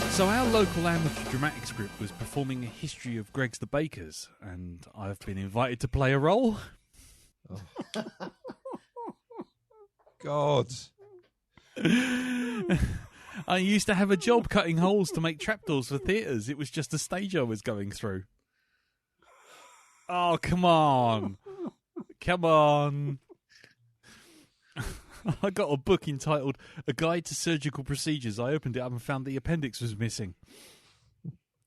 So our local amateur dramatics group was performing a history of Greg's the Bakers, and I've been invited to play a role. Oh. God. I used to have a job cutting holes to make trapdoors for theatres. It was just a stage I was going through. Oh, come on. Come on. I got a book entitled A Guide to Surgical Procedures. I opened it up and found the appendix was missing.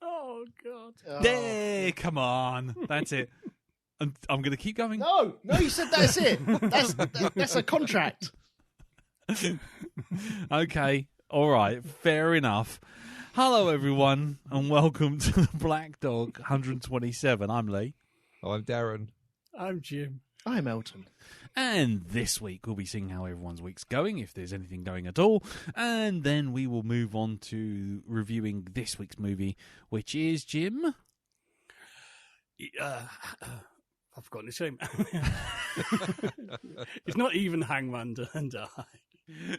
Oh, God. There, come on. That's it. And I'm going to keep going. No, you said that's it. That's a contract. Okay, all right, fair enough. Hello, everyone, and welcome to the Black Dog 127. I'm Lee. Oh, I'm Darren. I'm Jim. I'm Elton. And this week we'll be seeing how everyone's week's going, if there's anything going at all. And then we will move on to reviewing this week's movie, which is, Jim? I've forgotten his name. It's not even Hangman Die.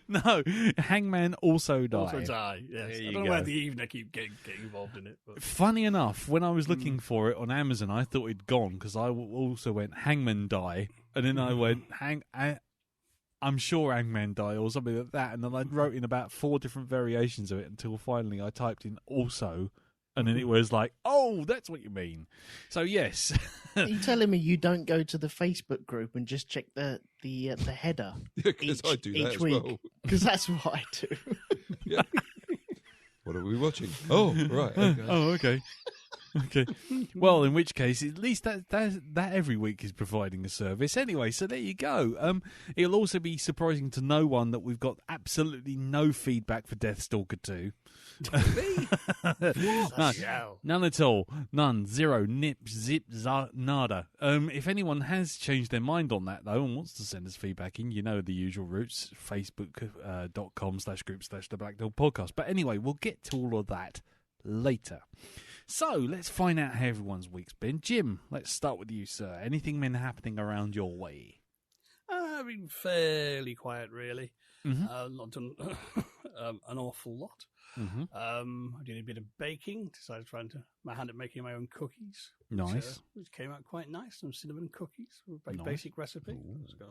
No, Hangman Also Die. Also Die, yes. I don't know why the even I keep getting involved in it. But. Funny enough, when I was looking for it on Amazon, I thought it'd gone because I also went Hangman Die. And then I went, I'm sure Hangman Die or something like that. And then I wrote in about 4 different variations of it until finally I typed in also. And then it was like, oh, that's what you mean. So, yes. Are you telling me you don't go to the Facebook group and just check the header? Because I do that as week? well. Because that's what I do. Yeah. What are we watching? Oh, right. Okay. Oh, okay. Okay. Well, in which case, at least that every week is providing a service. Anyway, so there you go. It'll also be surprising to no one that we've got absolutely no feedback for Deathstalker 2. No, none at all. None. Zero. Nip. Zip. Nada. If anyone has changed their mind on that, though, and wants to send us feedback in, you know the usual routes. Facebook.com/group/The Black Dog Podcast. But anyway, we'll get to all of that later. So, let's find out how everyone's week's been. Jim, let's start with you, sir. Anything been happening around your way? I've been fairly quiet, really. Mm-hmm. Not done an awful lot. Mm-hmm. I did a bit of baking. Decided trying my hand at making my own cookies. Nice. Which came out quite nice. Some cinnamon cookies. Nice. Basic recipe.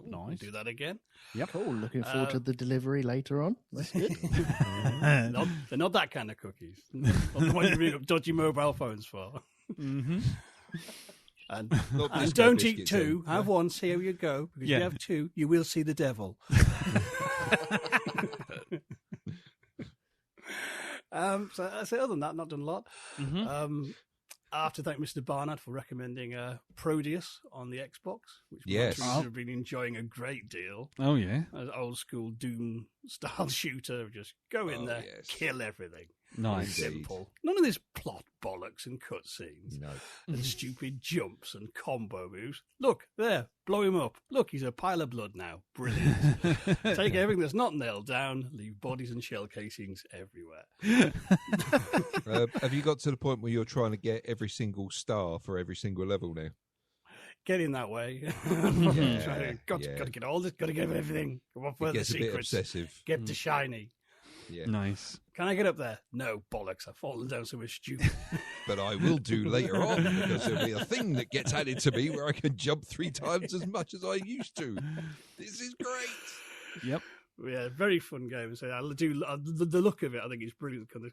Nice. Do that again. Yep. Cool. Looking forward to the delivery later on. That's good. They're not that kind of cookies. Not the ones you bring up dodgy mobile phones for. Mm-hmm. And don't eat 2. Have one. See how you go. Because if you have 2, you will see the devil. So other than that, not done a lot. Mm-hmm. I have to thank Mr. Barnard for recommending Proteus on the Xbox, which I've been enjoying a great deal. Oh, yeah. An old school Doom style shooter. Just go in there, kill everything. Nice. Simple. None of this plot bollocks and cutscenes. No. And stupid jumps and combo moves. Look, there, blow him up. Look, he's a pile of blood now. Brilliant. Take everything that's not nailed down, leave bodies and shell casings everywhere. Have you got to the point where you're trying to get every single star for every single level now? Getting that way. Got to get all this, got to get everything. What were the secrets? It gets a bit obsessive. Get to shiny. Yeah. Nice. Can I get up there? No, bollocks. I've fallen down somewhere stupid. But I will do later on, because there'll be a thing that gets added to me where I can jump 3 times as much as I used to. This is great. Yep. Yeah, very fun game. So I do the look of it. I think it's brilliant. Kind of,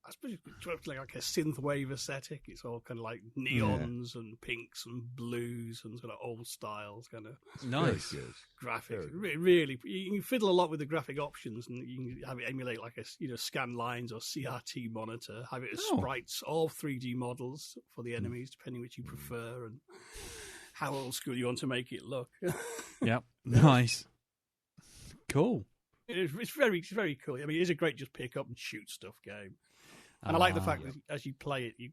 I suppose it's like a synthwave aesthetic. It's all kind of like neons and pinks and blues and sort of old styles, kind of nice graphics. Really, you can fiddle a lot with the graphic options, and you can have it emulate like a scan lines or CRT monitor. Have it as sprites, all 3D models for the enemies, depending which you prefer and how old school you want to make it look. Yep, nice, cool. It's very cool. I mean, it is a great just pick up and shoot stuff game. And I like the fact that as you play it, you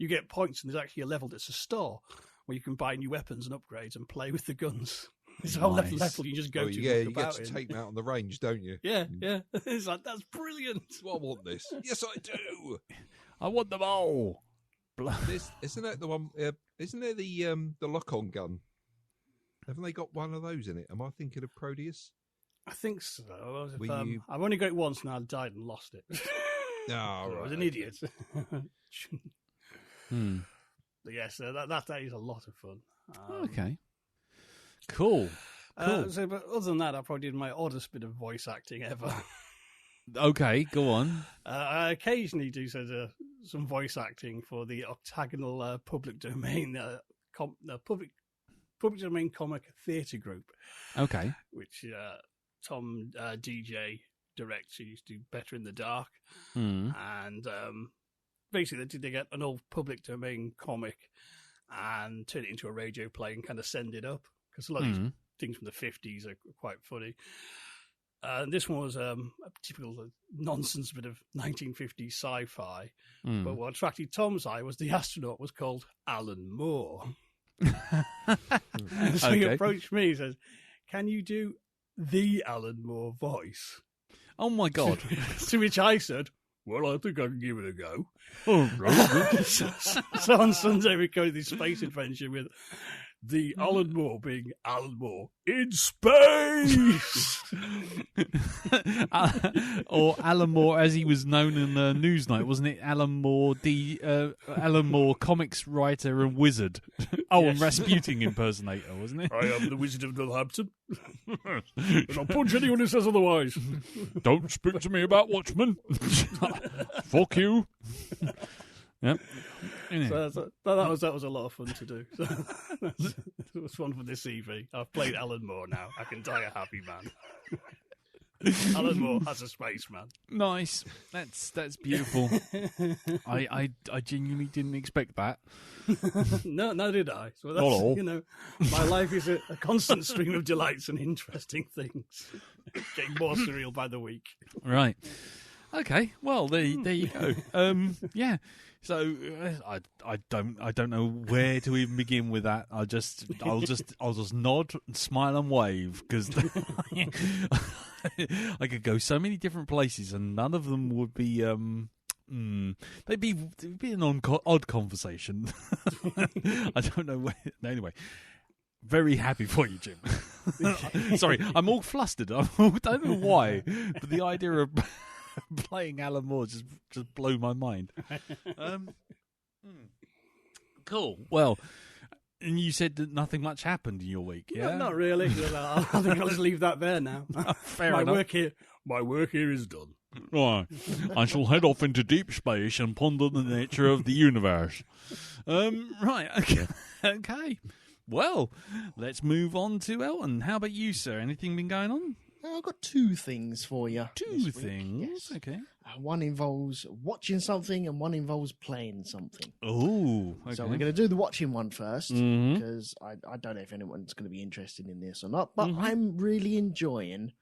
get points, and there's actually a level that's a store, where you can buy new weapons and upgrades and play with the guns. It's a whole Nice. level you just go to. Yeah, you look get about to in. take them out on the range, don't you? Yeah. It's like, that's brilliant. Do I want this? Yes, I do. I want them all. Isn't that the one? Isn't there the lock-on gun? Haven't they got one of those in it? Am I thinking of Proteus? I think so. Were you- I've only got it once and I died and lost it. Oh, I right. was an idiot. Hmm. But yes, that is a lot of fun. Okay. Cool. But other than that, I probably did my oddest bit of voice acting ever. Okay, go on. I occasionally do some voice acting for the octagonal public domain public domain comic theatre group, Okay. which Tom DJ directs. He used to do Better in the Dark, Hmm. and basically they get an old public domain comic and turn it into a radio play and kind of send it up, because a lot of these things from the 50s are quite funny. This one was a typical nonsense bit of 1950s sci-fi. But what attracted Tom's eye was the astronaut was called Alan Moore. So he approached me and says, "Can you do the Alan Moore voice?" Oh my God. To which I said, "Well, I think I can give it a go." So on Sunday we go to this space adventure with the Alan Moore being Alan Moore in space. Or Alan Moore, as he was known in Newsnight, wasn't it? Alan Moore, Alan Moore, comics writer and wizard. And Yes. Rasputin impersonator, wasn't it? I am the Wizard of Northampton. And I'll punch anyone who says otherwise. Don't speak to me about Watchmen. Fuck you. Yep. Anyway. So that was a lot of fun to do. So it was fun for this EV. I've played Alan Moore now. I can die a happy man. Alan Moore as a spaceman. Nice. That's beautiful. I genuinely didn't expect that. No, neither did I. So that's, Hello. My life is a constant stream of delights and interesting things. Getting more surreal by the week. Right. Okay. Well, there you go. Yeah. So I don't know where to even begin with that. I'll just nod, and smile, and wave, because I could go so many different places, and none of them would be. It'd be an odd conversation. I don't know where. Anyway, very happy for you, Jim. Sorry, I'm all flustered. I don't know why, but the idea of playing Alan Moore just blew my mind. Cool. Well, and you said that nothing much happened in your week, yeah? No, not really. I think I'll just leave that there now. Fair enough. My work here is done. Right. I shall head off into deep space and ponder the nature of the universe. Right. Okay. Okay. Well, let's move on to Elton. How about you, sir? Anything been going on? I've got two things for you. Two this week, things. yes. Okay. One involves watching something and one involves playing something. Oh, okay. So we're going to do the watching one first, Mhm. because I don't know if anyone's going to be interested in this or not, but I'm really enjoying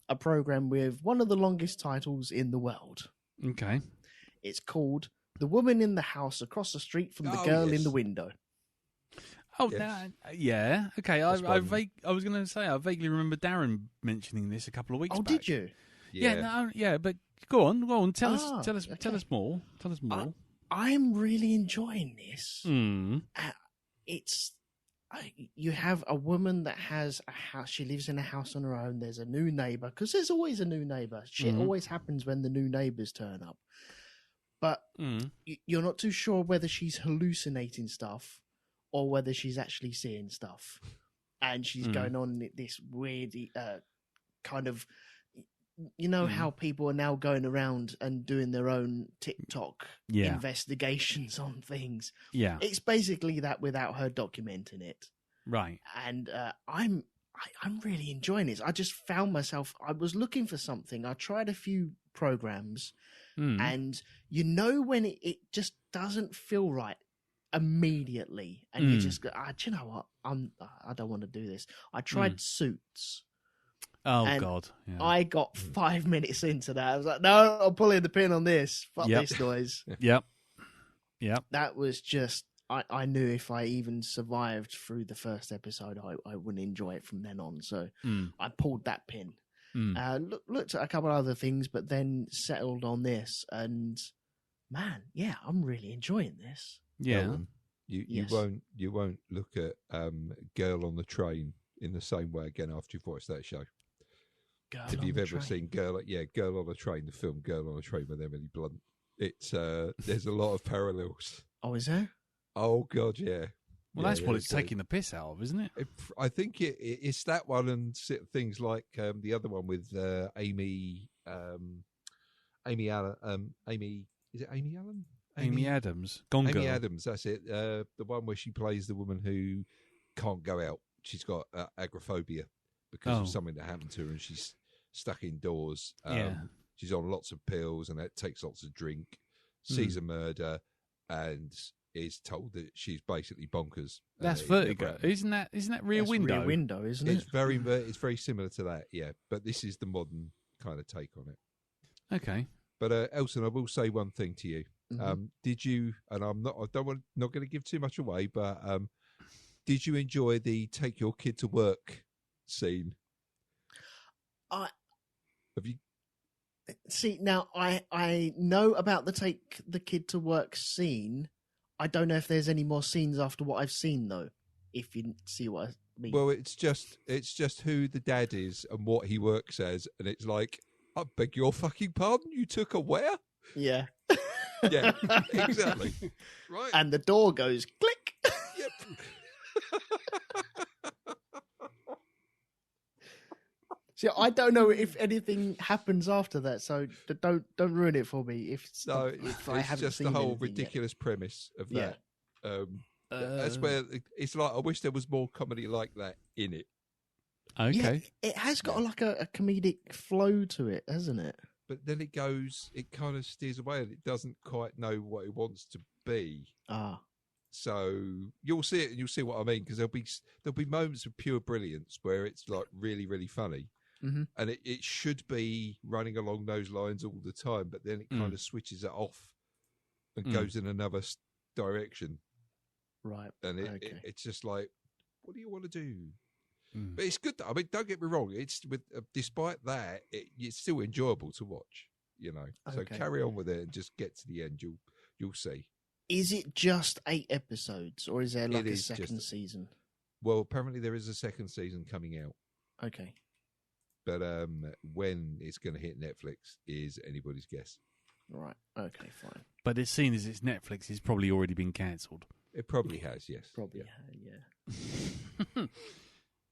a program with one of the longest titles in the world. Okay. It's called The Woman in the House Across the Street from the Girl in yes. the Window. Oh, Yes. yeah. Okay. That's I one. was going to say I vaguely remember Darren mentioning this a couple of weeks Oh, back. did you? Yeah. But go on. Tell us okay. more. Tell us more. I'm really enjoying this. Mm. You have a woman that has a house. She lives in a house on her own. There's a new neighbor, because there's always a new neighbor. Shit always happens when the new neighbors turn up. But you're not too sure whether she's hallucinating stuff or whether she's actually seeing stuff. And she's going on this weird kind of... You know how people are now going around and doing their own TikTok investigations on things? Yeah. It's basically that without her documenting it. Right. And I'm really enjoying this. I just found myself, I was looking for something. I tried a few programs, and you know when it just doesn't feel right immediately, and you just go, do you know what? I don't want to do this. I tried Suits. Oh, and God. Yeah. I got 5 minutes into that. I was like, no, I'm pulling the pin on this. Fuck this noise. Yep. That was just, I knew if I even survived through the first episode, I wouldn't enjoy it from then on. So I pulled that pin. Looked at a couple of other things, but then settled on this. And man, yeah, I'm really enjoying this. Yeah. You won't look at Girl on the Train in the same way again after you've watched that show. If you've ever seen Girl on the Train, the film Girl on the Train with Emily Blunt, it's there's a lot of parallels. Oh, is there? Oh God, yeah. Well, that's what it's taking the piss out of, isn't it? I think it's that one and things like the other one with Amy Allen. Is it Amy Allen? Amy Adams. Gone Amy Girl. Adams, that's it. The one where she plays the woman who can't go out. She's got agoraphobia because of something that happened to her, and she's stuck indoors. She's on lots of pills and takes lots of drink, sees a murder, and is told that she's basically bonkers. That's Vertigo. Isn't that Rear Window? Rear Window, isn't it? It's very similar to that, yeah. But this is the modern kind of take on it. Okay. But Elton, I will say one thing to you. Did you? And not going to give too much away, but did you enjoy the take your kid to work scene? Have you? See, now I know about the take the kid to work scene. I don't know if there's any more scenes after what I've seen though. If you see what I mean. Well, it's just who the dad is and what he works as, and it's like, I beg your fucking pardon, you took a where? Yeah. Yeah, exactly. Right. And the door goes click. Yep. See, I don't know if anything happens after that, so don't ruin it for me. If I haven't just seen the whole anything ridiculous premise of Yeah. that. That's where it's like, I wish there was more comedy like that in it. Okay. Yeah, it has got like a comedic flow to it, hasn't it? But then it kind of steers away and it doesn't quite know what it wants to be. So you'll see it and you'll see what I mean, because there'll be moments of pure brilliance where it's like really, really funny. Mm-hmm. And it should be running along those lines all the time, but then it kind of switches it off and goes in another direction. Right. And it's just like, what do you want to do? But it's good. I mean, don't get me wrong. It's despite that, it's still enjoyable to watch. You know, so carry on with it and just get to the end. You'll see. Is it just 8 episodes, or is there like a second season? Well, apparently there is a second season coming out. Okay. But when it's going to hit Netflix is anybody's guess. Right. Okay. Fine. But it's seen as it's Netflix, it's probably already been cancelled. It probably has. Yes. Probably. Yeah.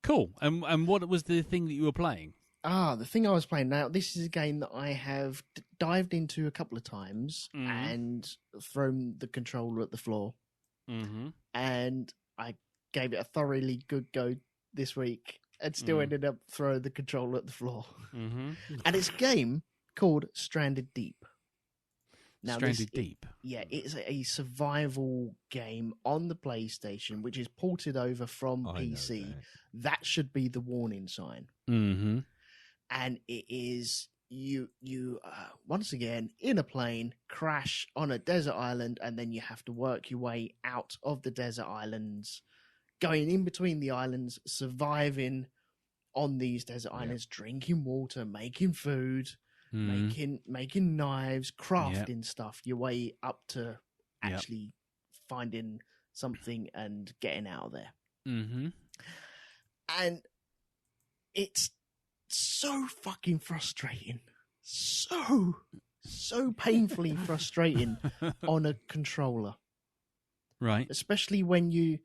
Cool. And what was the thing that you were playing? The thing I was playing now, this is a game that I have dived into a couple of times and thrown the controller at the floor. Mm-hmm. And I gave it a thoroughly good go this week and still ended up throwing the controller at the floor. Mm-hmm. And it's a game called Stranded Deep. Now, Stranded Deep? Yeah, it's a survival game on the PlayStation, which is ported over from PC. That should be the warning sign. Mm-hmm. And it is you once again in a plane, crash on a desert island, and then you have to work your way out of the desert islands, going in between the islands, surviving on these desert islands, drinking water, making food, making knives, crafting stuff, your way up to actually finding something and getting out of there. Mm-hmm. And it's so fucking frustrating. So painfully frustrating on a controller. Right. Especially when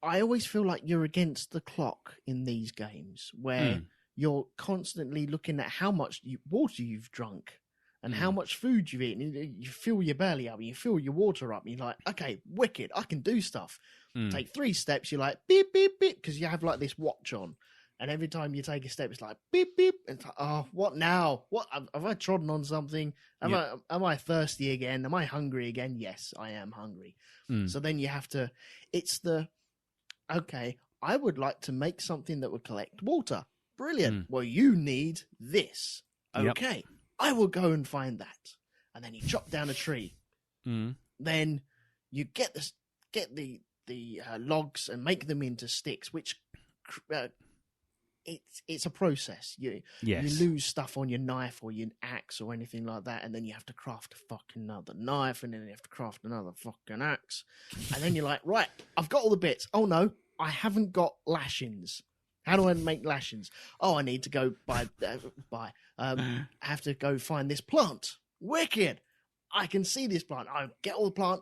I always feel like you're against the clock in these games where you're constantly looking at how much water you've drunk and how much food you've eaten. You fill your belly up and you fill your water up and you're like, okay, wicked, I can do stuff. Take 3 steps, you're like, beep, beep, beep, because you have like this watch on. And every time you take a step, it's like, beep, beep. It's like, oh, what now? What have I trodden on something? Am I thirsty again? Am I hungry again? Yes, I am hungry. So then you have to, okay, I would like to make something that would collect water. Brilliant. Well, you need this. Okay, I will go and find that. And then you chop down a tree. Then you get the logs and make them into sticks, which it's a process. You lose stuff on your knife or your axe or anything like that, and then you have to craft a fucking another knife, and then you have to craft another fucking axe, and then you're like, right, I've got all the bits. Oh no, I haven't got lashings. How do I make lashings? Oh, I need to go buy. I have to go find this plant. Wicked. I can see this plant. I get all the plant.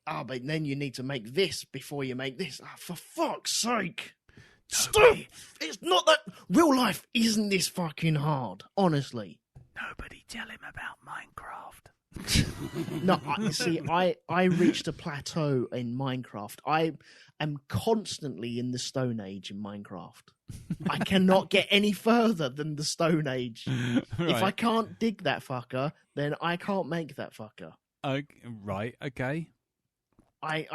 Oh, but then you need to make this before you make this. Oh, for fuck's sake. Stop! It's not that... Real life isn't this fucking hard, honestly. Nobody tell him about Minecraft. No, I reached a plateau in Minecraft. I am constantly in the Stone Age in Minecraft. I cannot get any further than the Stone Age. Right. If I can't dig that fucker, then I can't make that fucker. Right, okay. I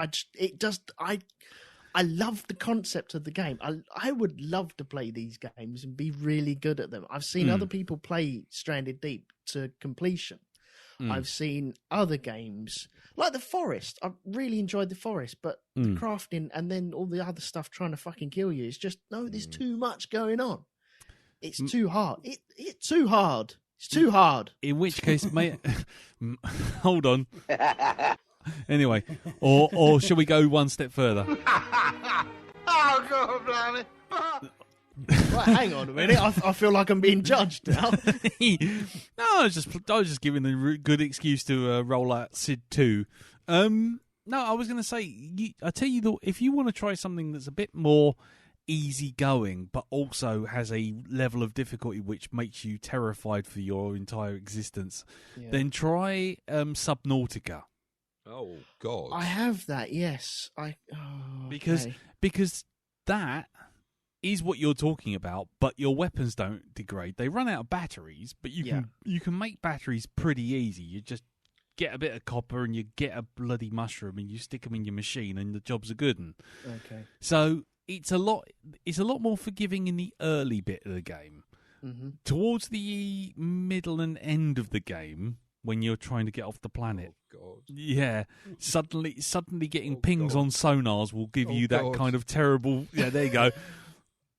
love the concept of the game. I would love to play these games and be really good at them. I've seen other people play Stranded Deep to completion. I've seen other games like The Forest. I really enjoyed The Forest, but the crafting and then all the other stuff trying to fucking kill you is just, no, there's too much going on. It's too hard. It's too hard. It's too hard. In which case, mate, hold on. Anyway, or shall we go one step further? Oh, God, blimey. Well, hang on a minute. I feel like I'm being judged now. No, I was just giving a good excuse to roll out Sid 2. No, I was going to say, I tell you, if you want to try something that's a bit more easygoing, but also has a level of difficulty which makes you terrified for your entire existence, then try Subnautica. Oh God! I have that. Yes, because that is what you're talking about, but your weapons don't degrade. They run out of batteries, but you can make batteries pretty easy. You just get a bit of copper and you get a bloody mushroom and you stick them in your machine and the job's a good one. Okay. So it's a lot more forgiving in the early bit of the game. Mm-hmm. Towards the middle and end of the game, when you're trying to get off the planet. Oh, God. Yeah. Suddenly getting pings on sonars will give you that kind of terrible... Yeah, there you go.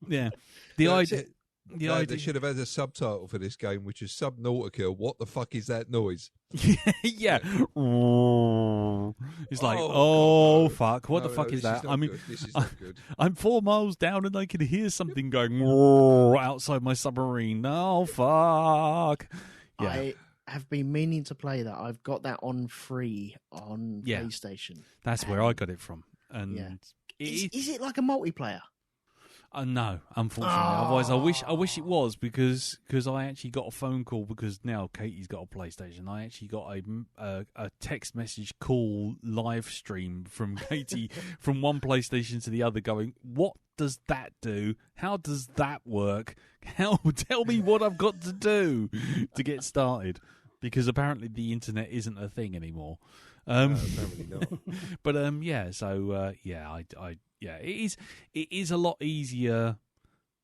Yeah. The idea... They should have had a subtitle for this game, which is Subnautica. What the fuck is that noise? Yeah. It's like, fuck, what the fuck is that? I mean, this is not good. I'm 4 miles down and I can hear something going outside my submarine. Oh, fuck. Yeah. I have been meaning to play that. I've got that on free on PlayStation. That's where I got it from. And is it like a multiplayer? No, unfortunately. Otherwise, I wish it was because I actually got a phone call because now Katie's got a PlayStation. I actually got a text message call live stream from Katie from one PlayStation to the other, going, "What does that do? How does that work? Tell me what I've got to do to get started." Because apparently the internet isn't a thing anymore. Apparently not. But it is a lot easier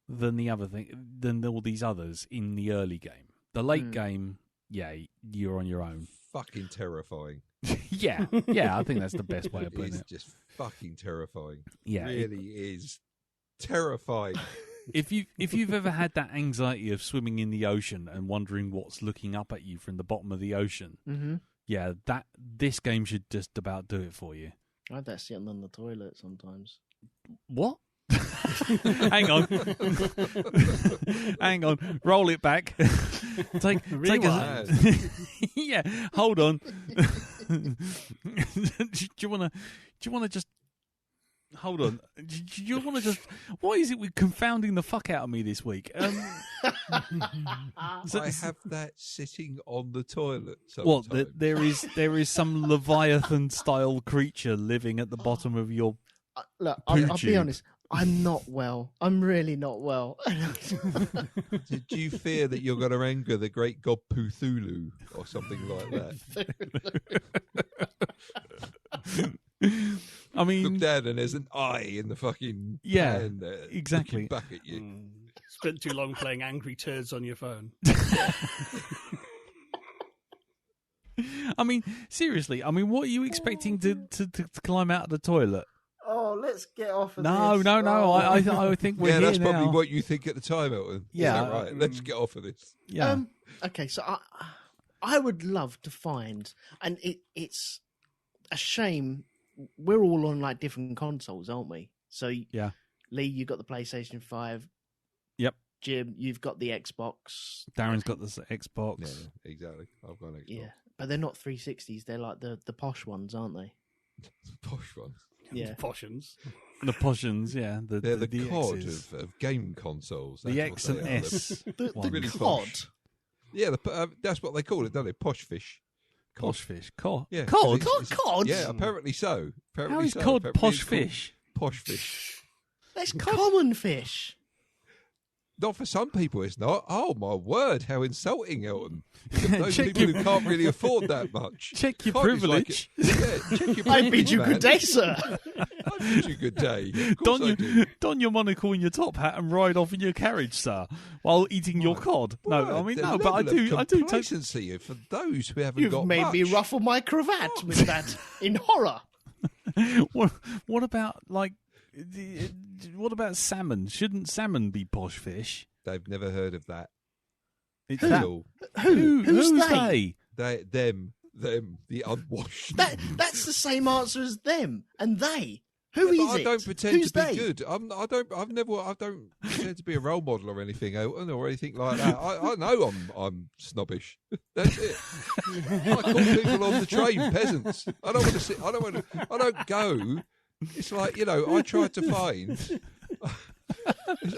than the other thing than all these others in the early game. The late game, you're on your own. Fucking terrifying. yeah, I think that's the best way of putting it. It's just fucking terrifying. Yeah, it really is terrifying. If you've ever had that anxiety of swimming in the ocean and wondering what's looking up at you from the bottom of the ocean, yeah, this game should just about do it for you. I have that sitting on the toilet sometimes. What? Hang on. Hang on. Roll it back. Take a... Yeah, hold on. Do you want to just... Hold on. Do you want to just... What is it with confounding the fuck out of me this week? I have that sitting on the toilet What? sometimes. There is some Leviathan-style creature living at the bottom of your... Look, I'll be honest. I'm not well. I'm really not well. Did you fear that you're going to anger the great god Cthulhu or something like that? I mean, look down and there's an eye in the fucking pan there, exactly. Back at you. Spent too long playing Angry Turds on your phone. I mean, seriously. I mean, what are you expecting to climb out of the toilet? Oh, let's get off of No. this. I think we're here that's probably now. what you think at the time, Elton. Yeah. Is that right. Let's get off of this. Yeah. Okay, so I would love to find, and it's a shame we're all on like different consoles, aren't we? So Yeah. Lee, you got the PlayStation 5. Yep. Jim, you've got the Xbox. Darren's got the Xbox. Yeah, exactly. I've got an Xbox. Yeah, but they're not 360s. They're like the posh ones, aren't they? Posh one. Yeah. Potions. The Poshens, yeah. They're the COD X's. of game consoles. The That's X what and they are. S. The one. really COD. posh. Yeah, that's what they call it, don't they? Posh fish. Posh fish. Cod. Yeah, Cod? COD? Yeah, apparently so. Apparently How is so. cod Apparently posh it's called fish? Posh fish. That's common fish. Not for some people, it's not. Oh my word! How insulting, Elton. Those Check people your- who can't really afford that much. Check your Cod is like privilege. yeah, check your I bid you man. good day, sir. I bid you good day. Of course I do. Don your monocle and your top hat and ride off in your carriage, sir, while eating your cod. No, I Word, mean the no, but I level of do take. complacency for those who haven't You've got made much. me ruffle my cravat with that in horror. What about like? What about salmon? Shouldn't salmon be posh fish? They've never heard of that. It's at that. all. Who's they? Them, the unwashed. That's the same answer as them and they. Who is But I it? don't pretend Who's to be they? good. I don't pretend to be a role model or anything, Elton, or anything like that. I know I'm snobbish. That's it. I call people on the train peasants. I don't want to sit. I don't go. It's like, I tried to find.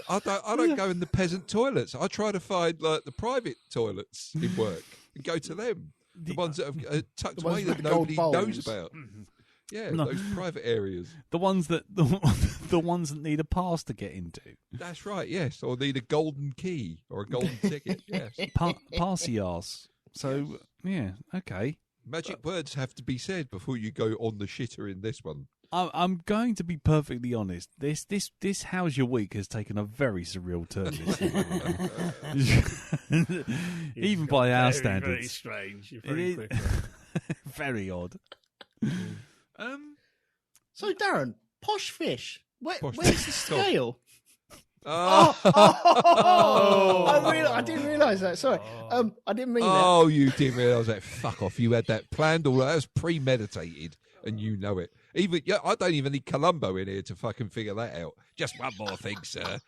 I don't go in the peasant toilets. I try to find like the private toilets in work and go to them. The ones that have tucked The ones away with that the gold nobody knows bowls. about. Yeah, No. those private areas. The ones that the ones that need a pass to get into. That's right, yes. Or need a golden key or a golden ticket, yes. Passy arse. So yeah, okay. Magic words have to be said before you go on the shitter in this one. I'm going to be perfectly honest. This How's Your Week has taken a very surreal turn this year. Even by our Very standards. strange. You're It very is- quick. Very odd. So, Darren, posh fish. Posh Where's fish. the scale? Oh, I didn't realise that. Sorry, I didn't mean that. oh, you didn't realise that. Fuck off. You had that planned all that was premeditated and you know it. I don't even need Columbo in here to fucking figure that out. Just one more thing, sir.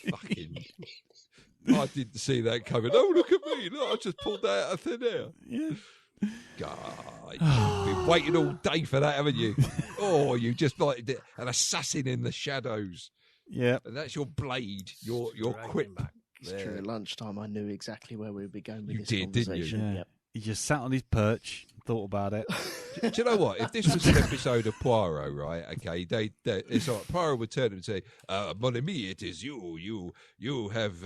Fucking I didn't see that coming. Oh, look at me. Look, I just pulled that out of thin air. Yeah. God, you've been waiting all day for that, haven't you? Oh, you just like an assassin in the shadows. Yeah. And that's your blade, your quip. It's true. At lunchtime, I knew exactly where we would be going with You this did, didn't you? conversation. Yeah. Yep. He just sat on his perch, thought about it. Do you know what? If this was an episode of Poirot, right? Okay, it's like Poirot would turn and say, "Mon ami, it is you. You have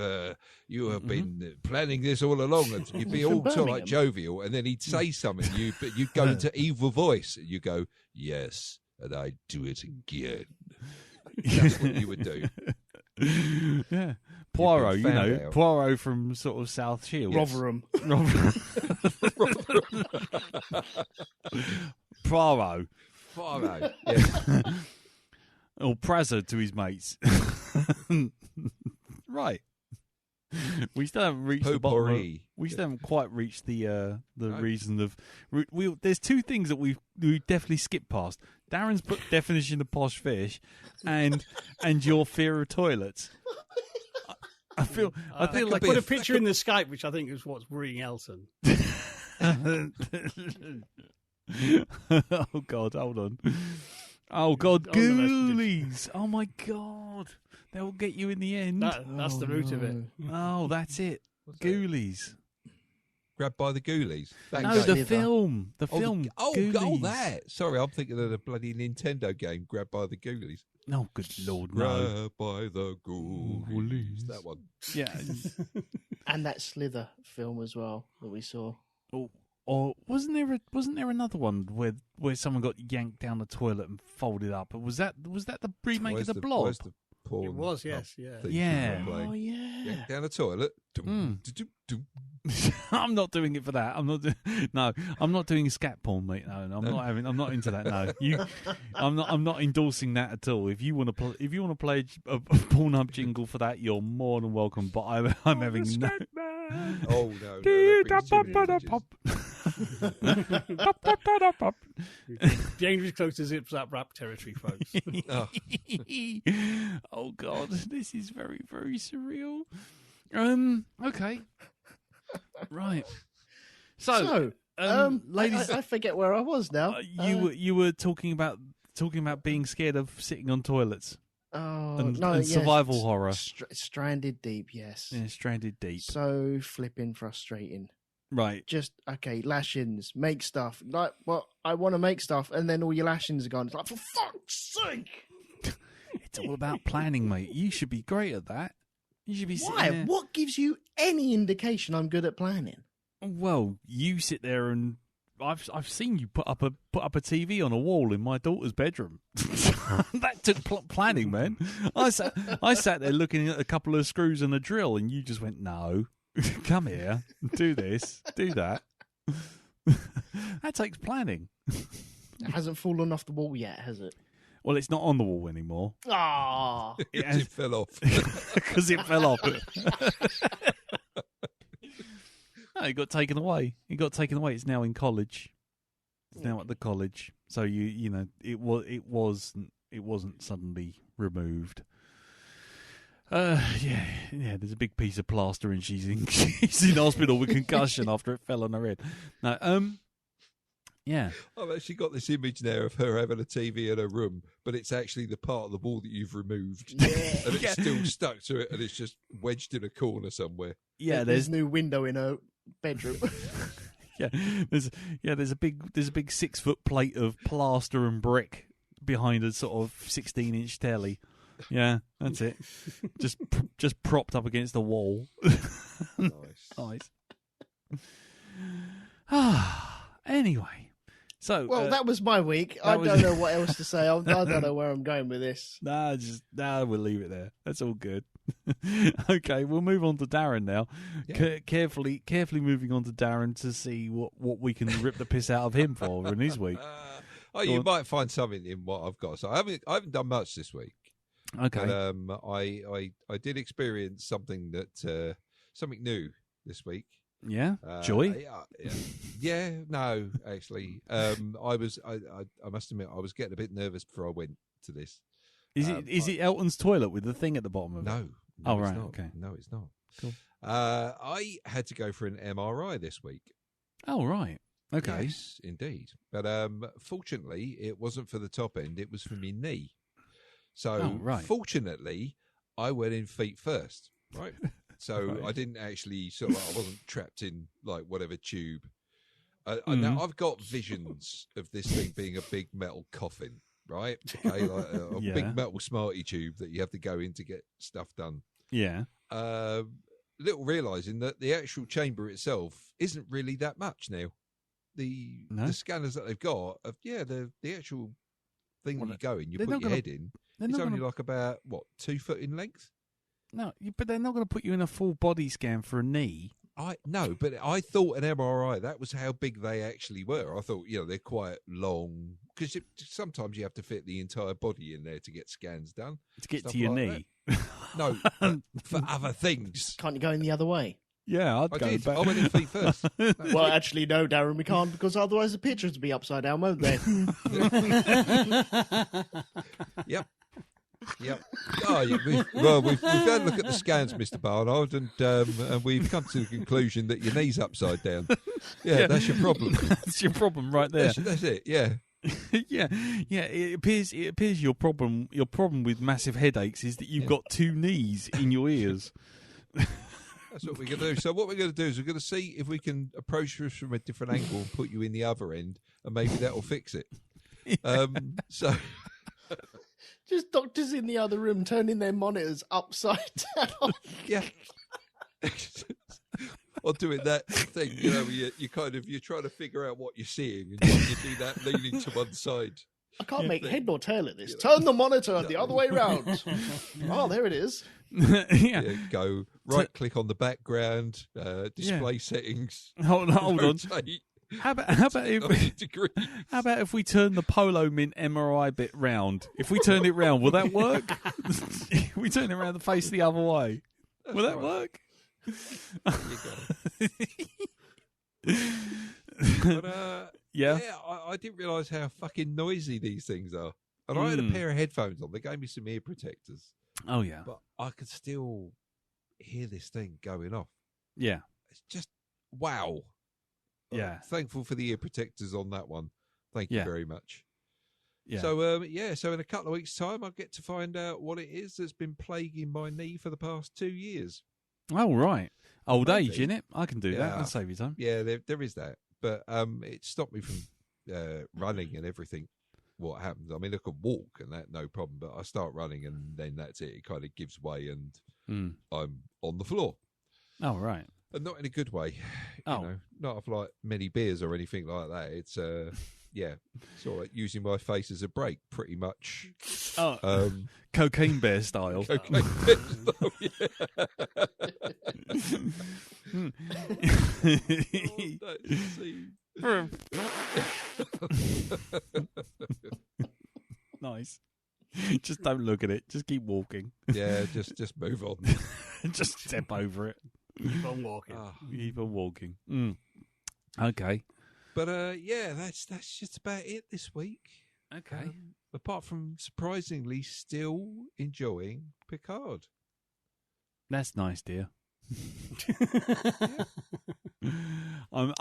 been planning this all along." And you'd be all sort of like jovial, and then he'd say something. You'd go into evil voice. And you go, "Yes," and I'd do it again. That's what you would do. Yeah. Poirot, been found out. Poirot from sort of South Shields. Rotherham. Poirot. Poirot. Yeah. Or Prazza to his mates. Right. We still haven't reached the bottom. Potpourri. We still haven't quite reached the reason of. There's two things that we definitely skipped past. Darren's definition of posh fish, and your fear of toilets. I feel like Put a picture in the Skype, which I think is what's worrying Elton. Oh God, hold on. Oh God, On the ghoulies! Oh my God, they'll get you in the end. That's the root of it. Oh, that's it. Ghoulies. Grabbed by the ghoulies. That No, game. the film. The Oh, film. Ghoulies. Ghoulies. That. Sorry, I'm thinking of the bloody Nintendo game, Grabbed by the Ghoulies. Oh, good Lord, no. Grabbed by the Ghoulies. That one. Yeah. And that Slither film as well that we saw. Or wasn't there another one where someone got yanked down the toilet and folded up? Was that the remake Where's of the the Blob? Where's the porn. It was, yes, yeah. Yeah. Playing. Oh, yeah. Down the toilet. I'm not doing it for that. I'm not doing scat porn, mate. No, I'm not into that. No, I'm not endorsing that at all. If you want to play a Pornhub jingle for that, you're more than welcome. But I'm having no. Oh no! Dangerous close to Zip Zap Rap territory, folks. Oh God, this is very, very surreal. Okay. Right. So, ladies, I forget where I was now. You were talking about being scared of sitting on toilets. And survival horror. Stranded deep, yes. Yeah, stranded deep. So flipping frustrating. Right. Just okay, lashings, make stuff. Like, well, I want to make stuff, and then all your lashings are gone. It's like, for fuck's sake! It's all about planning, mate. You should be great at that. You should be. Why? There. What gives you any indication I'm good at planning? Well, you sit there and I've seen you put up a TV on a wall in my daughter's bedroom. That took planning, man. I sat there looking at a couple of screws and a drill, and you just went, "No, come here, do this, do that." That takes planning. It hasn't fallen off the wall yet, has it? Well, it's not on the wall anymore. Ah, it fell off because it fell off. No, it got taken away. It's now in college. It's now at the college. So you know it wasn't suddenly removed. Yeah. There's a big piece of plaster, and she's in hospital with concussion after it fell on her head. No, yeah. I've actually got this image now of her having a TV in her room, but it's actually the part of the wall that you've removed, and it's still stuck to it, and it's just wedged in a corner somewhere. Yeah, there's a new window in her bedroom. There's a big 6-foot plate of plaster and brick behind a sort of 16-inch telly. Yeah, that's it. just propped up against the wall. Nice. Anyway. So, that was my week. I don't know what else to say. I don't know where I'm going with this. Nah, we'll leave it there. That's all good. Okay, we'll move on to Darren now. Yeah. Carefully moving on to Darren to see what we can rip the piss out of him for in his week. You might find something in what I've got. So I haven't done much this week. Okay. But, I did experience something something new this week. Yeah, joy. Yeah, no, actually, I must admit, I was getting a bit nervous before I went to this. Is it Elton's toilet with the thing at the bottom of it? No. Oh right, it's not. okay. No, it's not. Cool. I had to go for an MRI this week. Oh right, okay. Yes, indeed. But fortunately, it wasn't for the top end; it was for my knee. So, fortunately, I went in feet first. Right. So I didn't actually I wasn't trapped in like whatever tube. Now I've got visions of this thing being a big metal coffin, right? Okay, like a big metal Smartie tube that you have to go in to get stuff done. Yeah. Little realizing that the actual chamber itself isn't really that much now. The scanners that they've got, the actual thing that you go in, you put your head in. It's only like about 2 foot in length. No, but they're not going to put you in a full body scan for a knee. But I thought an MRI, that was how big they actually were. I thought, they're quite long, because sometimes you have to fit the entire body in there to get scans done. To get to your knee? No, for other things. Can't you go in the other way? Yeah, I'd go back. I went in feet first. Well, actually, no, Darren, we can't, because otherwise the pictures would be upside down, won't they? Yep. Oh, yeah, we've had a look at the scans, Mr. Barnard, and we've come to the conclusion that your knee's upside down. Yeah, that's your problem. That's your problem right there. That's it. Yeah. yeah. It appears your problem with massive headaches is that you've got two knees in your ears. That's what we're going to do. So what we're going to do is we're going to see if we can approach this from a different angle and put you in the other end, and maybe that'll fix it. So. Just doctors in the other room turning their monitors upside down. Yeah. Or doing that thing, where you're trying to figure out what you're seeing, and you do that leaning to one side. I can't make head nor tail of this. Turn the monitor the other way round. Oh, there it is. Yeah, go right click on the background, display settings. Hold on. Rotate. How about if we turn the Polo Mint MRI bit round? If we turn it round, will that work? If we turn it around the face the other way, will that work? But, I didn't realise how fucking noisy these things are. And I had a pair of headphones on. They gave me some ear protectors. Oh yeah, but I could still hear this thing going off. Yeah, it's just wow. Yeah, thankful for the ear protectors on that one. Thank you very much. Yeah. So so in a couple of weeks' time, I'll get to find out what it is that's been plaguing my knee for the past 2 years. Oh right, old age, innit? I can do that. That'll save you time. Yeah, there is that, but it stopped me from running and everything. What happens? I mean, I can walk and that no problem, but I start running and then that's it. It kind of gives way and I'm on the floor. Oh right. And not in a good way. You know, not of like many beers or anything like that. It's sort of like using my face as a brake, pretty much. Cocaine bear style. Cocaine bear style, Nice. Just don't look at it. Just keep walking. Yeah, just move on. Just step over it. Keep on walking. Keep on walking. Okay. But that's just about it this week. Okay. Apart from surprisingly still enjoying Picard. That's nice, dear. I'm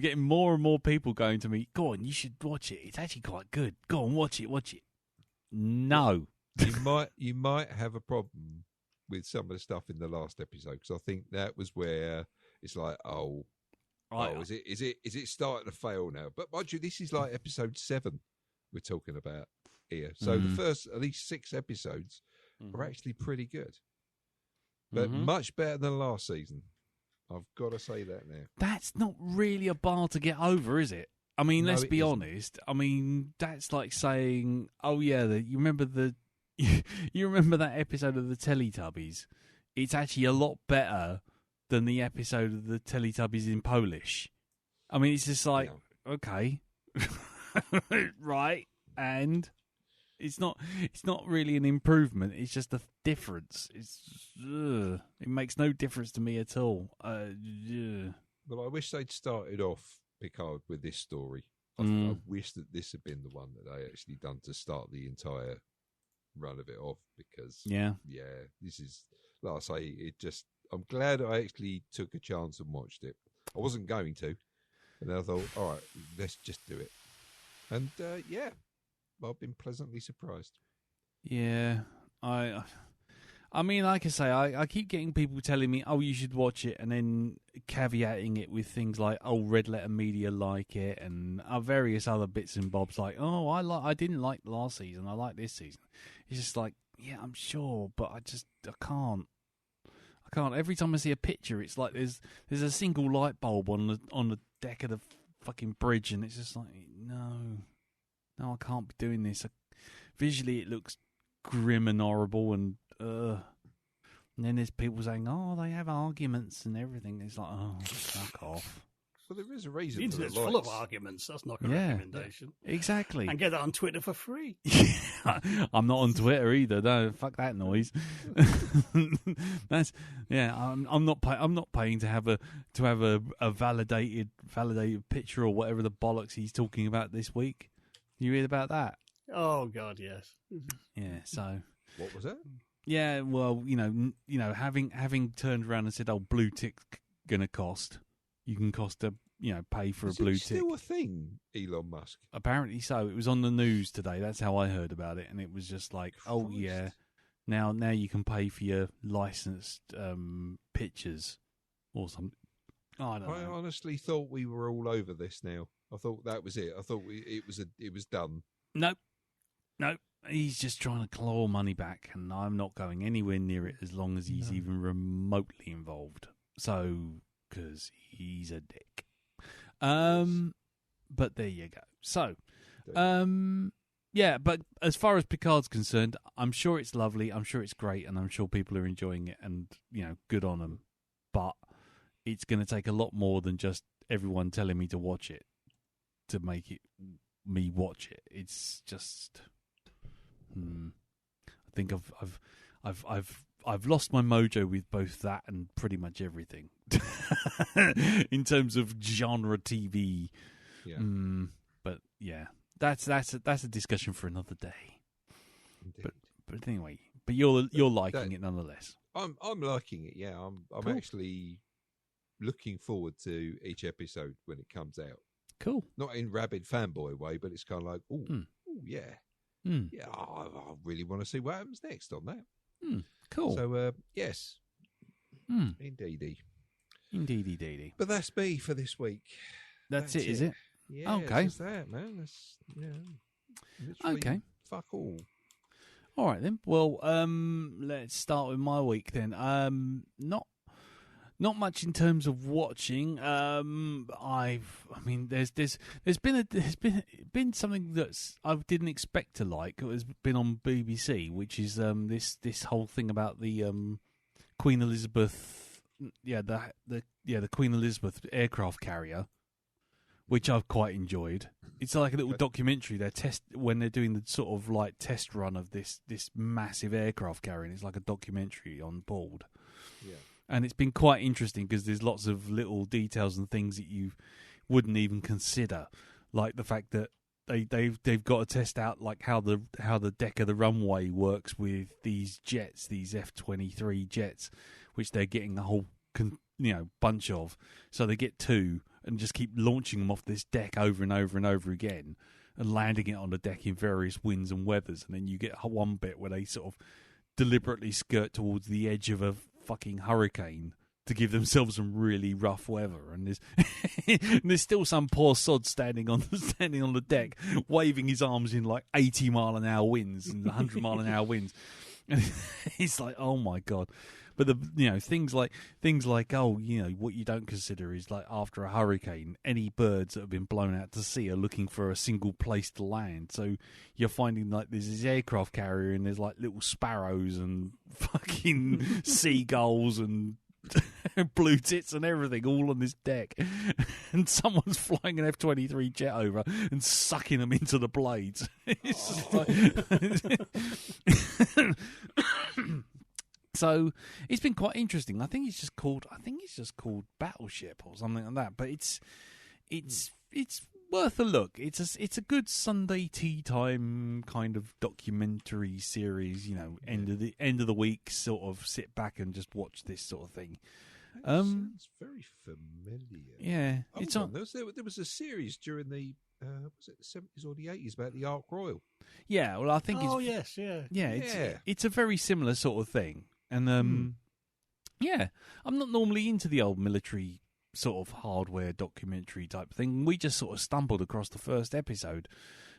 getting more and more people going to me. Go on, you should watch it. It's actually quite good. Go on, watch it. No. You might have a problem with some of the stuff in the last episode because I think that was where it's like, is it starting to fail now? But mind you, this is like episode 7 we're talking about here. So the first at least 6 episodes are actually pretty good, but much better than last season. I've got to say that now. That's not really a bar to get over, is it? I mean, let's be honest. I mean, that's like saying, you remember that episode of the Teletubbies? It's actually a lot better than the episode of the Teletubbies in Polish. I mean, it's just like, okay, right, and it's not really an improvement. It's just a difference. It makes no difference to me at all. Well, I wish they'd started off Picard with this story. I wish that this had been the one that they actually done to start the entire run of it off because this is, like I say, I'm glad I actually took a chance and watched it. I wasn't going to, and then I thought, all right, let's just do it. And I've been pleasantly surprised. Yeah, I mean, like I say, I keep getting people telling me, you should watch it, and then caveating it with things like, Red Letter Media like it, and various other bits and bobs like, I didn't like last season, I like this season. It's just like, yeah, I'm sure, but I can't. Every time I see a picture, it's like there's a single light bulb on the deck of the fucking bridge, and it's just like, no, I can't be doing this. Visually, it looks grim and horrible, and then there's people saying, they have arguments and everything. It's like, fuck off. Well, there is a reason. The internet's full of arguments. That's not a recommendation. Exactly. And get that on Twitter for free. I'm not on Twitter either. No, fuck that noise. I'm not paying to have a validated picture or whatever the bollocks he's talking about this week. You read about that? Oh God, yes. Yeah. So what was that? Yeah. Well, having turned around and said, blue tick's gonna cost. You can pay for a blue tick. Still a thing, Elon Musk? Apparently so. It was on the news today. That's how I heard about it, and it was just like, now you can pay for your licensed pictures or something. I don't know. I honestly thought we were all over this now. I thought that was it. I thought it was done. Nope. He's just trying to claw money back, and I'm not going anywhere near it as long as he's even remotely involved. So. Because he's a dick. But there you go. So, Yeah, but as far as Picard's concerned, I'm sure it's lovely, I'm sure it's great, and I'm sure people are enjoying it, and, good on them. But it's going to take a lot more than just everyone telling me to watch it to make me watch it. It's just, I think I've lost my mojo with both that and pretty much everything in terms of genre TV. Yeah. But yeah. That's a discussion for another day. Indeed. But anyway, you're liking it nonetheless. I'm liking it. Yeah, I'm Cool. actually looking forward to each episode when it comes out. Cool. Not in rabid fanboy way, but it's kind of like, yeah, yeah. I really want to see what happens next on that. Cool. So yes, indeedy. But that's me for this week. That's it, is it? Yeah, okay. It's just that, man. That's literally okay. Fuck all. All right then. Well, let's start with my week then. Not much in terms of watching. There's been something that's I didn't expect to like. It has been on BBC, which is this whole thing about the Queen Elizabeth, the Queen Elizabeth aircraft carrier, which I've quite enjoyed. It's like a little documentary. When they're doing the sort of like test run of this massive aircraft carrier. And it's like a documentary on board. Yeah. And it's been quite interesting because there's lots of little details and things that you wouldn't even consider, like the fact that they've got to test out like how the deck of the runway works with these jets, these F-23 jets, which they're getting a whole bunch of. So they get two and just keep launching them off this deck over and over and over again, and landing it on the deck in various winds and weathers. And then you get one bit where they sort of deliberately skirt towards the edge of a fucking hurricane to give themselves some really rough weather, and there's still some poor sod standing on the deck, waving his arms in like 80-mile-an-hour winds and 100-mile-an-hour winds, and it's like, oh my god. But things like what you don't consider is like after a hurricane, any birds that have been blown out to sea are looking for a single place to land. So you're finding like there's this aircraft carrier and there's like little sparrows and fucking seagulls and blue tits and everything all on this deck, and someone's flying an F-23 jet over and sucking them into the blades. It's just like so it's been quite interesting. I think it's just called Battleship or something like that. But it's worth a look. It's a good Sunday tea time kind of documentary series. End of the week, sort of sit back and just watch this sort of thing. Sounds very familiar. Yeah, it's on. There was a series during the was it the 70s or the 80s about the Ark Royal? Yeah, well, I think. Oh yes, yeah. It's a very similar sort of thing. And yeah, I'm not normally into the old military sort of hardware documentary type thing. We just sort of stumbled across the first episode,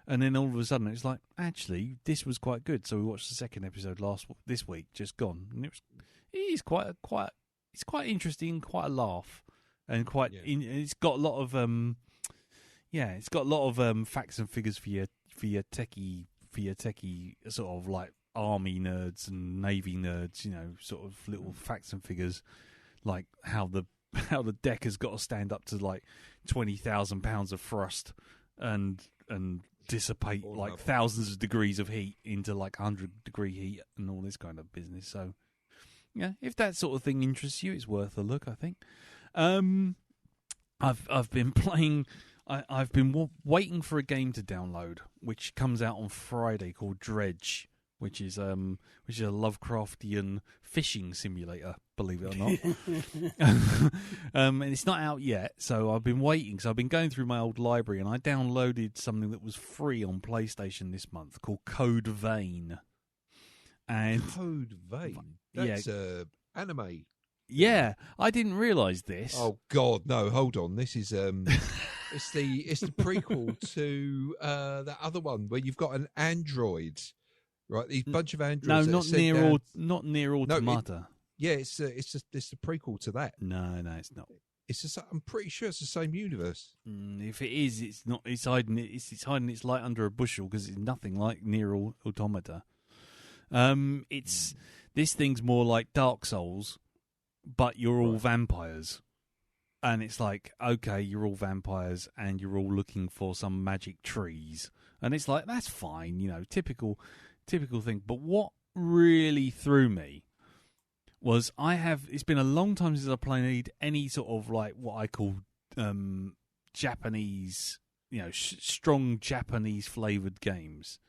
and then all of a sudden it's like, actually, this was quite good. So we watched the second episode this week, just gone, and it's quite interesting, quite a laugh, and it's got a lot of facts and figures for your techie sort of like army nerds and navy nerds, sort of little facts and figures, like how the deck has got to stand up to like 20,000 pounds of thrust and dissipate like thousands of degrees of heat into like 100-degree heat and all this kind of business. So yeah, if that sort of thing interests you, it's worth a look, I think. I've been playing. I've been waiting for a game to download, which comes out on Friday, called Dredge, which is a Lovecraftian fishing simulator, believe it or not. And it's not out yet, so I've been waiting. So I've been going through my old library, and I downloaded something that was free on PlayStation this month called Code Vein. And Code Vein? That's anime. Yeah, I didn't realise this. Oh God, no! Hold on, this is it's the prequel to that other one where you've got an android. Right, these bunch of androids. No, not near Automata. It's the prequel to that. No, it's not. I'm pretty sure it's the same universe. If it is, it's not. It's hiding. It's hiding its light under a bushel because it's nothing like Nier Automata. It's this thing's more like Dark Souls, but you're all vampires, and it's like, okay, you're all vampires, and you're all looking for some magic trees, and it's like, that's fine, typical thing. But what really threw me was it's been a long time since I played any sort of like what I call Japanese, strong Japanese flavored games.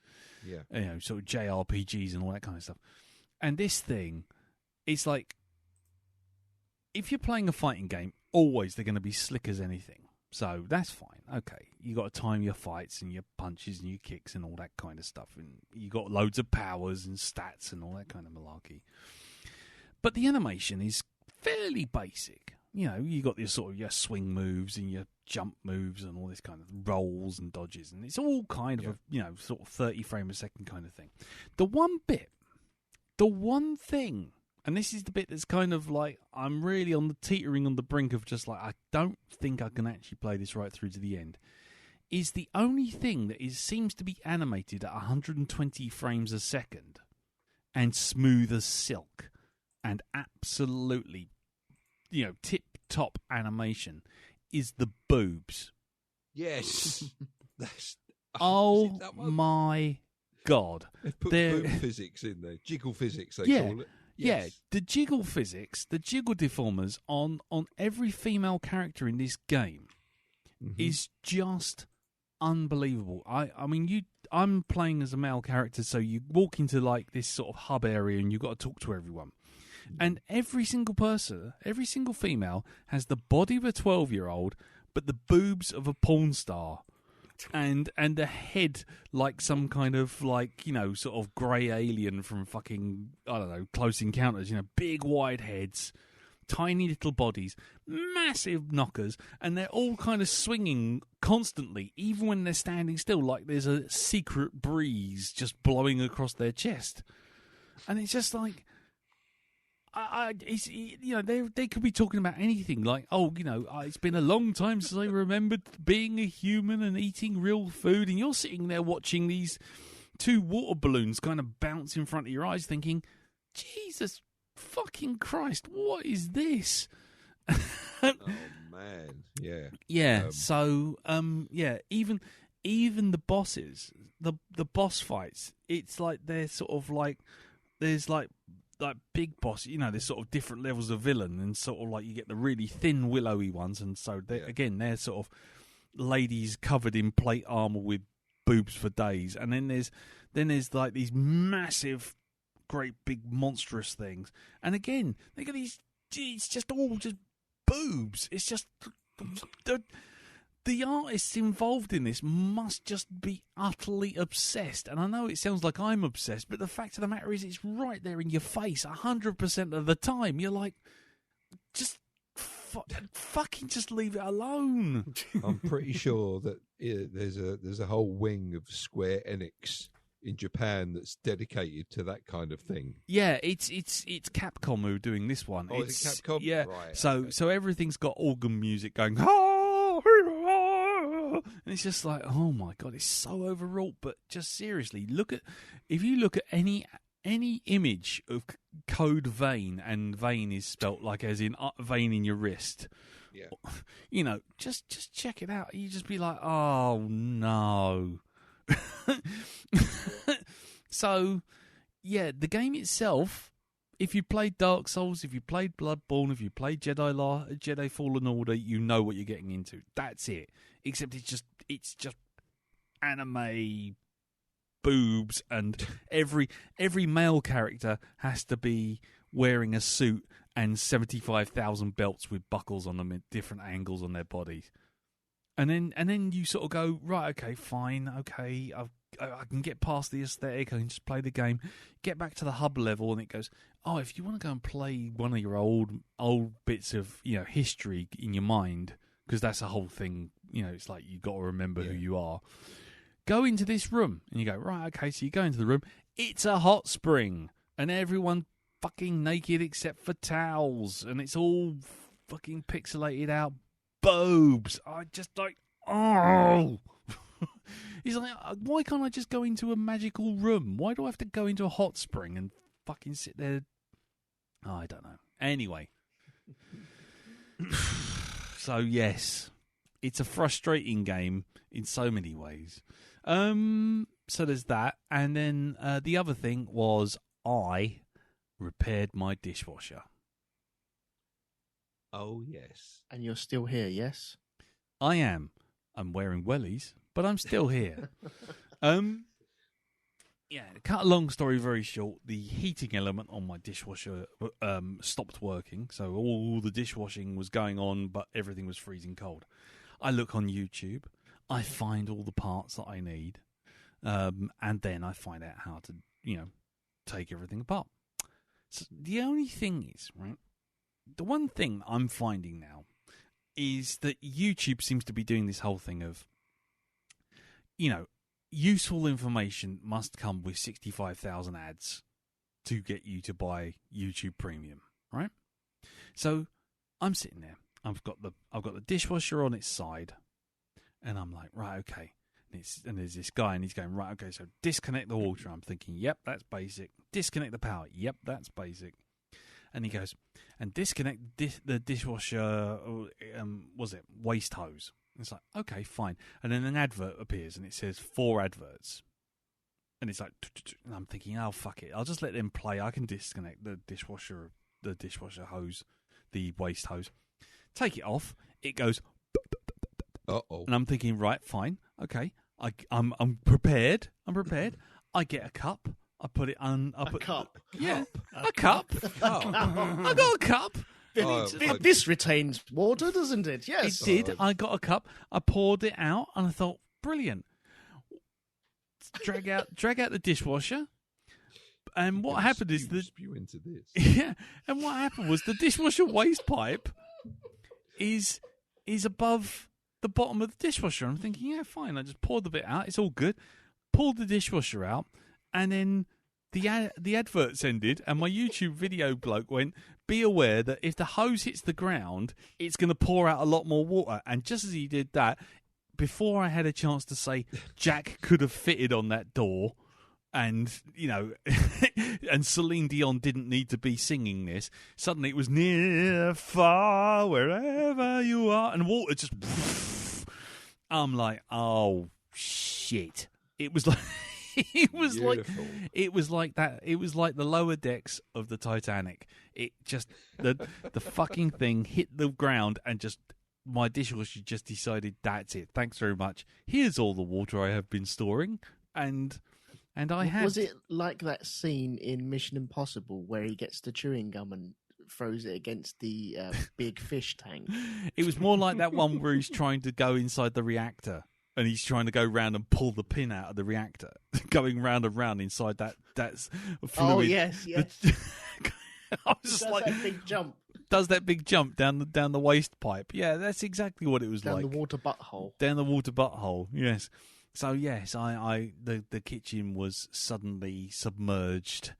Yeah. Sort of JRPGs and all that kind of stuff. And this thing, it's like, if you're playing a fighting game, always they're going to be slick as anything. So that's fine. Okay, you got to time your fights and your punches and your kicks and all that kind of stuff. And you got loads of powers and stats and all that kind of malarkey. But the animation is fairly basic. You got your swing moves and your jump moves and all this kind of rolls and dodges. And it's all kind of sort of 30 frame a second kind of thing. The one thing, and this is the bit that's kind of like, I'm really teetering on the brink of just like, I don't think I can actually play this right through to the end, is the only thing that seems to be animated at 120 frames a second and smooth as silk. And absolutely, tip-top animation is the boobs. Yes. Oh, my God. They've put boob physics in there. Jiggle physics, they call it. Yes. Yeah, the jiggle physics, the jiggle deformers on every female character in this game is just unbelievable. I mean, I'm playing as a male character, so you walk into like this sort of hub area and you've got to talk to everyone. And every single person, every single female has the body of a 12-year-old, but the boobs of a porn star. And the head like some kind of like, sort of grey alien from fucking, I don't know, Close Encounters, big wide heads, tiny little bodies, massive knockers, and they're all kind of swinging constantly, even when they're standing still, like there's a secret breeze just blowing across their chest. And it's just like, they could be talking about anything like, it's been a long time since I remembered being a human and eating real food, and you're sitting there watching these two water balloons kind of bounce in front of your eyes thinking, Jesus fucking Christ, what is this? Oh man, yeah. Even the bosses, the boss fights, it's like they're sort of like, there's like big boss, there's sort of different levels of villain, and sort of like you get the really thin willowy ones, and so they're sort of ladies covered in plate armor with boobs for days, and then there's like these massive, great big monstrous things, and again they got these. It's just all just boobs. It's just the artists involved in this must just be utterly obsessed. And I know it sounds like I'm obsessed, but the fact of the matter is it's right there in your face 100% of the time. You're like, just fucking just leave it alone. I'm pretty sure that there's a whole wing of Square Enix in Japan that's dedicated to that kind of thing. Yeah, it's Capcom who are doing this one. Oh, is it Capcom? Yeah. Right, so everything's got organ music going, and it's just like, oh my God, it's so overwrought. But just seriously, if you look at any image of Code Vein, and vein is spelt like as in vein in your wrist, just check it out. You just be like, oh no. So, yeah, the game itself, if you played Dark Souls, if you played Bloodborne, if you played Jedi Fallen Order, you know what you're getting into. That's it. Except it's just anime boobs, and every male character has to be wearing a suit and 75,000 belts with buckles on them at different angles on their bodies. And then you sort of go, right, okay, fine, okay, I can get past the aesthetic, I can just play the game, get back to the hub level, and it goes, oh, if you want to go and play one of your old bits of history in your mind, because that's the whole thing, it's like you got to remember who you are. Go into this room, and you go, right, okay, so you go into the room, it's a hot spring, and everyone fucking naked except for towels, and it's all fucking pixelated out boobs. I just like, oh. He's like, why can't I just go into a magical room? Why do I have to go into a hot spring and fucking sit there? Oh, I don't know. Anyway. So, yes. It's a frustrating game in so many ways. So there's that. And then the other thing was I repaired my dishwasher. Oh, yes. And you're still here, yes? I am. I'm wearing wellies, but I'm still here. Yeah, cut a long story very short, the heating element on my dishwasher stopped working, so all the dishwashing was going on, but everything was freezing cold. I look on YouTube, I find all the parts that I need, and then I find out how to, take everything apart. So the only thing is, right, the one thing I'm finding now is that YouTube seems to be doing this whole thing of, useful information must come with 65,000 ads to get you to buy YouTube Premium, right? So I'm sitting there. I've got the dishwasher on its side, and I'm like, right, okay. And there's this guy, and he's going, right, okay. So disconnect the water. I'm thinking, yep, that's basic. Disconnect the power. Yep, that's basic. And he goes, and disconnect the dishwasher. Was it waste hose? It's like, okay, fine. And then an advert appears, and it says 4 adverts. And it's like, and I'm thinking, oh, fuck it. I'll just let them play. I can disconnect the dishwasher hose, the waste hose. Take it off. It goes, uh-oh. And I'm thinking, right, fine. Okay. I'm prepared. I get a cup. I put it on. A cup? Yeah, a cup. I got a cup. This retains water, doesn't it? Yes. It did. I got a cup. I poured it out, and I thought, brilliant. Drag out the dishwasher. And what happened is spew into this. Yeah. And what happened was the dishwasher waste pipe is above the bottom of the dishwasher. I'm thinking, yeah, fine. I just poured the bit out. It's all good. Pulled the dishwasher out, and then the adverts ended, and my YouTube video bloke went, be aware that if the hose hits the ground, it's going to pour out a lot more water. And just as he did that, before I had a chance to say Jack could have fitted on that door, and, and Celine Dion didn't need to be singing this, suddenly it was near, far, wherever you are, and water just... I'm like, oh, shit. It was like... It was like that. It was like the lower decks of the Titanic. It just the fucking thing hit the ground, and just my dishwasher just decided, that's it. Thanks very much. Here's all the water I have been storing, and I had. Was it like that scene in Mission Impossible where he gets the chewing gum and throws it against the big fish tank? It was more like that one where he's trying to go inside the reactor. And he's trying to go round and pull the pin out of the reactor, going round and round inside that's fluid. Oh yes. I was just like, that big jump. Does that big jump down the waste pipe? Yeah, that's exactly what it was down like. Down the water butthole. Down the water butthole. Yes. So yes, the kitchen was suddenly submerged.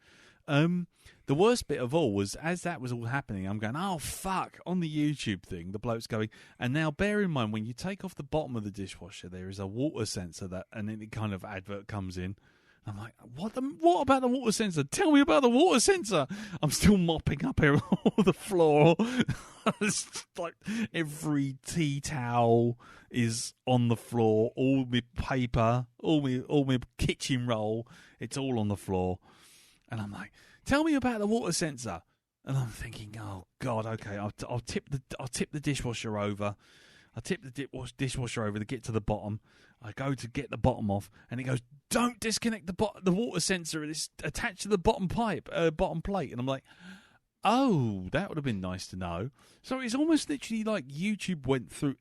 The worst bit of all was, as that was all happening, I'm going, oh, fuck, on the YouTube thing, the bloke's going, and now bear in mind, when you take off the bottom of the dishwasher, there is a water sensor and then it kind of advert comes in. I'm like, what about the water sensor? Tell me about the water sensor. I'm still mopping up all the floor. It's like every tea towel is on the floor, all my paper, all my kitchen roll, it's all on the floor. And I'm like, tell me about the water sensor. And I'm thinking, oh God, okay, I'll tip the dishwasher over. I tip the dishwasher over to get to the bottom. I go to get the bottom off, and it goes, don't disconnect the water sensor. It's attached to the bottom plate. And I'm like, oh, that would have been nice to know. So it's almost literally like YouTube went through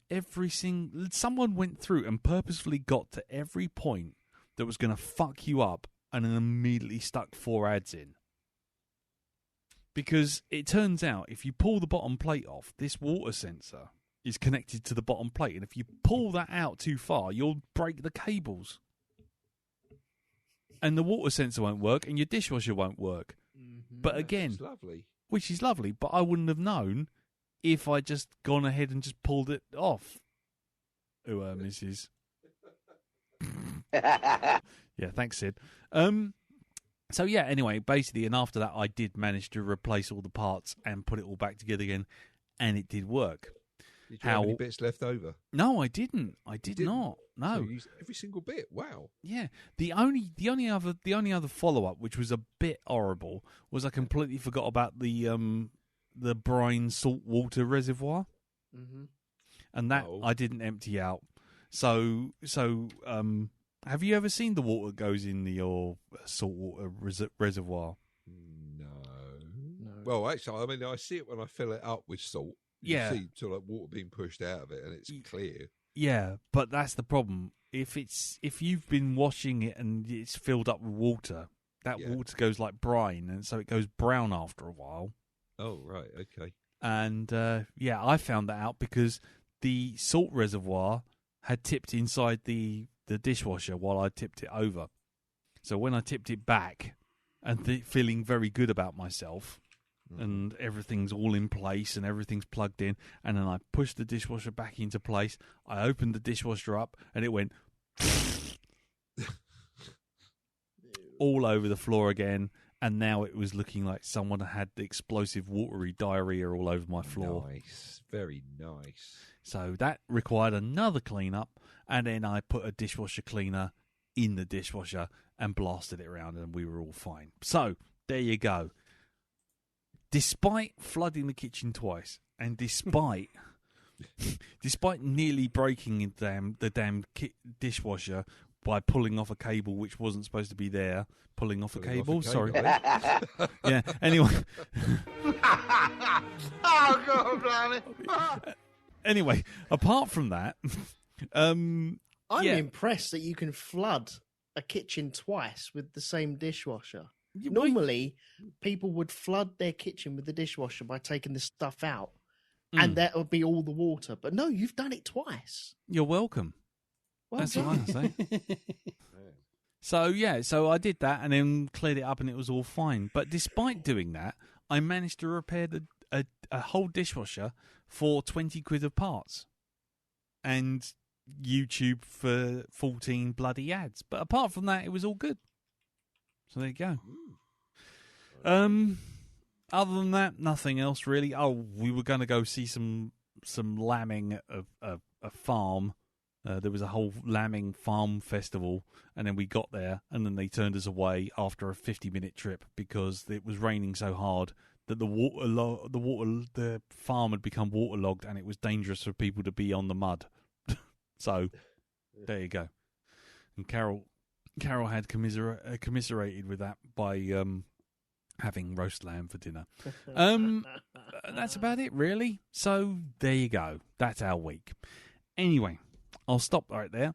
someone went through and purposefully got to every point that was going to fuck you up, and then immediately stuck 4 ads in. Because it turns out, if you pull the bottom plate off, this water sensor is connected to the bottom plate. And if you pull that out too far, you'll break the cables. And the water sensor won't work, and your dishwasher won't work. Mm-hmm. But again, lovely. Which is lovely, but I wouldn't have known if I just gone ahead and just pulled it off. Ooh, Mrs. Yeah, thanks, Sid. So yeah, anyway, basically, and after that, I did manage to replace all the parts and put it all back together again, and it did work. Did you have any bits left over? No, I didn't. I did not. No, so you used every single bit. Wow. Yeah. The only other follow up, which was a bit horrible, was I completely forgot about the brine saltwater reservoir, and that I didn't empty out. So have you ever seen the water that goes in your saltwater reservoir? No. Well, actually, I mean, I see it when I fill it up with salt. You see sort of like water being pushed out of it, and it's clear. Yeah, but that's the problem. If you've been washing it and it's filled up with water, that water goes like brine, and so it goes brown after a while. Oh, right, okay. And I found that out because the salt reservoir had tipped inside the dishwasher while I tipped it over. So when I tipped it back and feeling very good about myself, and everything's all in place and everything's plugged in, and then I pushed the dishwasher back into place, I opened the dishwasher up and it went all over the floor again, and now it was looking like someone had the explosive watery diarrhea all over my floor. Nice, very nice. So that required another clean-up, and then I put a dishwasher cleaner in the dishwasher and blasted it around, and we were all fine. So there you go. Despite flooding the kitchen twice, and despite nearly breaking the damn dishwasher by pulling off a cable which wasn't supposed to be there, sorry. Yeah, anyway. Oh, God, blimey. Anyway, apart from that, I'm impressed that you can flood a kitchen twice with the same dishwasher. Normally, people would flood their kitchen with the dishwasher by taking the stuff out, and that would be all the water. But no, you've done it twice. You're welcome. That's what I say. So I did that and then cleared it up, and it was all fine. But despite doing that, I managed to repair a whole dishwasher for 20 quid of parts, and YouTube for 14 bloody ads. But apart from that, it was all good. So there you go. Other than that, nothing else really. Oh, we were going to go see some lambing at a farm. There was a whole lambing farm festival, and then we got there, and then they turned us away after a 50-minute trip because it was raining so hard that the farm had become waterlogged, and it was dangerous for people to be on the mud. So there you go. And Carol had commiserated with that by having roast lamb for dinner. That's about it, really. So there you go. That's our week. Anyway, I'll stop right there.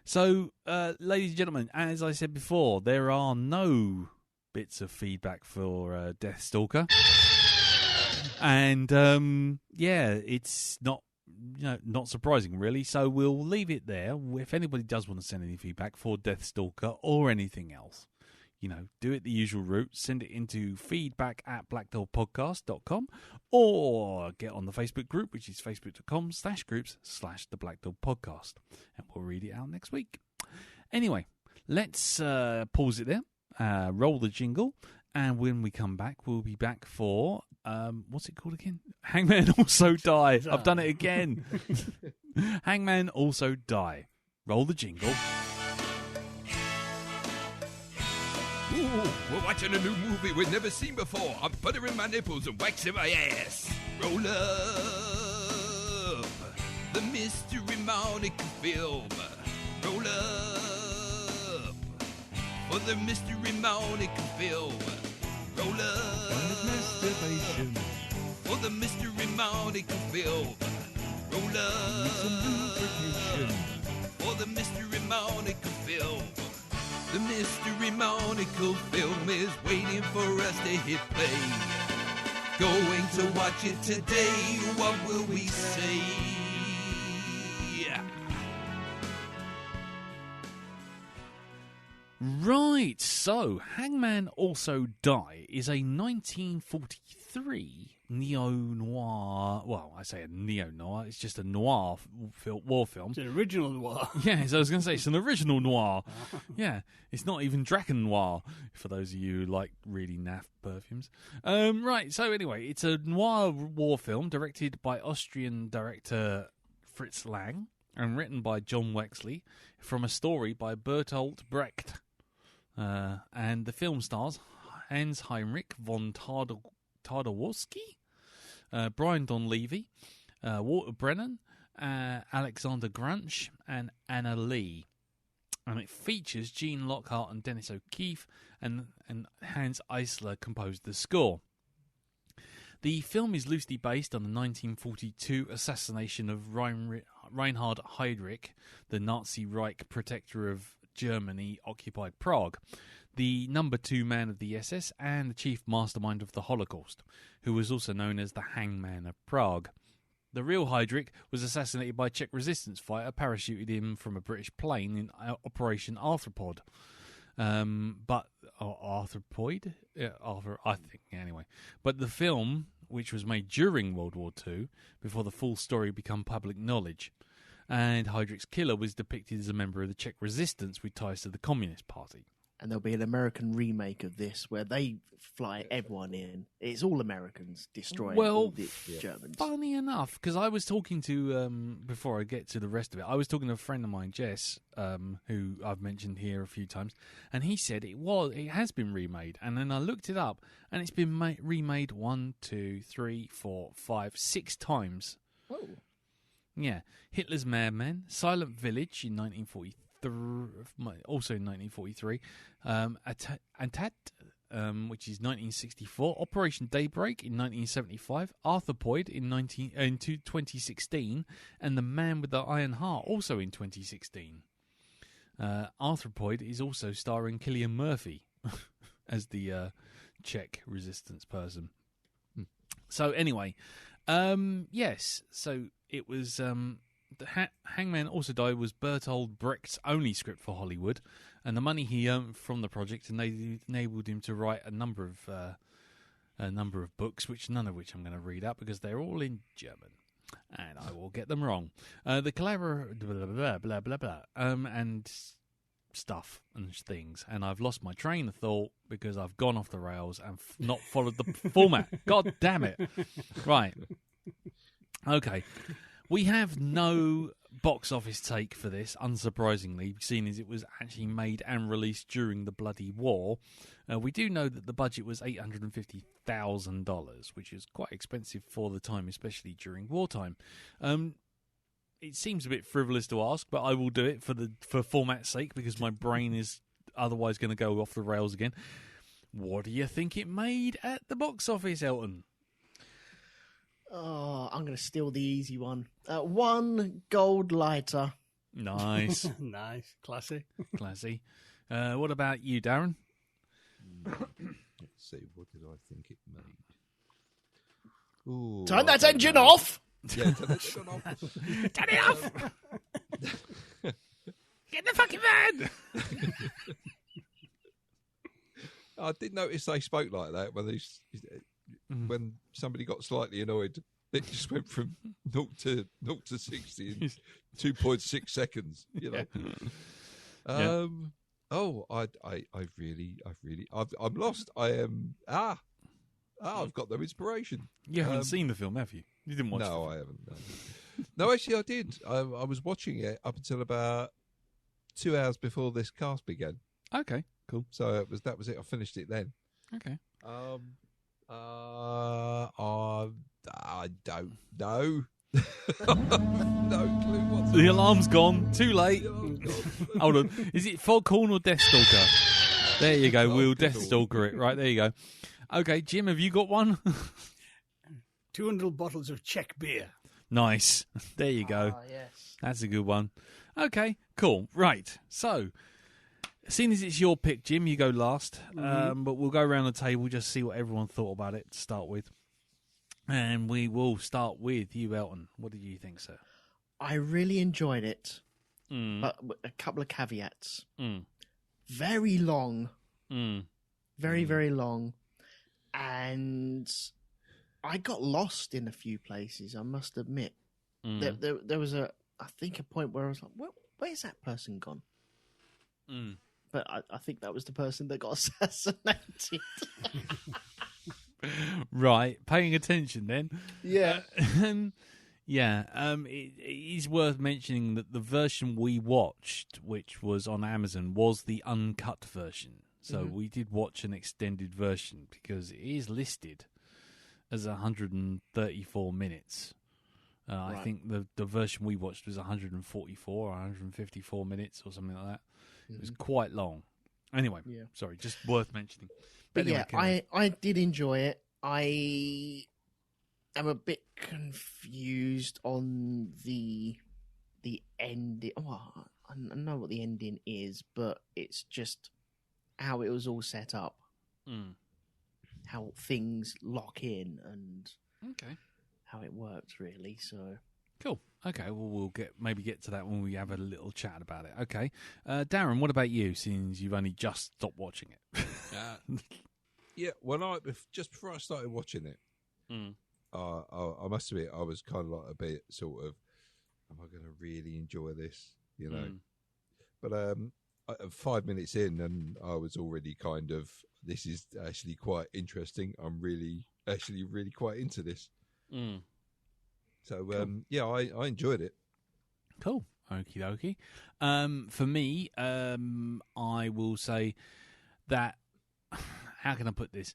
So, ladies and gentlemen, as I said before, there are no bits of feedback for Deathstalker. And, it's not surprising, really. So we'll leave it there. If anybody does want to send any feedback for Deathstalker or anything else, do it the usual route. Send it into feedback@blackdollpodcast.com or get on the Facebook group, which is facebook.com/groups/the Black Dog Podcast. And we'll read it out next week. Anyway, let's pause it there, roll the jingle, and when we come back, we'll be back for... what's it called again? Hangmen Also Die. I've done it again. Hangmen Also Die. Roll the jingle. Ooh, we're watching a new movie we've never seen before. I'm buttering my nipples and waxing my ass. Roll up the Mystery Monica film. Roll up for the Mystery Monica film. Roll up for the Mystery Monica film. Roll up for the Mystery Monica film. The Mystery Monica film is waiting for us to hit play. Going to watch it today. What will we say? Right, so Hangmen Also Die is a 1943 neo-noir. Well, I say a neo-noir. It's just a noir war film. It's an original noir. Yeah, so I was going to say it's an original noir. Yeah, it's not even Dragon Noir, for those of you who like really naff perfumes. Right, so anyway, it's a noir war film directed by Austrian director Fritz Lang and written by John Wexley from a story by Bertolt Brecht. And the film stars Hans Heinrich von Tardaworski, Brian Donlevy, Walter Brennan, Alexander Grunch, and Anna Lee. And it features Gene Lockhart and Dennis O'Keefe, and Hans Eisler composed the score. The film is loosely based on the 1942 assassination of Reinhard Heydrich, the Nazi Reich protector of Germany-occupied Prague, the number 2 man of the SS and the chief mastermind of the Holocaust, who was also known as the Hangman of Prague. The real Heydrich was assassinated by a Czech resistance fighter parachuted in from a British plane in Operation Arthropod. Arthropoid? Yeah, I think, anyway. But the film, which was made during World War II, before the full story became public knowledge, and Heydrich's killer was depicted as a member of the Czech resistance with ties to the Communist Party. And there'll be an American remake of this where they fly everyone in. It's all Americans destroying all the Germans. Funny enough, because I was talking to, before I get to the rest of it, I was talking to a friend of mine, Jess, who I've mentioned here a few times, and he said it has been remade. And then I looked it up, and it's been remade 6 times. Whoa. Yeah. Hitler's Madmen, Silent Village in 1943. Also in 1943, Antat, which is 1964, Operation Daybreak in 1975, Arthropoid in 2016, and The Man with the Iron Heart also in 2016. Arthropoid is also starring Cillian Murphy as the Czech resistance person. So anyway, yes, so it was... Hangmen Also Die was Bertolt Brecht's only script for Hollywood, and the money he earned from the project enabled him to write a number of books, none of which I'm going to read out because they're all in German, and I will get them wrong. The collaborator, blah blah blah blah, and stuff and things, and I've lost my train of thought because I've gone off the rails and not followed the format. God damn it! Right, okay. We have no box office take for this, unsurprisingly, seeing as it was actually made and released during the bloody war. We do know that the budget was $850,000, which is quite expensive for the time, especially during wartime. It seems a bit frivolous to ask, but I will do it for format's sake because my brain is otherwise going to go off the rails again. What do you think it made at the box office, Elton? Oh, I'm going to steal the easy one. 1 gold lighter. Nice. Nice. Classy. Classy. What about you, Darren? Let's see, what did I think it made? Ooh, Turn that engine off! Yeah, turn that shit off. Turn it off! Get the fucking van! I did notice they spoke like that when somebody got slightly annoyed. It just went from 0 to 60 in 2.6 seconds. You know. Yeah. Oh, I'm lost. I am. I've got no inspiration. You haven't seen the film, have you? You didn't watch it? No, I haven't. No, actually, I did. I was watching it up until about 2 hours before this cast began. Okay, cool. So that was it. I finished it then. Okay. I don't know. No clue what's The alarm's gone. Too late. Hold on. Is it Foghorn or Deathstalker? There you go. We'll Deathstalker it. Right, there you go. Okay, Jim, have you got one? 200 bottles of Czech beer. Nice. There you go. Yes. That's a good one. Okay, cool. Right. So, seeing as it's your pick, Jim, you go last. But we'll go around the table, just see what everyone thought about it to start with. And we will start with you, Elton. What did you think, sir? I really enjoyed it, but a couple of caveats. Very long. Very, very long. And I got lost in a few places, I must admit. There was I think a point where I was like, well, where's that person gone? But I think that was the person that got assassinated. Right, paying attention then. Yeah. It is worth mentioning that the version we watched, which was on Amazon, was the uncut version. So we did watch an extended version because it is listed as 134 minutes. Right. I think the version we watched was 144 or 154 minutes or something like that. It was quite long. Anyway, sorry, just worth mentioning. But anyway, I did enjoy it. I am a bit confused on the ending. Well, I know what the ending is, but it's just how it was all set up. How things lock in and how it works, really. So cool. Okay, well, we'll maybe get to that when we have a little chat about it. Okay. Darren, what about you, since you've only just stopped watching it? Just before I started watching it, I must admit, I was kind of like a bit sort of, am I going to really enjoy this? You know? But 5 minutes in, and I was already kind of, this is actually quite interesting. I'm really quite into this. So, cool. I enjoyed it. Cool. Okie dokie. For me, I will say that, how can I put this?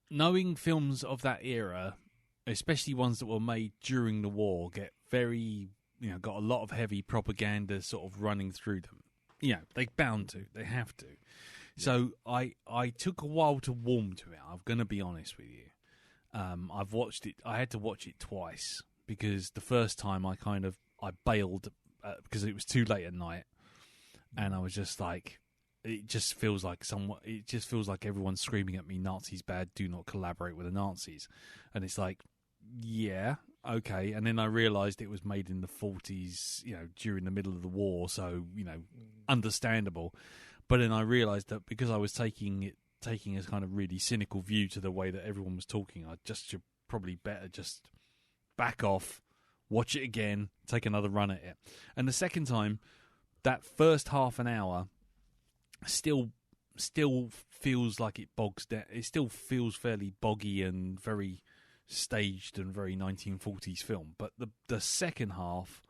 Knowing films of that era, especially ones that were made during the war, get very, got a lot of heavy propaganda sort of running through them. They're bound to. They have to. So I took a while to warm to it. I'm going to be honest with you. I've watched it. I had to watch it twice because the first time I bailed because it was too late at night, and I was just like, it just feels like everyone's screaming at me, "Nazis bad, do not collaborate with the Nazis," and it's like, yeah, okay. And then I realised it was made in the 40s, during the middle of the war, so understandable. But then I realised that because I was taking a kind of really cynical view to the way that everyone was talking, I just should probably better just back off, watch it again, take another run at it. And the second time, that first half an hour still feels like it bogs down. It still feels fairly boggy and very staged and very 1940s film. But the second half,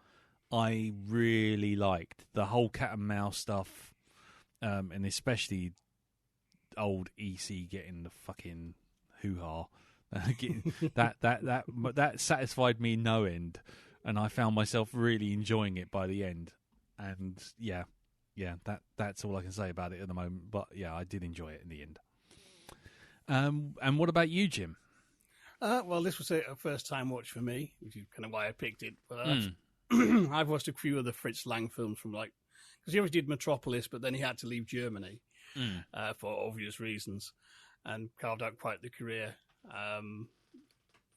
I really liked the whole cat and mouse stuff, and especially old EC getting the fucking hoo-ha. that satisfied me no end, and I found myself really enjoying it by the end. And that's all I can say about it at the moment. But I did enjoy it in the end. And what about you, Jim? Well, this was a first time watch for me, which is kind of why I picked it. But I've watched a few of the Fritz Lang films from because he always did Metropolis, but then he had to leave Germany for obvious reasons, and carved out quite the career,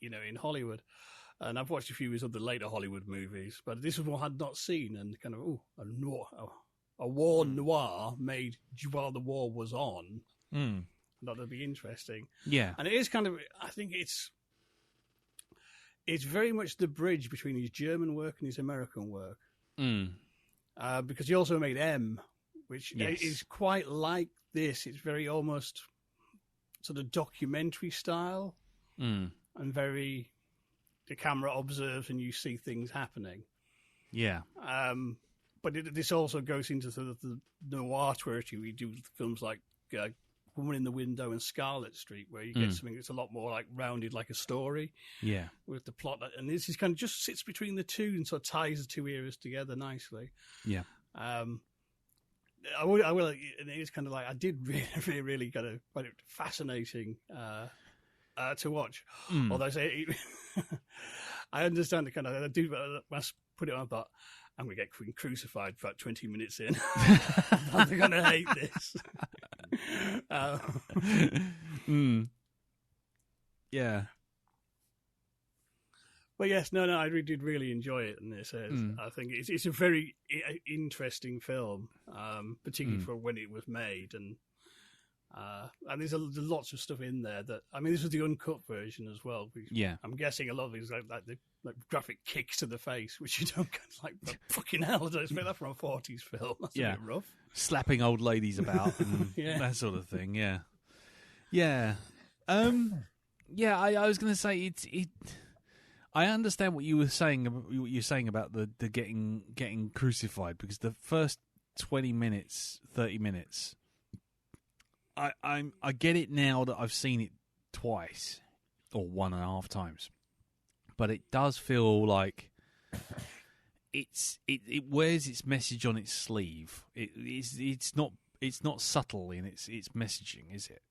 in Hollywood. And I've watched a few of his other later Hollywood movies, but this is one I had not seen, and kind of a war noir made while the war was on. That'd be interesting. Yeah, and it is kind of. I think it's very much the bridge between his German work and his American work. Because he also made M, which is quite like this. It's very almost sort of documentary style, and very the camera observes and you see things happening. Yeah. But this also goes into sort of the noir territory. We do films like Woman in the Window and Scarlet Street, where you get something that's a lot more like rounded, like a story. Yeah. With the plot, and this is kind of just sits between the two and sort of ties the two eras together nicely. Yeah. I will. It's kind of like I did really, really kind of find it fascinating to watch. Although I say I understand the kind of I do. When I put it on, I thought I'm going to get crucified for about 20 minutes in. I'm going to hate this. Yeah. But yes, no, I did really enjoy it, and this I think it's a very interesting film, particularly for when it was made, and And there's lots of stuff in there that, I mean, this was the uncut version as well. Yeah. I'm guessing a lot of these like graphic kicks to the face, which you don't get, like, fucking hell, I don't expect that from a 40s film. That's a bit rough. Slapping old ladies about and that sort of thing, yeah. Yeah. I was going to say, I understand what you were saying, about the getting crucified, because the first 20 minutes, 30 minutes, I get it now that I've seen it twice or 1.5 times, but it does feel like it wears its message on its sleeve. It's not subtle in its messaging, is it?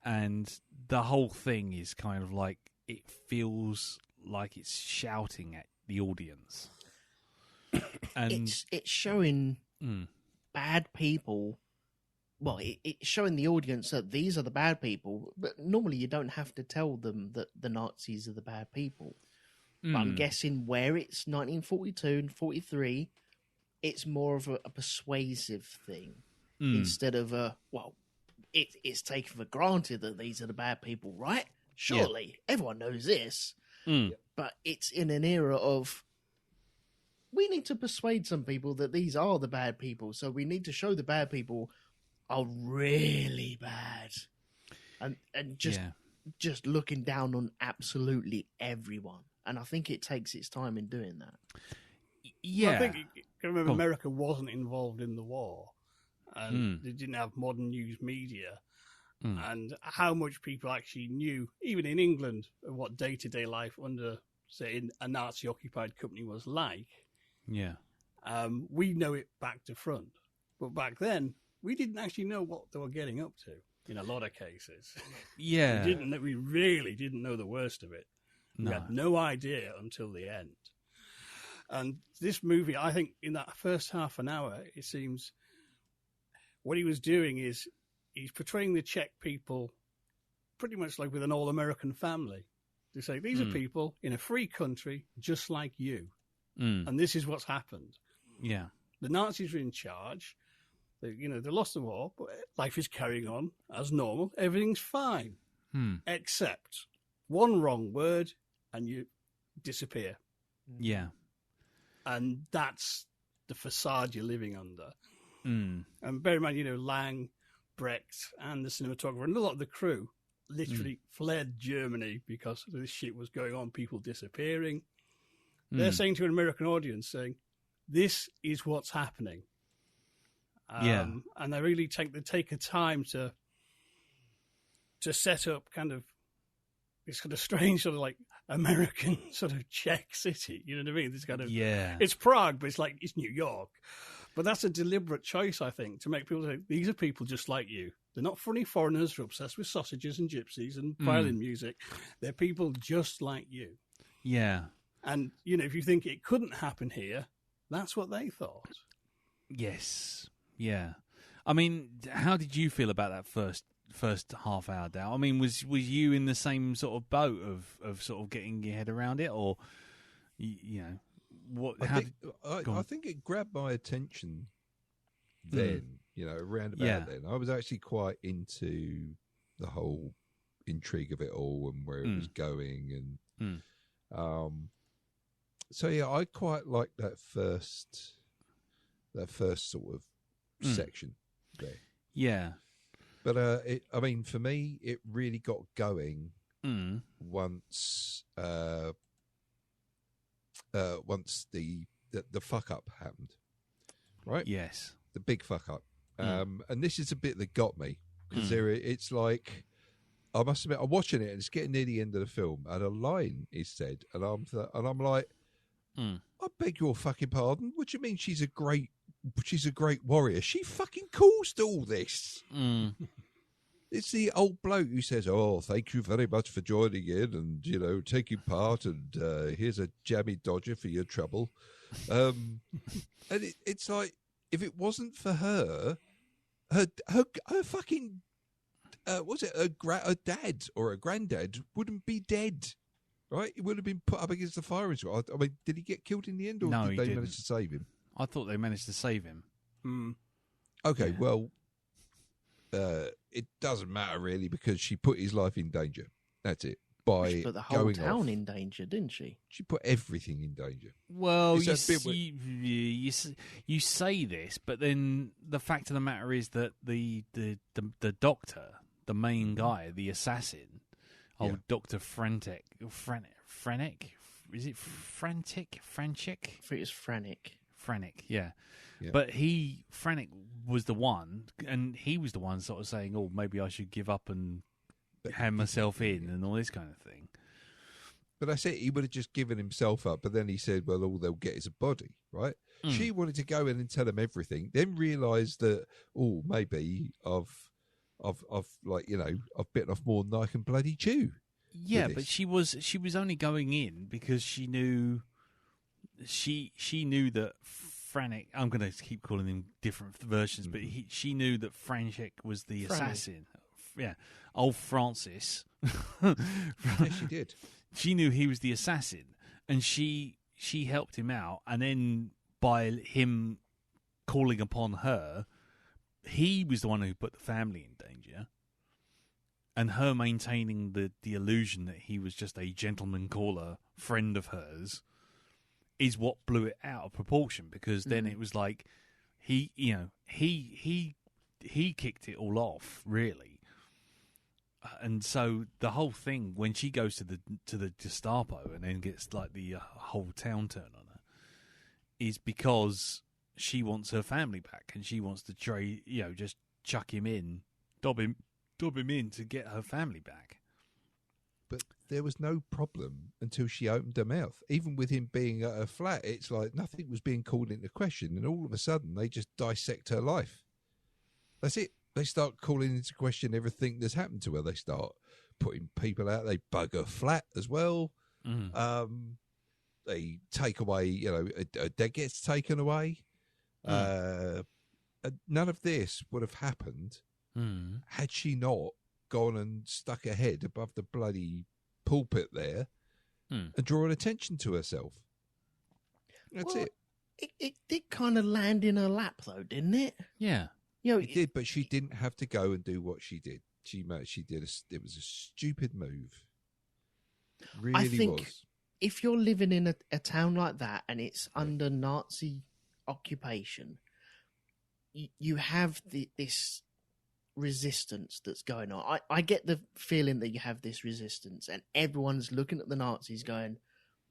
And the whole thing is kind of like, it feels like it's shouting at the audience, and it's showing bad people. Well, it's showing the audience that these are the bad people, but normally you don't have to tell them that the Nazis are the bad people. But I'm guessing where it's 1942 and 43, it's more of a persuasive thing instead of it's taken for granted that these are the bad people, right? Surely everyone knows this, but it's in an era of, we need to persuade some people that these are the bad people, so we need to show the bad people are really bad, and just looking down on absolutely everyone. And I think it takes its time in doing that. Yeah, well, I think you can remember America wasn't involved in the war, and they didn't have modern news media, and how much people actually knew, even in England, of what day-to-day life under, say, in a Nazi-occupied company was like. Yeah, we know it back to front, but back then we didn't actually know what they were getting up to in a lot of cases. Yeah, we really didn't know the worst of it. We had no idea until the end. And this movie, I think, in that first half an hour, it seems what he was doing is he's portraying the Czech people pretty much like with an all-American family. They say, these are people in a free country just like you. And this is what's happened. Yeah. The Nazis are in charge. They lost the war, but life is carrying on as normal. Everything's fine. Except one wrong word and you disappear. Yeah. And that's the facade you're living under. And bear in mind, Lang, Brecht, and the cinematographer, and a lot of the crew literally fled Germany because this shit was going on, people disappearing. They're saying to an American audience, this is what's happening. And they really take a time to set up kind of this kind of strange sort of like American sort of Czech city. You know what I mean? This kind of it's Prague, but it's New York. But that's a deliberate choice, I think, to make people say, these are people just like you. They're not funny foreigners who are obsessed with sausages and gypsies and violin music. They're people just like you. Yeah. And, if you think it couldn't happen here, that's what they thought. Yes. Yeah. I mean, how did you feel about that first half hour, Dal? I mean, was you in the same sort of boat of sort of getting your head around it, or what? I think it grabbed my attention then. Around about then, I was actually quite into the whole intrigue of it all and where it was going, and so I quite liked that first sort of section there. Yeah. But for me, it really got going once the fuck up happened, right? Yes, the big fuck up. And this is a bit that got me because it's like, I must admit, I'm watching it and it's getting near the end of the film, and a line is said, and I'm like, I beg your fucking pardon. What do you mean she's a great warrior? She fucking caused all this. It's the old bloke who says, "Oh, thank you very much for joining in and taking part, and here's a jammy dodger for your trouble." And it's like, if it wasn't for her fucking was it a dad or a granddad wouldn't be dead, right? He would have been put up against the fire as well. I mean, did he get killed in the end, or no, did they manage to save him? I thought they managed to save him. Okay, well, it doesn't matter really because she put his life in danger. That's it. By she put the whole going town off. in danger, didn't she? She put everything in danger. Well, It's you say this, but then the fact of the matter is that the doctor, the main guy, the assassin, Dr. Frantic, is it Frantic? I think it's Frantic. Yeah. But Frantic was the one, and he was the one sort of saying, "Oh, maybe I should give up and hand myself in," and all this kind of thing. But that's it. He would have just given himself up. But then he said, "Well, all they'll get is a body, right?" She wanted to go in and tell him everything. Then realised that, maybe I've bitten off more than I can bloody chew. Yeah, but she was only going in because she knew that Frantic. I'm going to keep calling him different versions, but she knew that Frantic was the assassin. Yeah, old Francis. Yes, she did. She knew he was the assassin, and she helped him out. And then by him calling upon her, he was the one who put the family in danger. And her maintaining the illusion that he was just a gentleman caller friend of hers is what blew it out of proportion. Because then it was like he kicked it all off, really. And so the whole thing, when she goes to the Gestapo and then gets like the whole town turned on her, is because she wants her family back and she wants to just chuck him in, dob him in to get her family back. But there was no problem until she opened her mouth. Even with him being at her flat, it's like nothing was being called into question, and all of a sudden they just dissect her life. That's it. They start calling into question everything that's happened to her. They start putting people out. They bug her flat as well. They take away, a dead gets taken away. None of this would have happened had she not gone and stuck her head above the bloody pulpit there and drawn attention to herself. That's it. It did kind of land in her lap, though, didn't it? Yeah. It did, but she didn't have to go and do what she did. She did. It was a stupid move. It really I think was. If you're living in a town like that and it's under Nazi occupation, you have this resistance that's going on. I get the feeling that you have this resistance, and everyone's looking at the Nazis going,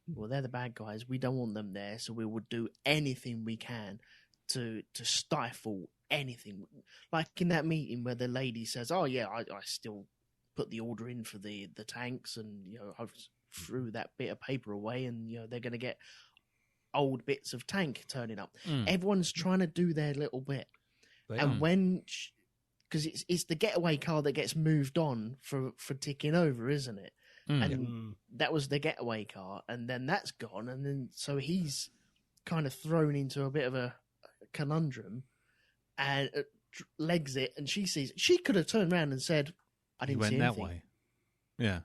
"Well, they're the bad guys. We don't want them there, so we will do anything we can to stifle anything." Like in that meeting where the lady says, "Oh yeah, I still put the order in for the tanks, and I threw that bit of paper away, and they're going to get old bits of tank turning up." Everyone's trying to do their little bit, because it's the getaway car that gets moved on for ticking over, isn't it? And that was the getaway car, and then that's gone, and then so he's kind of thrown into a bit of a conundrum, and legs it, and she sees it. She could have turned around and said, "I didn't see anything." He went that way. Yeah.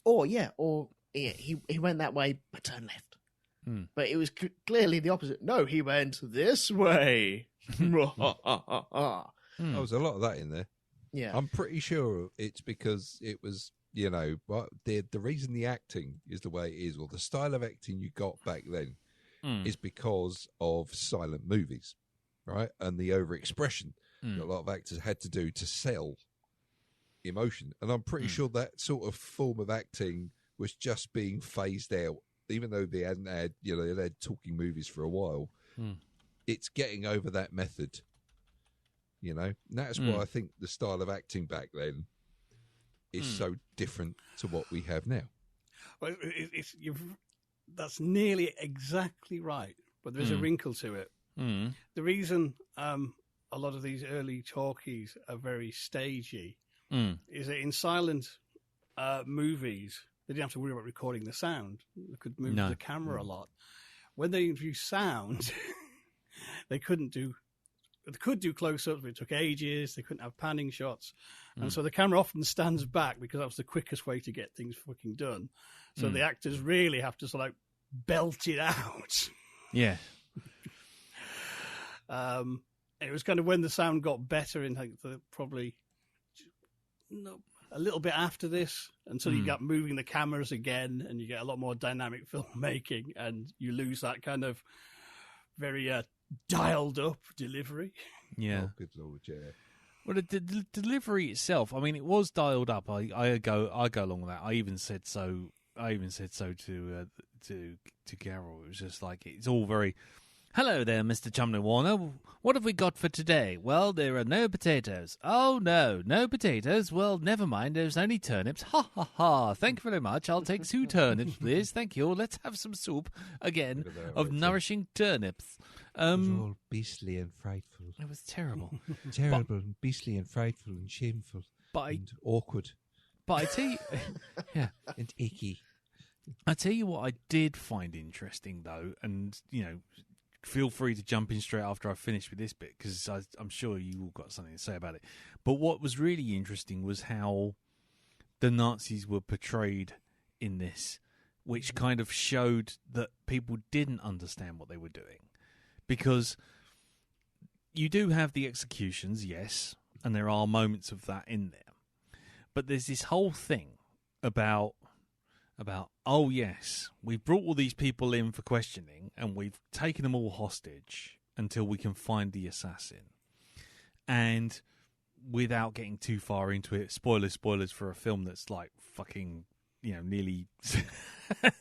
Or he went that way but turned left. But it was clearly the opposite. No, he went this way. There was a lot of that in there. Yeah. I'm pretty sure it's because it was, the reason the acting is the way it is, or the style of acting you got back then, is because of silent movies, right? And the overexpression that a lot of actors had to do to sell emotion. And I'm pretty sure that sort of form of acting was just being phased out, even though they hadn't had, they had talking movies for a while. It's getting over that method, And that's why I think the style of acting back then is so different to what we have now. Well, that's nearly exactly right, but there's a wrinkle to it. The reason a lot of these early talkies are very stagey is that in silent movies, they didn't have to worry about recording the sound. They could move the camera a lot. When they introduced sound, they could do close-ups, but it took ages. They couldn't have panning shots. And so the camera often stands back because that was the quickest way to get things fucking done. So the actors really have to sort of belt it out. Yeah. It was kind of when the sound got better in probably a little bit after this, until you get moving the cameras again, and you get a lot more dynamic filmmaking, and you lose that kind of very dialed up delivery. Yeah. Oh, good Lord, yeah. Well, the delivery itself, I mean, it was dialed up. I go along with that. I even said so to Carol. It was just like, it's all very, hello there, Mr. Chumley Warner. What have we got for today? Well, there are no potatoes. Oh, no potatoes. Well, never mind. There's only turnips. Ha, ha, ha. Thank you very much. I'll take 2 turnips, please. Thank you. Let's have some soup again of nourishing turnips. It was all beastly and frightful. It was terrible. Terrible and beastly and frightful and shameful and awkward. But I tell you... yeah. And icky. I tell you what I did find interesting, though, and, feel free to jump in straight after I finish with this bit, because I'm sure you all got something to say about it. But what was really interesting was how the Nazis were portrayed in this, which kind of showed that people didn't understand what they were doing. Because you do have the executions, yes, and there are moments of that in there. But there's this whole thing about, oh yes, we've brought all these people in for questioning and we've taken them all hostage until we can find the assassin. And without getting too far into it, spoilers for a film that's like fucking, nearly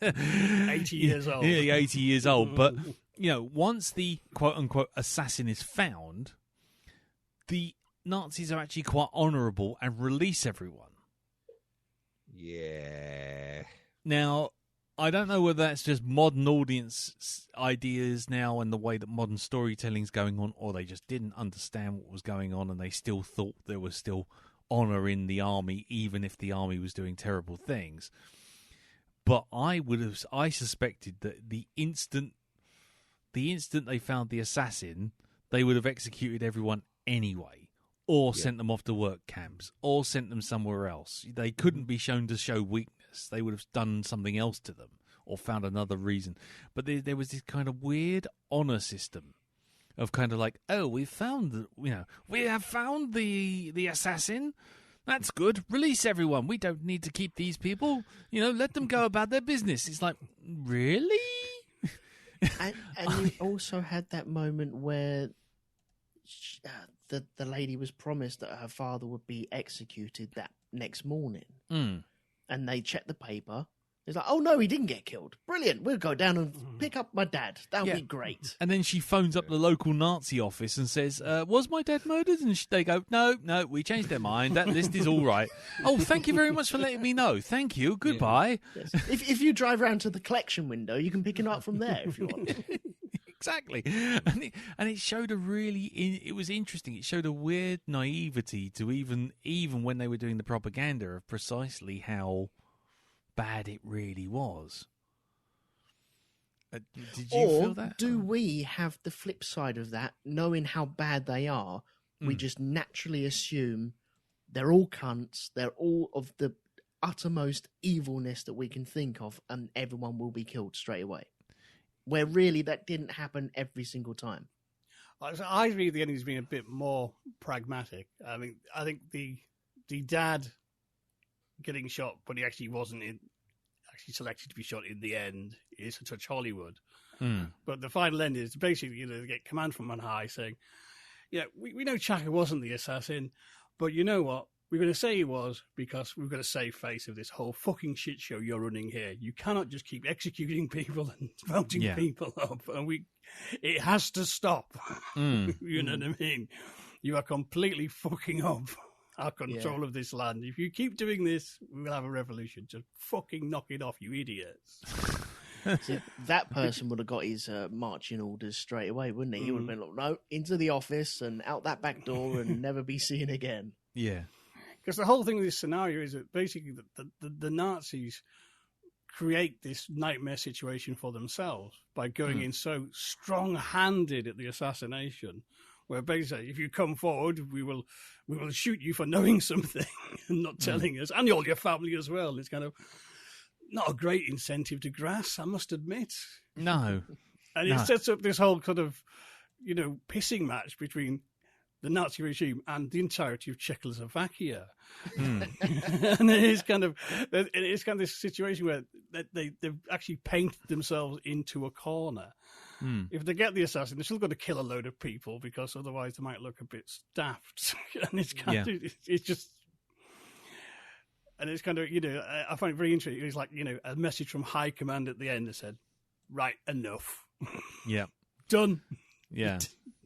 80 years old. Nearly 80 years old. But, once the quote-unquote assassin is found, the Nazis are actually quite honourable and release everyone. Yeah. Now, I don't know whether that's just modern audience ideas now and the way that modern storytelling's going on, or they just didn't understand what was going on and they still thought there was still honour in the army, even if the army was doing terrible things. But I suspected that the instant they found the assassin, they would have executed everyone anyway, or sent them off to work camps, or sent them somewhere else. They couldn't be shown to show weakness. They would have done something else to them, or found another reason. But there was this kind of weird honor system of kind of like, oh, we have found the assassin. That's good. Release everyone. We don't need to keep these people. Let them go about their business. It's like, really? And you also had that moment where the lady was promised that her father would be executed that next morning. And they checked the paper. It's like, oh no, he didn't get killed. Brilliant. We'll go down and pick up my dad. That'll be great. And then she phones up the local Nazi office and says, was my dad murdered? And they go, no, we changed their mind. That list is all right. Oh, thank you very much for letting me know. Thank you. Goodbye. Yes. If you drive around to the collection window, you can pick him up from there if you want. Exactly. And it showed it was interesting. It showed a weird naivety to even when they were doing the propaganda of precisely how bad it really was. Did you feel that? Do we have the flip side of that? Knowing how bad they are, we just naturally assume they're all cunts, they're all of the uttermost evilness that we can think of, and everyone will be killed straight away. Where really that didn't happen every single time. I read the ending's been a bit more pragmatic. I mean, I think the dad getting shot, but he actually wasn't actually selected to be shot in the end, is a touch Hollywood. But the final end is basically, they get command from on high saying, we know Chaka wasn't the assassin, but you know what? We're going to say he was because we've got to save face of this whole fucking shit show you're running here. You cannot just keep executing people and mounting people up, and it has to stop. You know what I mean? You are completely fucking up our control of this land. If you keep doing this, we'll have a revolution. Just fucking knock it off, you idiots. See, that person would have got his marching orders straight away, wouldn't he? He would have been like, no, into the office and out that back door and never be seen again. Yeah. Because the whole thing with this scenario is that basically the Nazis create this nightmare situation for themselves by going in so strong-handed at the assassination, where basically, if you come forward, we will shoot you for knowing something and not telling us, and all your family as well. It's kind of not a great incentive to grass, I must admit. No. And it sets up this whole kind of, pissing match between the Nazi regime and the entirety of Czechoslovakia. And it's kind of this situation where they've actually painted themselves into a corner. If they get the assassin, they're still going to kill a load of people because otherwise they might look a bit daft. And it's kind of, it's just, and it's kind of, I find it very interesting. It's like, a message from high command at the end that said, right, enough. Yeah. Done. Yeah.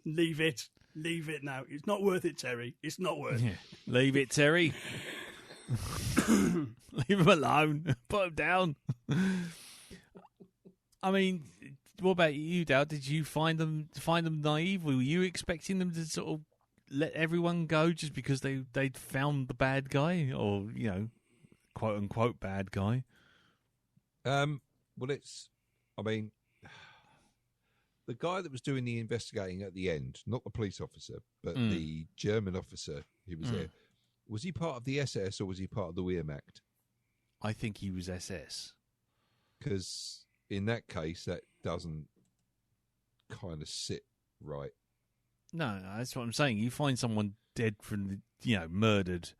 Leave it now. It's not worth it, Terry. It's not worth it. Leave it, Terry. Leave him alone. Put him down. I mean, what about you, Dal? Did you find them naive? Were you expecting them to sort of let everyone go just because they'd found the bad guy, or quote unquote bad guy? Well, the guy that was doing the investigating at the end, not the police officer, but the German officer who was there, was he part of the SS or was he part of the Wehrmacht? I think he was SS. Because in that case, that doesn't kind of sit right. No, that's what I'm saying. You find someone dead from murdered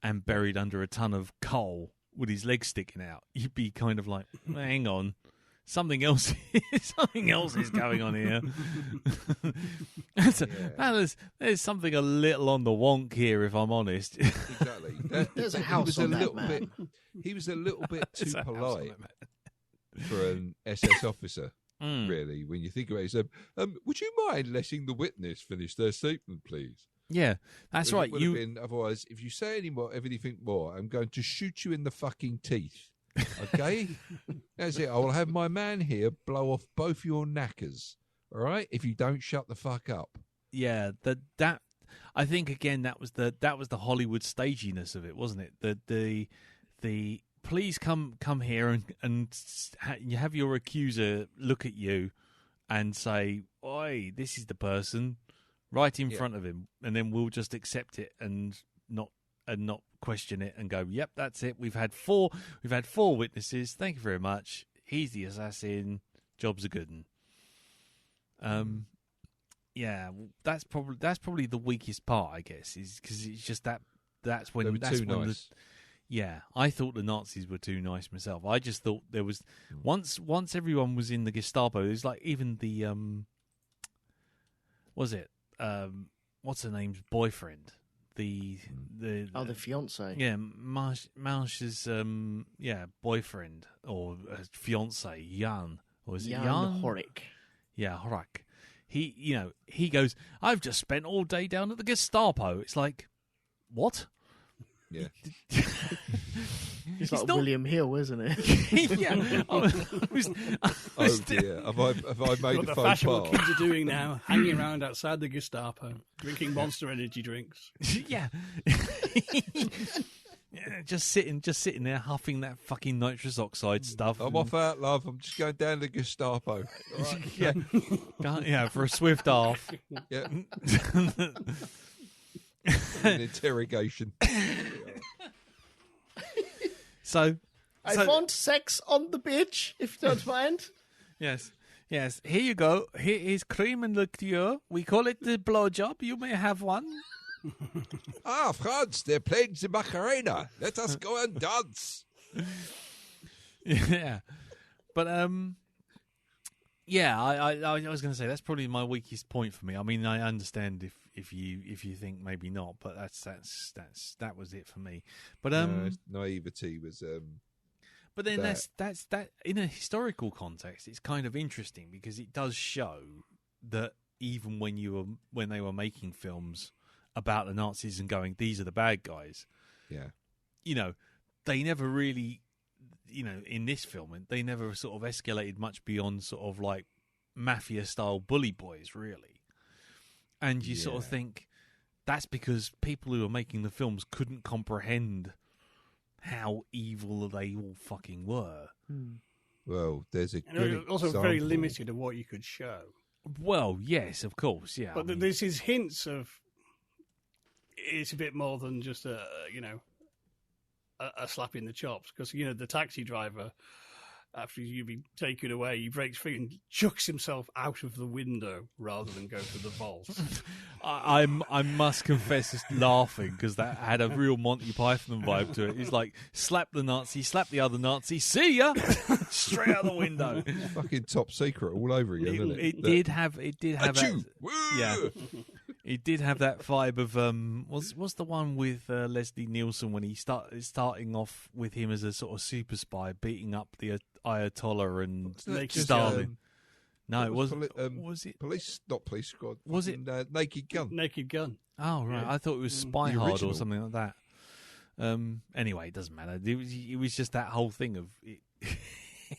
and buried under a ton of coal with his legs sticking out. You'd be kind of like, hang on, something else is going on here. There's something a little on the wonk here, if I'm honest. Exactly. There's a house on that man. He was a little bit too polite for an SS officer, really, when you think about it. He said, would you mind letting the witness finish their statement, please? Yeah, that's right. Otherwise, if you say anything more, I'm going to shoot you in the fucking teeth. Okay? That's it. I will have my man here blow off both your knackers. All right? If you don't shut the fuck up. Yeah, that I think again that was the Hollywood staginess of it, wasn't it? The please come here and you have your accuser look at you and say, "Oi, this is the person," right in front of him, and then we'll just accept it and not question it and go, "Yep, that's it. We've had four witnesses. Thank you very much. He's the assassin. Job's a good one." Yeah, that's probably the weakest part, I guess, is because it's just that's when nice. Yeah, I thought the Nazis were too nice myself. I just thought there was once everyone was in the Gestapo. It was like even the what's her name's boyfriend, the fiance. Yeah, Marsh's boyfriend or fiance, Jan, or is it Jan Horik? Yeah, Horik. He goes, "I've just spent all day down at the Gestapo." It's like, what? Yeah. It's like William Hill, isn't it? Yeah. Oh dear. Have I made a faux fashionable kids are doing now, hanging around outside the Gestapo, drinking Monster energy drinks. Yeah. Yeah, just sitting there huffing that fucking nitrous oxide stuff. I'm off out, love. I'm just going down to the Gestapo. Right. Yeah, for a swift half. Yeah. An interrogation. So I want sex on the beach, if you don't mind. Yes. Here you go. Here is cream and liqueur. We call it the blowjob. You may have one. Franz, they're playing the Macarena. Let us go and dance. Yeah, but yeah, I was going to say that's probably my weakest point for me. I mean, I understand if you think maybe not, but that was it for me. But naivety was. But then that's in a historical context, it's kind of interesting because it does show that even when they were making films about the Nazis and going, these are the bad guys. Yeah. They never really, in this film, they never sort of escalated much beyond sort of like mafia-style bully boys, really. And you sort of think that's because people who were making the films couldn't comprehend how evil they all fucking were. Well, there's a also example. Very limited of what you could show. Well, yes, of course, yeah. But this is hints of it's a bit more than just a slap in the chops, because the taxi driver after you've been taken away, he breaks free and chucks himself out of the window rather than go to the vault. I must confess, just laughing because that had a real Monty Python vibe to it. He's like, slap the Nazi, slap the other Nazi, see ya, straight out the window. Fucking Top Secret all over again, isn't it? It did have that, yeah. It did have that vibe of what's the one with Leslie Nielsen when he starting off with him as a sort of super spy beating up the Ayatollah and Stalin. No, it wasn't. Was it Police? Not Police Squad. Was it Naked Gun? Naked Gun. Oh right, Yeah. I thought it was Spy Hard or something like that. Anyway, it doesn't matter. It was just that whole thing of it.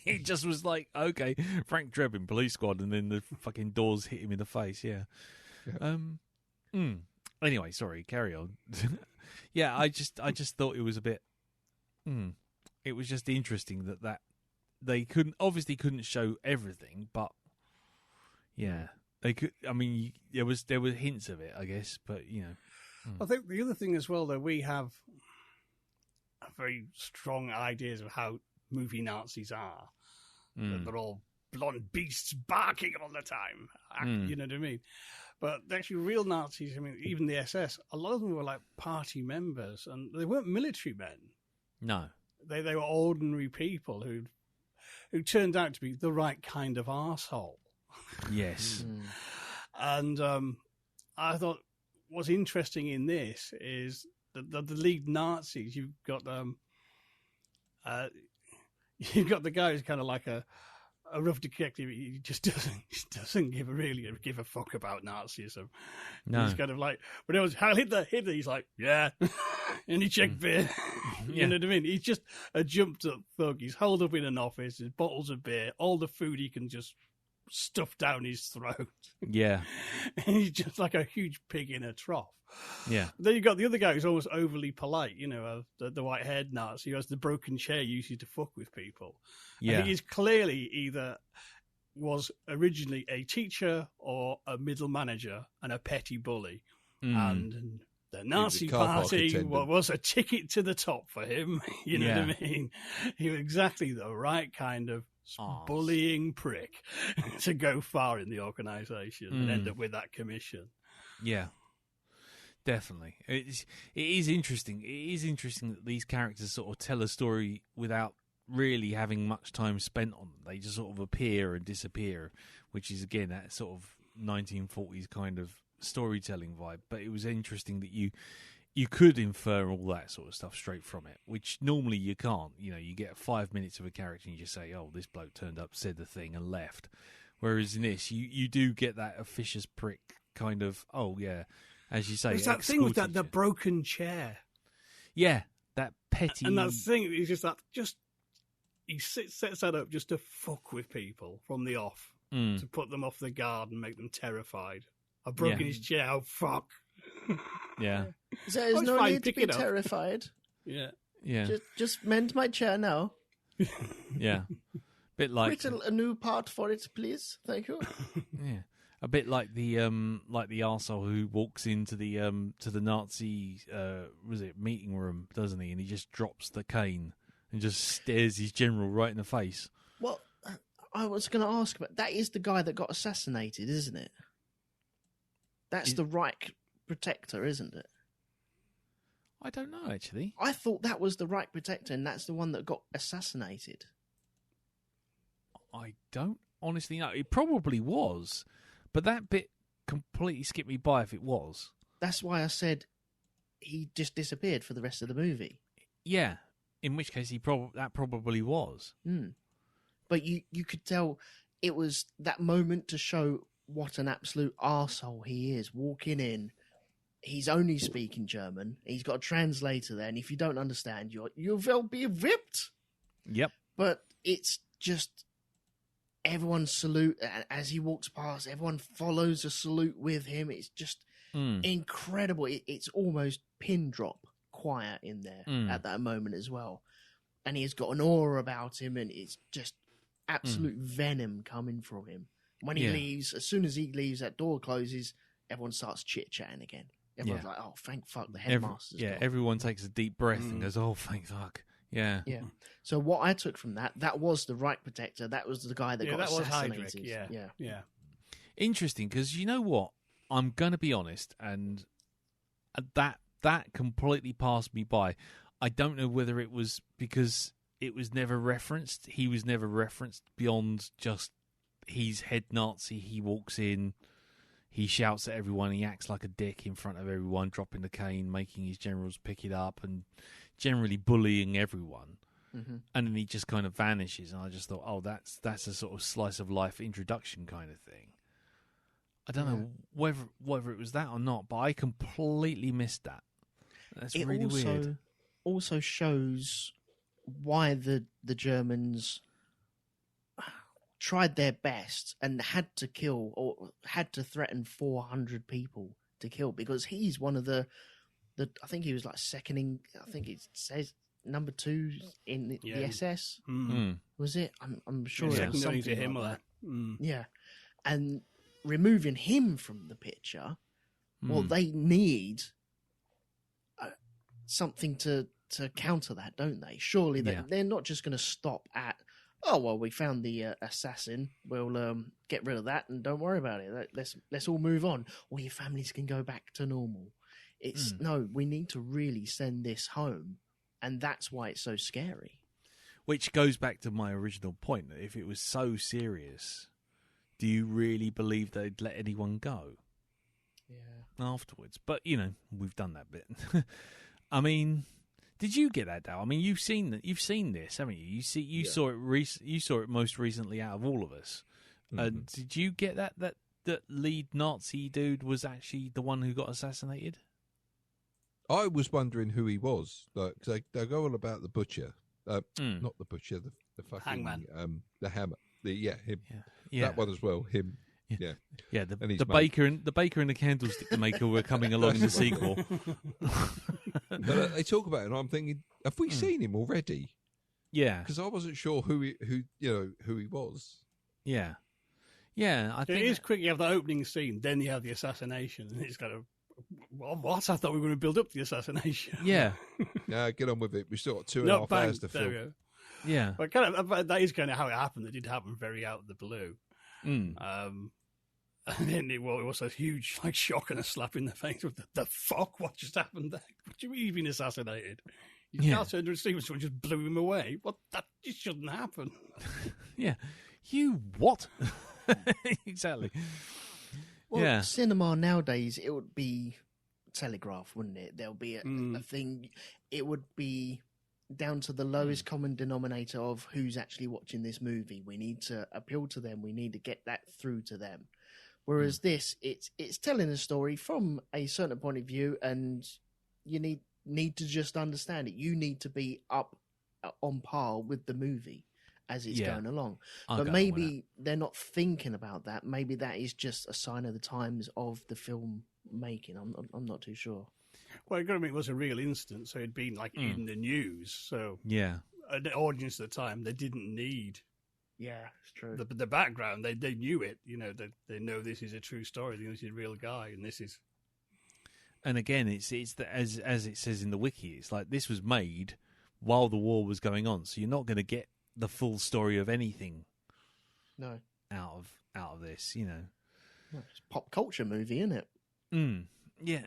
It just was like, okay, Frank Drebin, Police Squad, and then the fucking doors hit him in the face. Yeah. Anyway, sorry, carry on. Yeah, I just thought it was a bit. It was just interesting that they couldn't show everything, but yeah, they could. I mean, there were hints of it, I guess, but you know. I think the other thing as well, though, we have very strong ideas of how movie Nazis are. They're all blonde beasts barking all the time. You know what I mean? But actually, real Nazis, I mean, even the SS, a lot of them were like party members, and they weren't military men. No. They were ordinary people who turned out to be the right kind of arsehole. Yes. And I thought what's interesting in this is the lead Nazis. You've got the guy who's kind of like a rough detective. He just doesn't give a fuck about Nazism. No. He's kind of like, when it was Heil Hitler, he's like, yeah. And he checked beer. You know what I mean? He's just a jumped up thug. He's holed up in an office, his bottles of beer, all the food he can just stuff down his throat. Yeah. And he's just like a huge pig in a trough. Yeah. Then you've got the other guy who's almost overly polite, you know, the white-haired Nazi who has the broken chair uses to fuck with people. Yeah. And he is clearly either was originally a teacher or a middle manager and a petty bully. And the Nazi party was a ticket to the top for him. You know what I mean? He was exactly the right kind of bullying prick to go far in the organisation and end up with that commission. Yeah. Definitely. It is interesting. It is interesting that these characters sort of tell a story without really having much time spent on them. They just sort of appear and disappear, which is, again, that sort of 1940s kind of storytelling vibe. But it was interesting that you could infer all that sort of stuff straight from it, which normally you can't. You know, you get 5 minutes of a character and you just say, oh, this bloke turned up, said the thing and left. Whereas in this, you do get that officious prick kind of, oh, yeah, as you say. It's that thing with the broken chair. Yeah, that petty. And that thing is just he sets that up just to fuck with people from the off, to put them off their guard and make them terrified. I've broken his chair, oh fuck. Yeah. There's no need to be terrified. Yeah. Yeah. Just mend my chair now. Yeah. Bit like a new part for it, please. Thank you. Yeah. A bit like the arsehole who walks into the Nazi meeting room, doesn't he? And he just drops the cane and just stares his general right in the face. Well, I was going to ask, but that is the guy that got assassinated, isn't it? That's the Reich protector, isn't it? I don't know, actually. I thought that was the Reich protector, and that's the one that got assassinated. I don't honestly know. It probably was, but that bit completely skipped me by if it was. That's why I said he just disappeared for the rest of the movie. Yeah, in which case that probably was. But you could tell it was that moment to show what an absolute arsehole he is, walking in. He's only speaking German. He's got a translator there, and if you don't understand, you will be whipped. Yep. But it's just everyone salute as he walks past. Everyone follows a salute with him. It's just incredible. It's almost pin drop quiet in there at that moment as well. And he's got an aura about him, and it's just absolute venom coming from him. When he leaves, as soon as he leaves, that door closes, everyone starts chit-chatting again. Everyone's like, oh, thank fuck, the headmaster's gone. Everyone takes a deep breath and goes, oh, thank fuck. Yeah. Yeah. So what I took from that was the Reich Protector. That was the guy that got that was assassinated. Heydrich. Yeah. Interesting, because you know what? I'm going to be honest, and that completely passed me by. I don't know whether it was because it was never referenced. He was never referenced beyond just he's head Nazi. He walks in, he shouts at everyone, he acts like a dick in front of everyone, dropping the cane, making his generals pick it up, and generally bullying everyone. Mm-hmm. And then he just kind of vanishes. And I just thought, oh, that's a sort of slice of life introduction kind of thing. I don't know whether it was that or not, but I completely missed that. That's really weird. Also shows why the Germans tried their best and had to kill or had to threaten 400 people to kill, because he's one of the I think he was like second in, I think it says number 2 in the SS. Was it? I'm sure it was something to him like that. Yeah, and removing him from the picture, well, they need something to counter that, don't they? Surely they're not just going to stop at, oh well, we found the assassin, we'll get rid of that and don't worry about it. Let's all move on. All your families can go back to normal. It's no, we need to really send this home, and that's why it's so scary. Which goes back to my original point, that if it was so serious, do you really believe they'd let anyone go? Yeah. Afterwards. But, we've done that bit. I mean, did you get that, Dal? I mean, you've seen this, haven't you? You saw it you saw it most recently out of all of us. Did you get that lead Nazi dude was actually the one who got assassinated? I was wondering who he was, because they go on about the butcher, not the butcher, the fucking hangman, the hammer, him, Yeah. that one as well, him, yeah. The baker and the candlestick maker were coming along in the sequel. But they talk about it, and I'm thinking, have we seen him already? Yeah, because I wasn't sure who he was. Yeah, I think it is quick. You have the opening scene, then you have the assassination, and it's kind of. What? I thought we were going to build up the assassination. Yeah. Get on with it. We've still got 2.5 hours to film. Yeah. But that is kind of how it happened. It did happen very out of the blue. And then it was a huge shock and a slap in the face. The fuck? What just happened there? What do you mean you've been assassinated? You can't turn to receive someone just blew him away. What? That just shouldn't happen. Yeah. You what? Exactly. Well, cinema nowadays, it would be telegraph, wouldn't it? There'll be a thing. It would be down to the lowest common denominator of who's actually watching this movie. We need to appeal to them. We need to get that through to them. Whereas this, it's telling a story from a certain point of view, and you need to just understand it. You need to be up on par with the movie as it's going along. But maybe they're not thinking about that. Maybe that is just a sign of the times of the film making. I'm not too sure. Well, it was a real instance, so it'd been in the news. So the audience at the time, they didn't need. Yeah, it's true. The background, they knew it. They know this is a true story. They know this is a real guy, and this is. And again, it's as it says in the wiki, it's like this was made while the war was going on, so you're not going to get the full story of anything. No. Out of this, Well, it's a pop culture movie, isn't it? Yeah.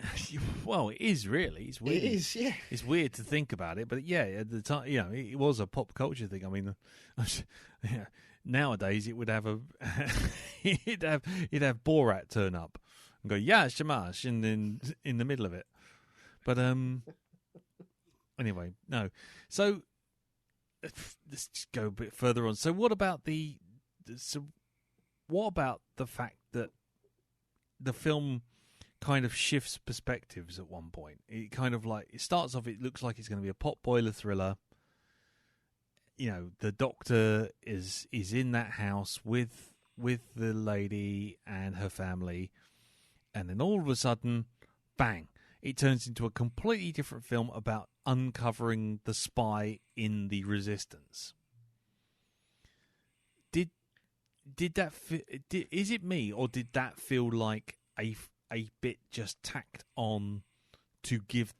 Well, it is really. It's weird. It is, yeah. It's weird to think about it, but at the time, it was a pop culture thing. I mean, nowadays it would have it'd have Borat turn up and go Shamash and then in the middle of it. But anyway, no. So let's just go a bit further on. So what about the fact that the film kind of shifts perspectives at one point? It kind of it starts off, it looks like it's going to be a pot boiler thriller. The doctor is in that house with the lady and her family, and then all of a sudden, bang, it turns into a completely different film about uncovering the spy in the resistance. Did that is it me, or did that feel like a bit just tacked on to give?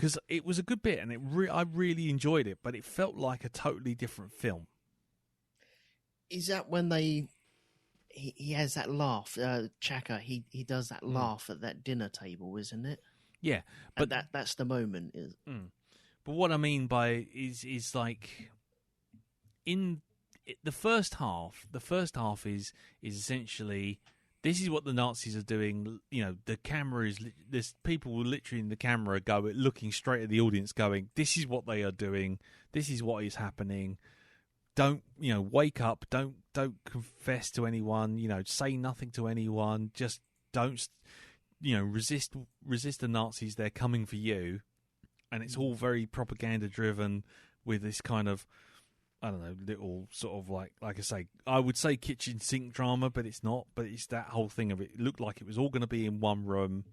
because it was a good bit, and I really enjoyed it, but it felt like a totally different film. Is that when he has that laugh, Chaka? He does that laugh at that dinner table, isn't it? Yeah, but and that's the moment. But what I mean by is like in the first half. The first half is essentially, this is what the Nazis are doing. You know, the camera is there's people literally in the camera looking straight at the audience, going, "This is what they are doing. This is what is happening. Don't, wake up. Don't confess to anyone. Say nothing to anyone. Just don't, resist the Nazis. They're coming for you." And it's all very propaganda driven with this kind of, I don't know, little sort of like I say, I would say kitchen sink drama, but it's not. But it's that whole thing of it looked like it was all going to be in one room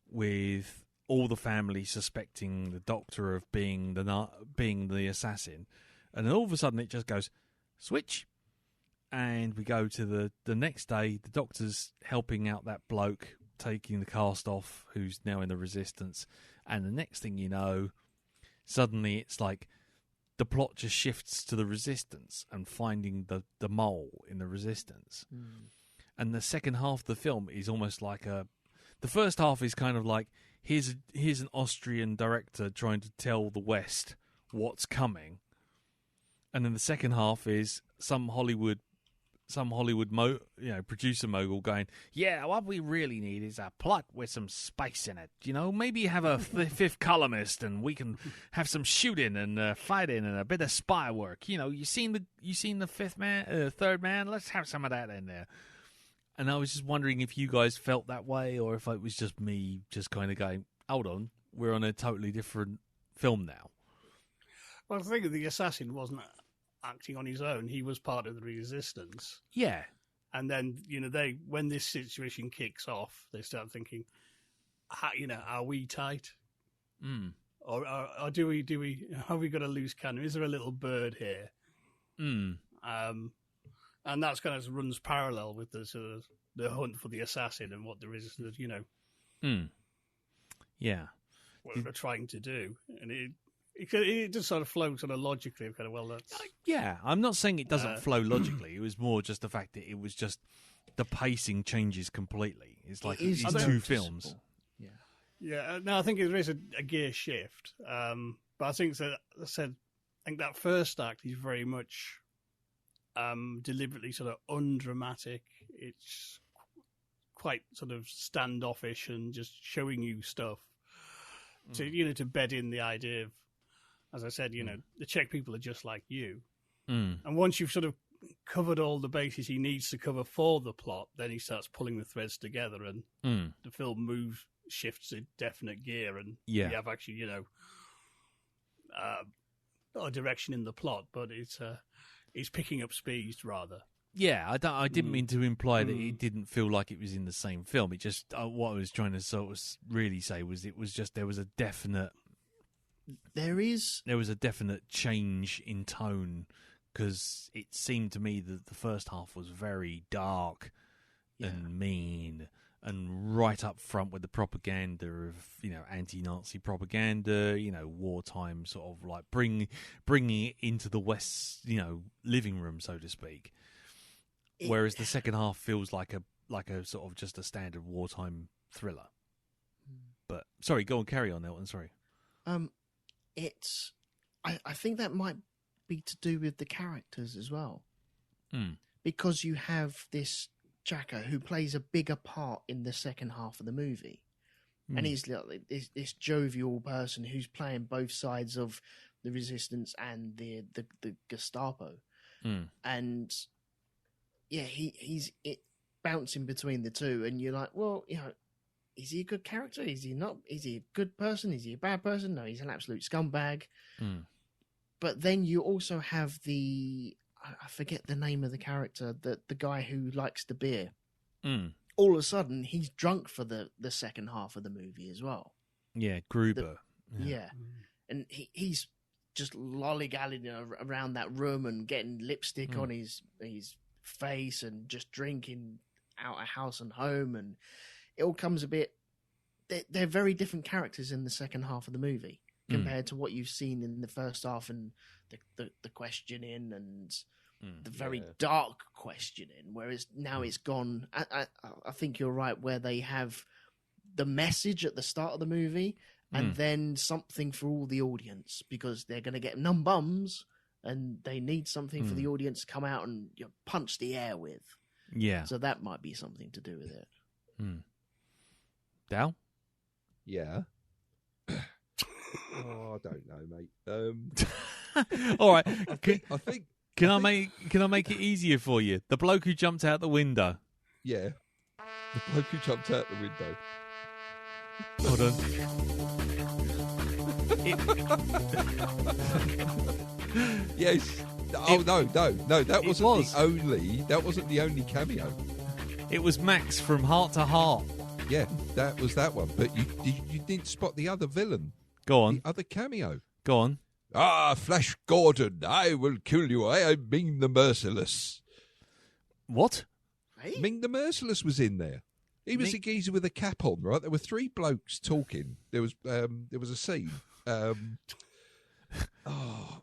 with all the family suspecting the doctor of being the assassin. And then all of a sudden it just goes, switch. And we go to the next day, the doctor's helping out that bloke, taking the cast off, who's now in the resistance. And the next thing you know, suddenly it's like the plot just shifts to the resistance and finding the mole in the resistance. And the second half of the film is almost like the first half is kind of like, here's an Austrian director trying to tell the West what's coming. And then the second half is some Hollywood producer mogul going, yeah, what we really need is a plot with some spice in it. Maybe have a fifth columnist, and we can have some shooting and fighting and a bit of spy work. You seen the third man? Let's have some of that in there. And I was just wondering if you guys felt that way, or if it was just me just kind of going, hold on, we're on a totally different film now. Well, I think the assassin wasn't acting on his own. He was part of the resistance. Yeah. And then, when this situation kicks off, they start thinking, are we tight? Or do we, have we got a loose cannon? Is there a little bird here? And that's kind of runs parallel with the sort of the hunt for the assassin and what the resistance, Yeah. What they're trying to do. And it just sort of flows sort of logically. Kind of, well, that's... Yeah, I'm not saying it doesn't flow logically. It was more just the fact that it was just the pacing changes completely. It's like it's two films. Yeah. No, I think there is a gear shift. But I think that I think that first act is very much deliberately sort of undramatic. It's quite sort of standoffish and just showing you stuff to bed in the idea of, as I said, the Czech people are just like you. And once you've sort of covered all the bases he needs to cover for the plot, then he starts pulling the threads together, and the film shifts a definite gear, and you have actually, not a direction in the plot, but it's picking up speed rather. Yeah, I didn't mean to imply that it didn't feel like it was in the same film. It just what I was trying to sort of really say was it was just there was a definite change in tone, because it seemed to me that the first half was very dark and mean and right up front with the propaganda of anti-Nazi propaganda, wartime sort of like bringing it into the West's living room, so to speak. Whereas the second half feels like a sort of just a standard wartime thriller. But sorry, go on, carry on, Elton. Sorry. I think that might be to do with the characters as well, because you have this Chaka who plays a bigger part in the second half of the movie, and he's like this jovial person who's playing both sides of the resistance and the Gestapo, and he's bouncing between the two, and you're like, well, is he a good character? Is he not? Is he a good person? Is he a bad person? No, he's an absolute scumbag. But then you also have I forget the name of the character, the guy who likes the beer. All of a sudden, he's drunk for the second half of the movie as well. Yeah, Gruber. And he's just lollygalling around that room and getting lipstick on his face and just drinking out of house and home, and it all comes a bit they're very different characters in the second half of the movie compared to what you've seen in the first half, and the questioning and the very dark questioning. Whereas now it's gone. I think you're right, where they have the message at the start of the movie and then something for all the audience, because they're going to get numb bums and they need something for the audience to come out and punch the air with. Yeah. So that might be something to do with it. Dal? Yeah. Oh, I don't know, mate. All right. I think. Can I make it easier for you? The bloke who jumped out the window. Yeah. The bloke who jumped out the window. Hold on. Yes. Oh no! That wasn't the only cameo. It was Max from Heart to Heart. Yeah, that was that one. But you didn't spot the other villain. Go on. The other cameo. Go on. Flash Gordon, I will kill you. I am Ming the Merciless. What? Hey? Ming the Merciless was in there. He was a geezer with a cap on, right? There were three blokes talking. There was a scene.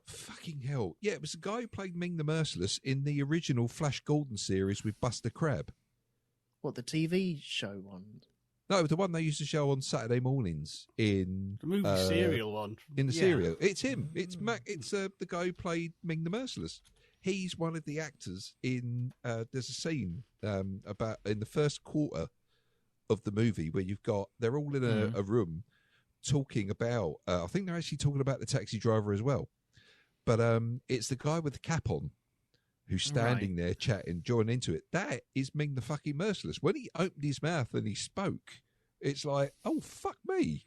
Fucking hell. Yeah, it was the guy who played Ming the Merciless in the original Flash Gordon series with Buster Crabbe. What, the TV show one? No, the one they used to show on Saturday mornings in... The movie Serial one. In the Serial. It's him. It's the guy who played Ming the Merciless. He's one of the actors in... there's a scene about in the first quarter of the movie where you've got... They're all in a room talking about... I think they're actually talking about the taxi driver as well. But it's the guy with the cap on who's standing there chatting, joining into it. That is Ming the fucking Merciless. When he opened his mouth and he spoke, it's like, oh, fuck me.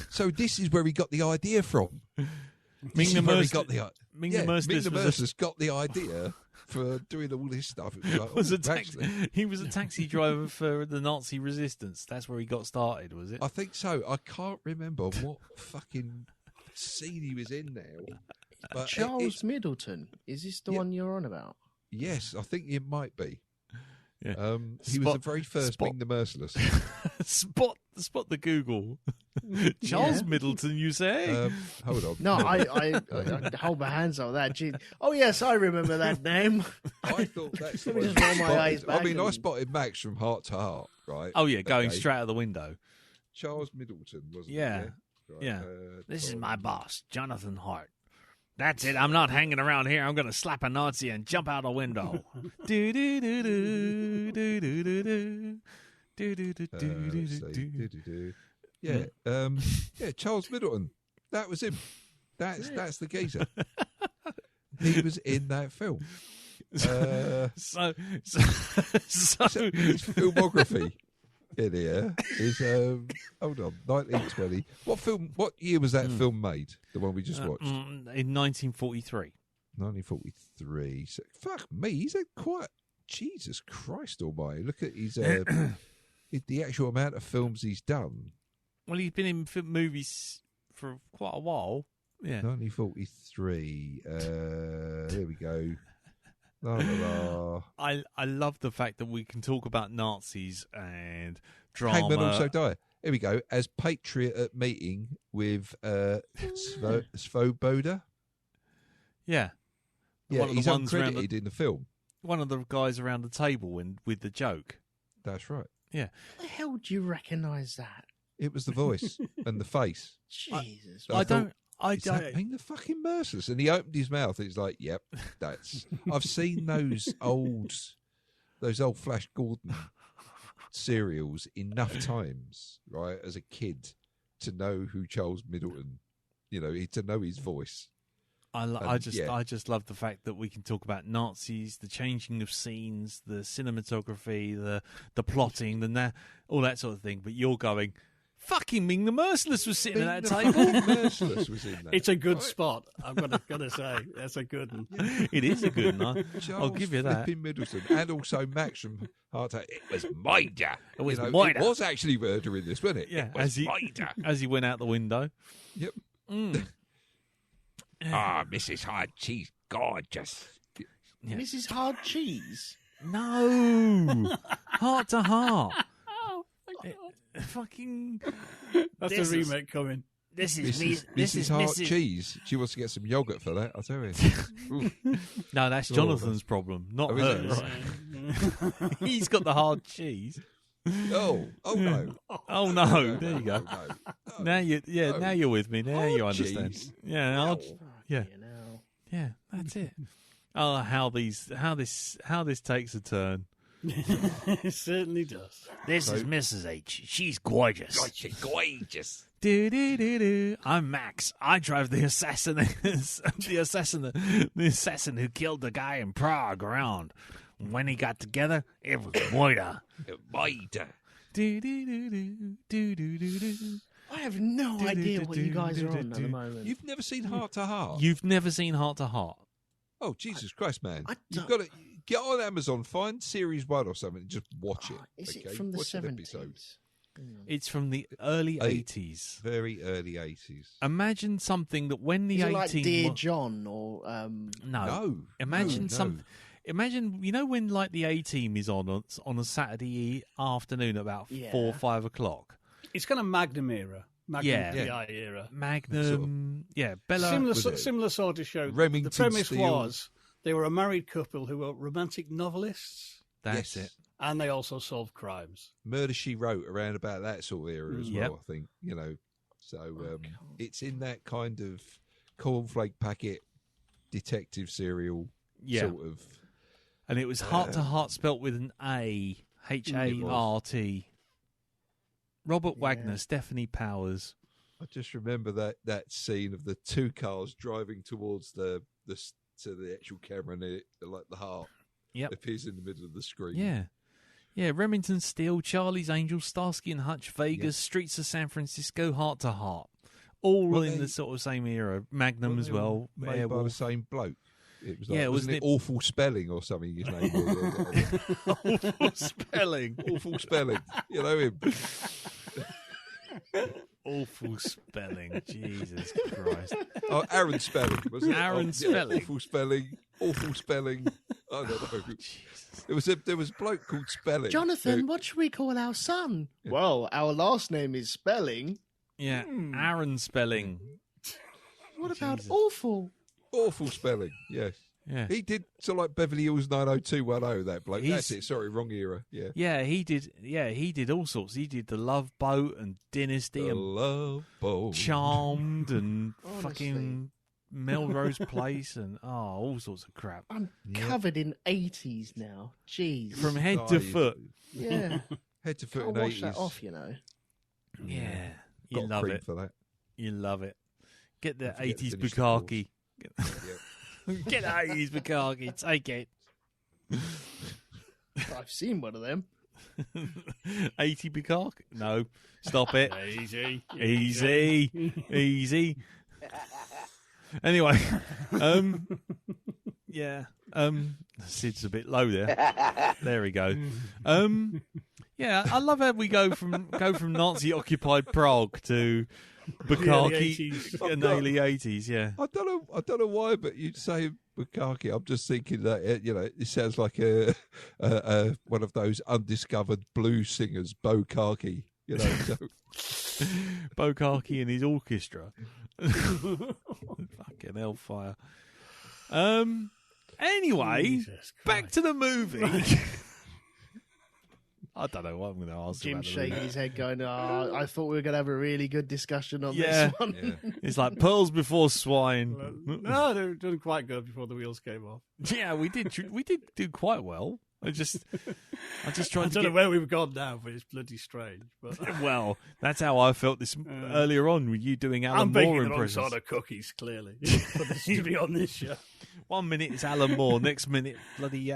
So this is where he got the idea from. Ming the Merciless got the idea for doing all this stuff. It was like, he was a taxi driver for the Nazi resistance. That's where he got started, was it? I think so. I can't remember what fucking scene he was in now. But Charles Middleton. Is this the one you're on about? Yes, I think it might be. Yeah. He was the very first Ming the Merciless. Spot the Google. Charles Middleton, you say? Hold on. No, I hold my hands on that. Gee. Oh, yes, I remember that name. I thought that's the Let me one just roll you my spotted. eyes back I mean, I and- spotted Max from Heart to Heart, right? Oh, yeah, going straight out the window. Charles Middleton, wasn't Yeah. it? Right. Yeah. This is my boss, Jonathan Hart. That's it. I'm not hanging around here. I'm going to slap a Nazi and jump out a window. Do do do do do do do do do do do do do. Yeah, Charles Middleton. That was him. That's the geezer. He was in that film. So His filmography in here is hold on, 1920. What year was that film made? The one we just watched? in 1943. 1943. So, fuck me, he's had quite... Jesus Christ almighty. Look at his the actual amount of films he's done. Well, he's been in movies for quite a while. Yeah. 1943. There we go. La, la, la. I love the fact that we can talk about Nazis and drama. Hangmen Also Die. Here we go. As Patriot at meeting with Svoboda. Yeah. Yeah, One of he's the ones uncredited in the film. One of the guys around the table with the joke. That's right. Yeah. How the hell do you recognise that? It was the voice and the face. Jesus. I thought, don't. Is that Ming the fucking Merciless? And he opened his mouth and he's like, yep, that's... I've seen those old Flash Gordon serials enough times, right, as a kid to know who Charles Middleton, to know his voice. I just love the fact that we can talk about Nazis, the changing of scenes, the cinematography, the plotting, all that sort of thing. But you're going, fucking Ming the Merciless was sitting at that table. Merciless was in that. It's a good spot. I'm gonna say that's a good one. It is a good one. I'll give you that. Middleton, and also Max from Heart Attack. It was murder. It was It murder. was actually murder in this, wasn't it? Yeah, It was murder. as he went out the window. Yep. Mrs. Hard Cheese, gorgeous. Yeah. Mrs. Hard Cheese? No, Heart to Heart. fucking. That's a remake coming. This is Mrs. Hart cheese. She wants to get some yogurt for that. I'll tell you. No, that's Jonathan's problem, not hers. Right. He's got the hard cheese. Oh no. Oh no! There you go. No. Now now you're with me. Now Hard you understand. cheese? Yeah, yeah, You know. yeah. That's it. Oh, how this takes a turn. It certainly does. This is Mrs. H. She's gorgeous. She's gorgeous. Do. I'm Max. I drive the assassin, the assassin who killed the guy in Prague around. When he got together, it was murder. Do. I have no idea what you guys are on at the moment. You've never seen Heart to Heart? You've never seen Heart to Heart? Oh, Jesus Christ, man. I You've don't- got to get on Amazon, find series 1 or something, and just watch it. Is okay? it from the Watch an 70s? episode. It's from the early Eight. 80s. Very early 80s. Imagine something that when the Is it 18 like Dear John or no. No. Imagine No. some. Imagine when like the A Team is on a Saturday afternoon at about 4 or 5 o'clock. It's kind of Magnum era. Magnum Yeah. PI era. Magnum, Bella. Similar sort of show. Remington the premise Steele. was they were a married couple who were romantic novelists, That's Yes. it. and they also solved crimes. Murder, She Wrote around about that sort of era as Yep. well, I think. You know, so it's in that kind of cornflake packet detective serial Yeah. sort of. And it was Heart to Heart spelt with an A, Hart. Robert Wagner, Stephanie Powers. I just remember that scene of the two cars driving towards the to the actual camera, and it, like the heart appears in the middle of the screen. Yeah, Remington Steele, Charlie's Angels, Starsky and Hutch, Vegas, Streets of San Francisco, Heart to Heart. All Well, in they- the sort of same era. Magnum Weren't as they well. all made by the Airwolf. same bloke. It was Yeah, like, wasn't wasn't it it- Awful Spelling or something? His name was Awful spelling. Awful Spelling. You know him. Awful spelling. Jesus Christ. Oh, Aaron Spelling. Wasn't it? Aaron Spelling. Awful Spelling. Awful Spelling. I don't know. There was a bloke called Spelling. Jonathan, what should we call our son? Well, our last name is Spelling. Yeah, Aaron Spelling. What about Jesus. Awful? Awful Spelling. Yes. Yeah. He did sort of like Beverly Hills 90210. That bloke. He's- That's it. Sorry, wrong era. Yeah. Yeah, he did. Yeah, he did all sorts. He did the Love Boat and Dynasty The and Love Boat. Charmed and Honestly. fucking Melrose Place and all sorts of crap. I'm covered in 80s now. Jeez. From head to foot. yeah. Head to foot Can't in wash 80s. that off, you know. Yeah, Got you a love cream it. for that. You love it. Get the Don't forget to 80s finish the Bukkake. Yeah. Get the 80s Bukkake. Take it. I've seen one of them. 80 Bukkake? No. Stop it. Easy. Easy. Anyway, yeah. Sid's a bit low there. There we go. Yeah, I love how we go from Nazi occupied Prague to Bukkake in the early 80s. Yeah. I don't know why, but you say Bukkake. I'm just thinking that it sounds like a one of those undiscovered blues singers, Bukkake. You know, so Bukkake and his orchestra. Fucking hellfire. Anyway, Jesus back Christ. to the movie. I don't know what I'm going to ask Jim about the shaking movie. his head going, I thought we were going to have a really good discussion on Yeah. this one. yeah. It's like pearls before swine. No, they were doing quite good before the wheels came off. Yeah, we did do quite well. I just I tried to don't know get. where we've gone now, but it's bloody strange. But Well, that's how I felt this earlier on with you doing Alan I'm baking Moore the wrong impressions. sort of cookies, clearly. For this to be on this show. 1 minute it's Alan Moore, next minute bloody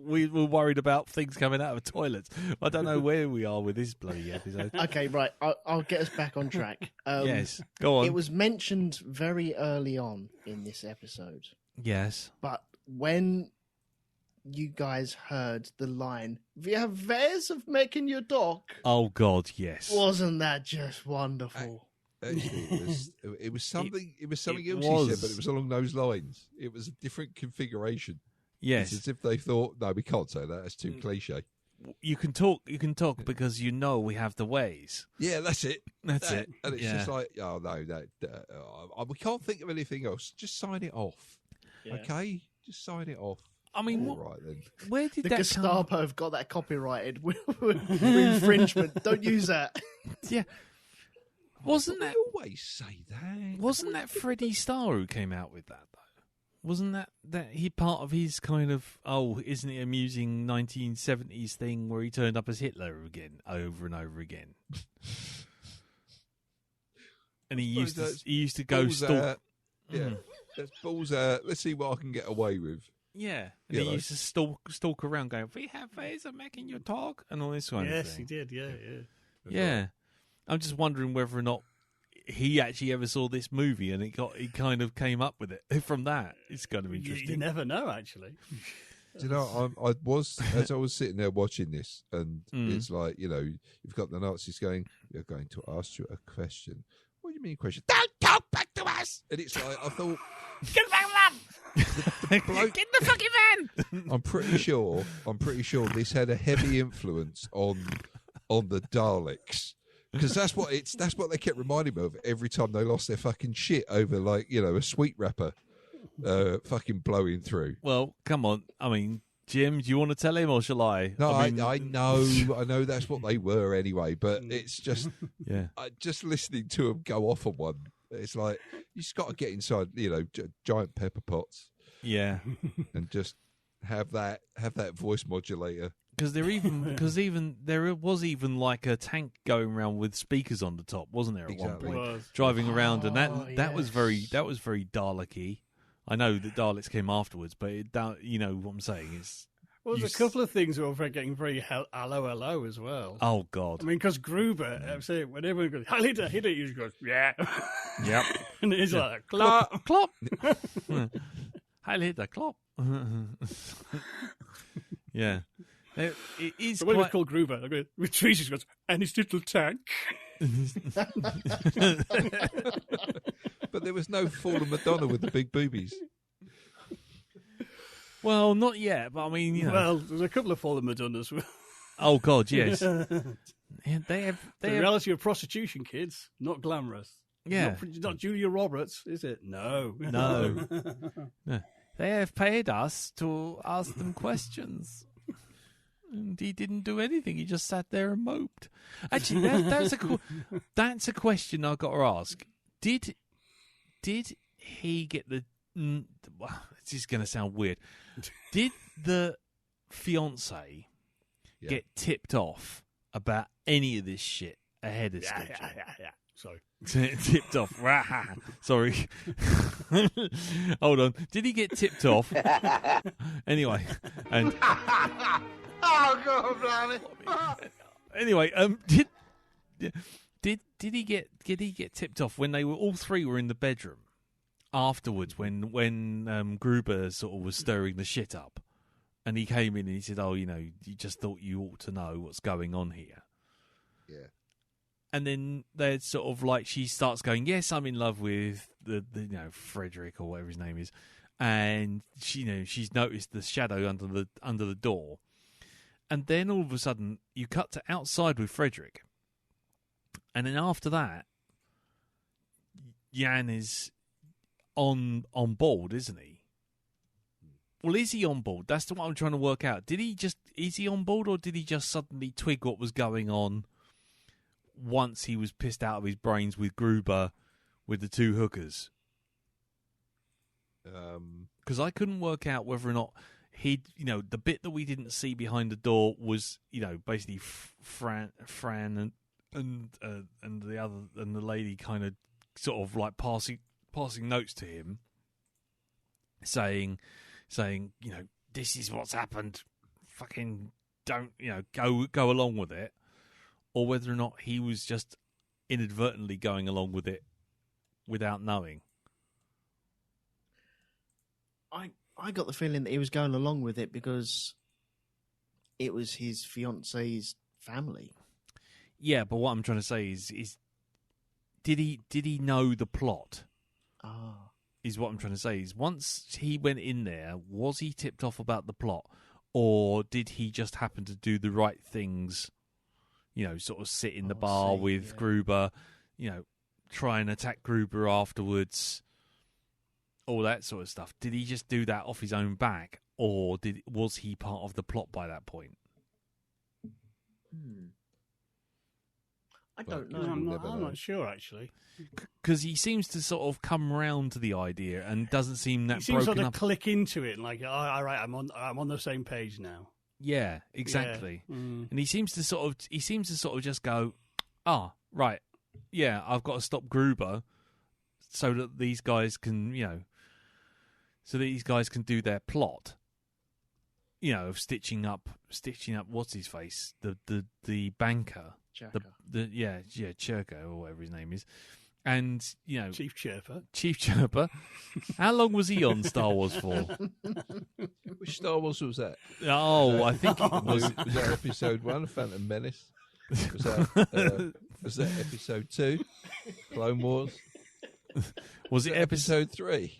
we were worried about things coming out of toilets. I don't know where we are with this bloody episode. Okay, right. I'll get us back on track. Yes, go on. It was mentioned very early on in this episode, Yes. but when you guys heard the line, "We have ways of making you talk," Oh God, yes. wasn't that just wonderful? Actually, it was something. It was something it else he was. said, but it was along those lines. It was a different configuration. Yes. It's as if they thought, no, we can't say that. That's too cliche. you can talk because you know we have the ways. Yeah, that's it. That's it. And it's just like, oh no, we can't think of anything else. Just sign it off, okay? Just sign it off. I mean, all right then. Where did the that Gestapo have got that copyrighted for infringement? Don't use that. Yeah, wasn't that? We always say that. Wasn't that Freddie Starr who came out with that though? Wasn't that he part of his kind of isn't it amusing 1970s thing where he turned up as Hitler again over and over again? And he used to go stalk. Yeah, that's balls out. Let's see what I can get away with. Yeah, and he used to stalk around going, "We have ways of making you talk," and all this kind of thing. Yes, he did. Yeah. Yeah, I'm just wondering whether or not he actually ever saw this movie and he kind of came up with it from that. It's going to be interesting. You never know, actually. Do you know, I was sitting there watching this, and it's like, you've got the Nazis going, "We're going to ask you a question." What do you mean question? Don't talk back to us! And it's like, I thought, get back, man! Get the fucking van! I'm pretty sure this had a heavy influence on the Daleks. Because that's what they kept reminding me of every time they lost their fucking shit over, like, a sweet wrapper fucking blowing through. Well, come on. I mean, Jim, do you want to tell him or shall I? No, I know that's what they were anyway, but it's just, just listening to them go off on one. It's like, you just got to get inside, giant pepper pots. Yeah. And just have that voice modulator. Because there was even like a tank going around with speakers on the top, wasn't there? At Exactly. one point, driving around, and that was very Dalek-y. I know that Daleks came afterwards, but you know what I'm saying is. Well, there's a couple of things that were getting very hello as well. Oh God! I mean, because Gruber, I'm saying when everyone goes Hitler, he just goes yeah, yep, and he's like clop. Heil Hitler, clop. Yeah. It is so when it's called Gruber, Retreat just goes, and his little tank. But there was no fallen Madonna with the big boobies. Well, not yet, but I mean, Well, there's a couple of fallen Madonnas. Oh God, yes. Yeah, they have. The reality of prostitution, kids, not glamorous. Yeah, not Julia Roberts, is it? No. No. They have paid us to ask them questions. And he didn't do anything. He just sat there and moped. Actually, that's a question I've got to ask. Did he get the? Well, this is going to sound weird. Did the fiance get tipped off about any of this shit ahead of schedule? Yeah. Sorry. Tipped off. Sorry. Hold on. Did he get tipped off? Anyway, and oh God, blimey. Anyway, did he get tipped off when all three were in the bedroom afterwards when Gruber sort of was stirring the shit up, and he came in and he said, "Oh, you just thought you ought to know what's going on here." Yeah. And then they're sort of like, she starts going, "Yes, I'm in love with the Frederick or whatever his name is," and she's noticed the shadow under the door, and then all of a sudden you cut to outside with Frederick, and then after that, Jan is on board, isn't he? Well, is he on board? That's what I'm trying to work out. Is he on board, or did he just suddenly twig what was going on once he was pissed out of his brains with Gruber with the two hookers? Because I couldn't work out whether or not the bit that we didn't see behind the door was, basically Fran and the other and the lady kind of sort of like passing notes to him, saying, this is what's happened. Fucking don't, go along with it. Or whether or not he was just inadvertently going along with it without knowing. I got the feeling that he was going along with it because it was his fiance's family. Yeah, but what I'm trying to say is did he know the plot? Is what I'm trying to say. Is once he went in there, was he tipped off about the plot, or did he just happen to do the right things? You know, sort of sit in the bar with Gruber, you know, try and attack Gruber afterwards, all that sort of stuff. Did he just do that off his own back, or was he part of the plot by that point? I don't know. I'm not sure, actually. Because he seems to sort of come round to the idea and doesn't seem that he seems broken sort of up. click into it, like, all right, I'm on the same page now. Yeah, exactly. Yeah. And he seems to sort of just go, right, yeah, I've got to stop Gruber so that these guys can, you know, do their plot. You know, of stitching up what's his face, the banker, Churko or whatever his name is, and you know, Chief Chirper. How long was he on Star Wars for? Which Star Wars was that? Oh, I think it was that Episode 1, Phantom Menace? Was that Episode 2, Clone Wars? Was it Episode 3?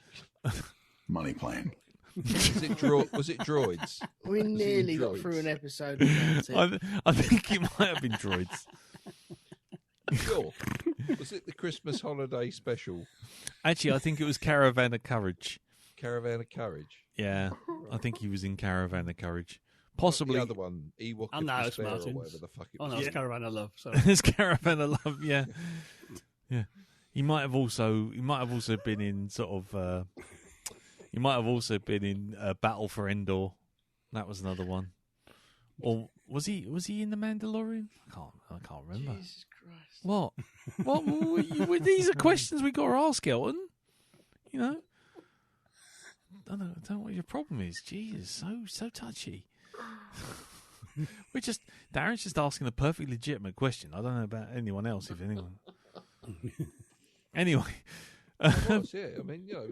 Money Plane. Was it droids? We nearly got through an episode without it. I think it might have been droids. Sure. Was it the Christmas holiday special? Actually, I think it was Caravan of Courage. Caravan of Courage? Yeah, I think he was in Caravan of Courage. Possibly the other one, Ewok of Despair, or whatever the fuck it was. Oh no, it's Caravan of Love. Sorry. It's Caravan of Love. Yeah, yeah. He might have also been in sort of. He might have also been in Battle for Endor. That was another one. Or was he in The Mandalorian? I can't remember. Jesus Christ. What? These are questions we got to ask, Elton. You know? I don't know what your problem is. Jesus, so touchy. Darren's just asking a perfectly legitimate question. I don't know about anyone else, if anyone. Anyway. Yeah. I mean, you know,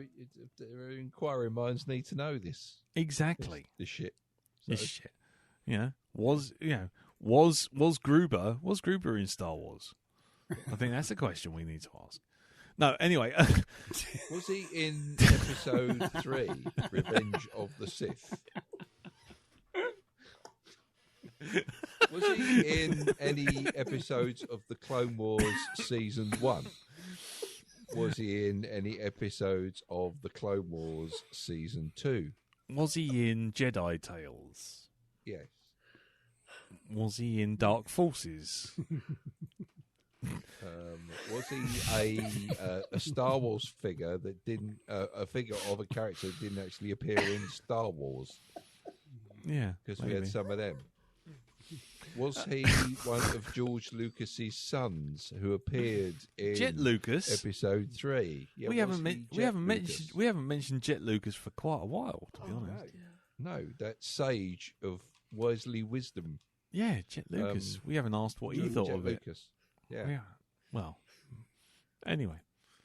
inquiring minds need to know this. Exactly. This shit. This shit. You know, was Gruber in Star Wars? I think that's a question we need to ask. No, anyway. Was he in Episode 3, Revenge of the Sith? Was he in any episodes of the Clone Wars Season 1? Was he in any episodes of the Clone Wars Season 2? Was he in Jedi Tales? Yes. Was he in Dark Forces? Was he a Star Wars figure that didn't a figure of a character that didn't actually appear in Star Wars? Yeah, because we had some of them. Was he one of George Lucas's sons who appeared in Jet Lucas Episode 3? Yeah, we haven't mentioned Jet Lucas for quite a while, to be honest. No, that sage of Wisely Wisdom. Yeah, Jet Lucas. We haven't asked what he thought Jet of Lucas. it. Yeah. Well, anyway.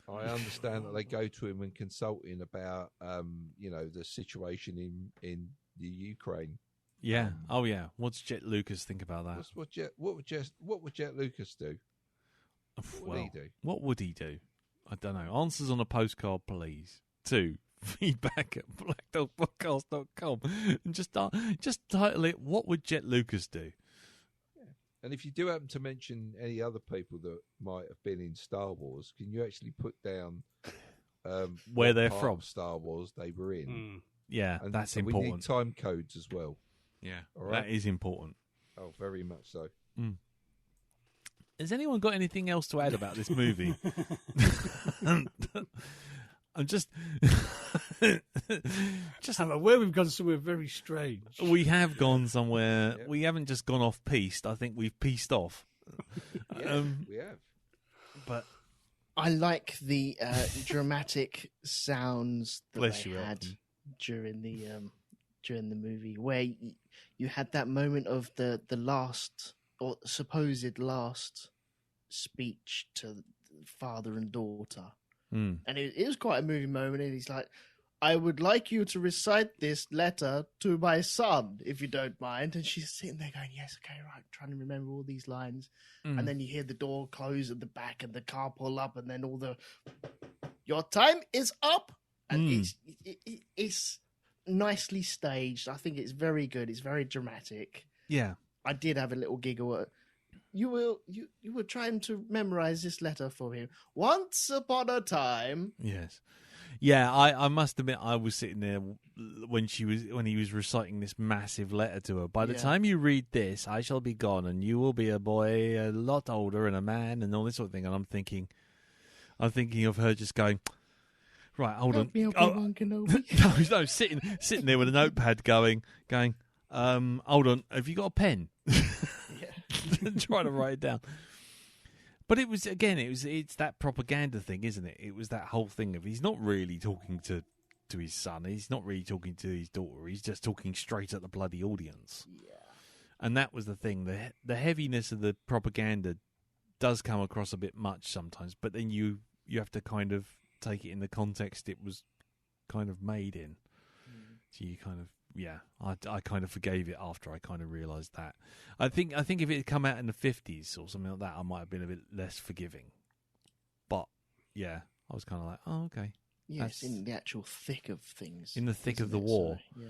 I understand that they go to him and consult him about, the situation in the Ukraine. Yeah. Oh, yeah. What's Jet Lucas think about that? What would Jet Lucas do? What would he do? What would he do? I don't know. Answers on a postcard, please. 2. Feedback at blackdogpodcast.com and just title it, What Would Jet Lucas Do? Yeah. And if you do happen to mention any other people that might have been in Star Wars, can you actually put down where they're from? Star Wars they were in. Yeah, and, that's and important. We need time codes as well. Yeah, all right? That is important. Oh, very much so. Has anyone got anything else to add about this movie? I'm just I'm aware we've gone somewhere very strange. We have gone somewhere. Yep. We haven't just gone off piste. I think we've pieced off. Yeah, we have. But I like the dramatic sounds that they had during the movie, where you had that moment of the last or supposed last speech to father and daughter. And it was quite a moving moment, and he's like, I would like you to recite this letter to my son, if you don't mind. And she's sitting there going, yes, okay, right, trying to remember all these lines. And then you hear the door close at the back and the car pull up, and then all the, your time is up. And it's nicely staged. I think it's very good. It's very dramatic. Yeah. I did have a little giggle. You were trying to memorize this letter for him. Once upon a time. Yes. Yeah, I must admit, I was sitting there when he was reciting this massive letter to her. By the time you read this, I shall be gone, and you will be a boy a lot older and a man, and all this sort of thing. And I'm thinking of her just going, right, hold on. No, sitting there with a notepad, going, hold on, have you got a pen? Trying to write it down. But it's that propaganda thing, isn't it? It was that whole thing of he's not really talking to his son. He's not really talking to his daughter. He's just talking straight at the bloody audience. Yeah. And that was the thing. The heaviness of the propaganda does come across a bit much sometimes, but then you have to kind of take it in the context it was kind of made in. So you kind of, I kind of forgave it after I kind of realised that. I think if it had come out in the 50s or something like that, I might have been a bit less forgiving. But, yeah, I was kind of like, oh, okay. Yes, in the actual thick of things. In the thick of the war. So,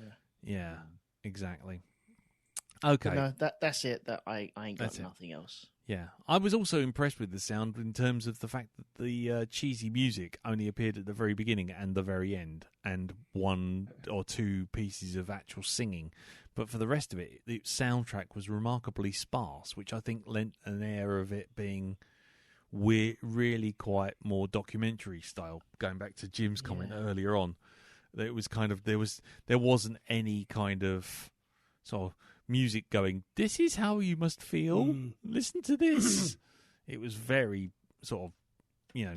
yeah, exactly. Okay. But no, that's it. That I ain't got nothing else. Yeah. I was also impressed with the sound in terms of the fact that the cheesy music only appeared at the very beginning and the very end, and one or two pieces of actual singing. But for the rest of it, the soundtrack was remarkably sparse, which I think lent an air of it being really quite more documentary style, going back to Jim's comment earlier on. That it was kind of, there wasn't any kind of sort of music going, this is how you must feel, listen to this. It was very sort of,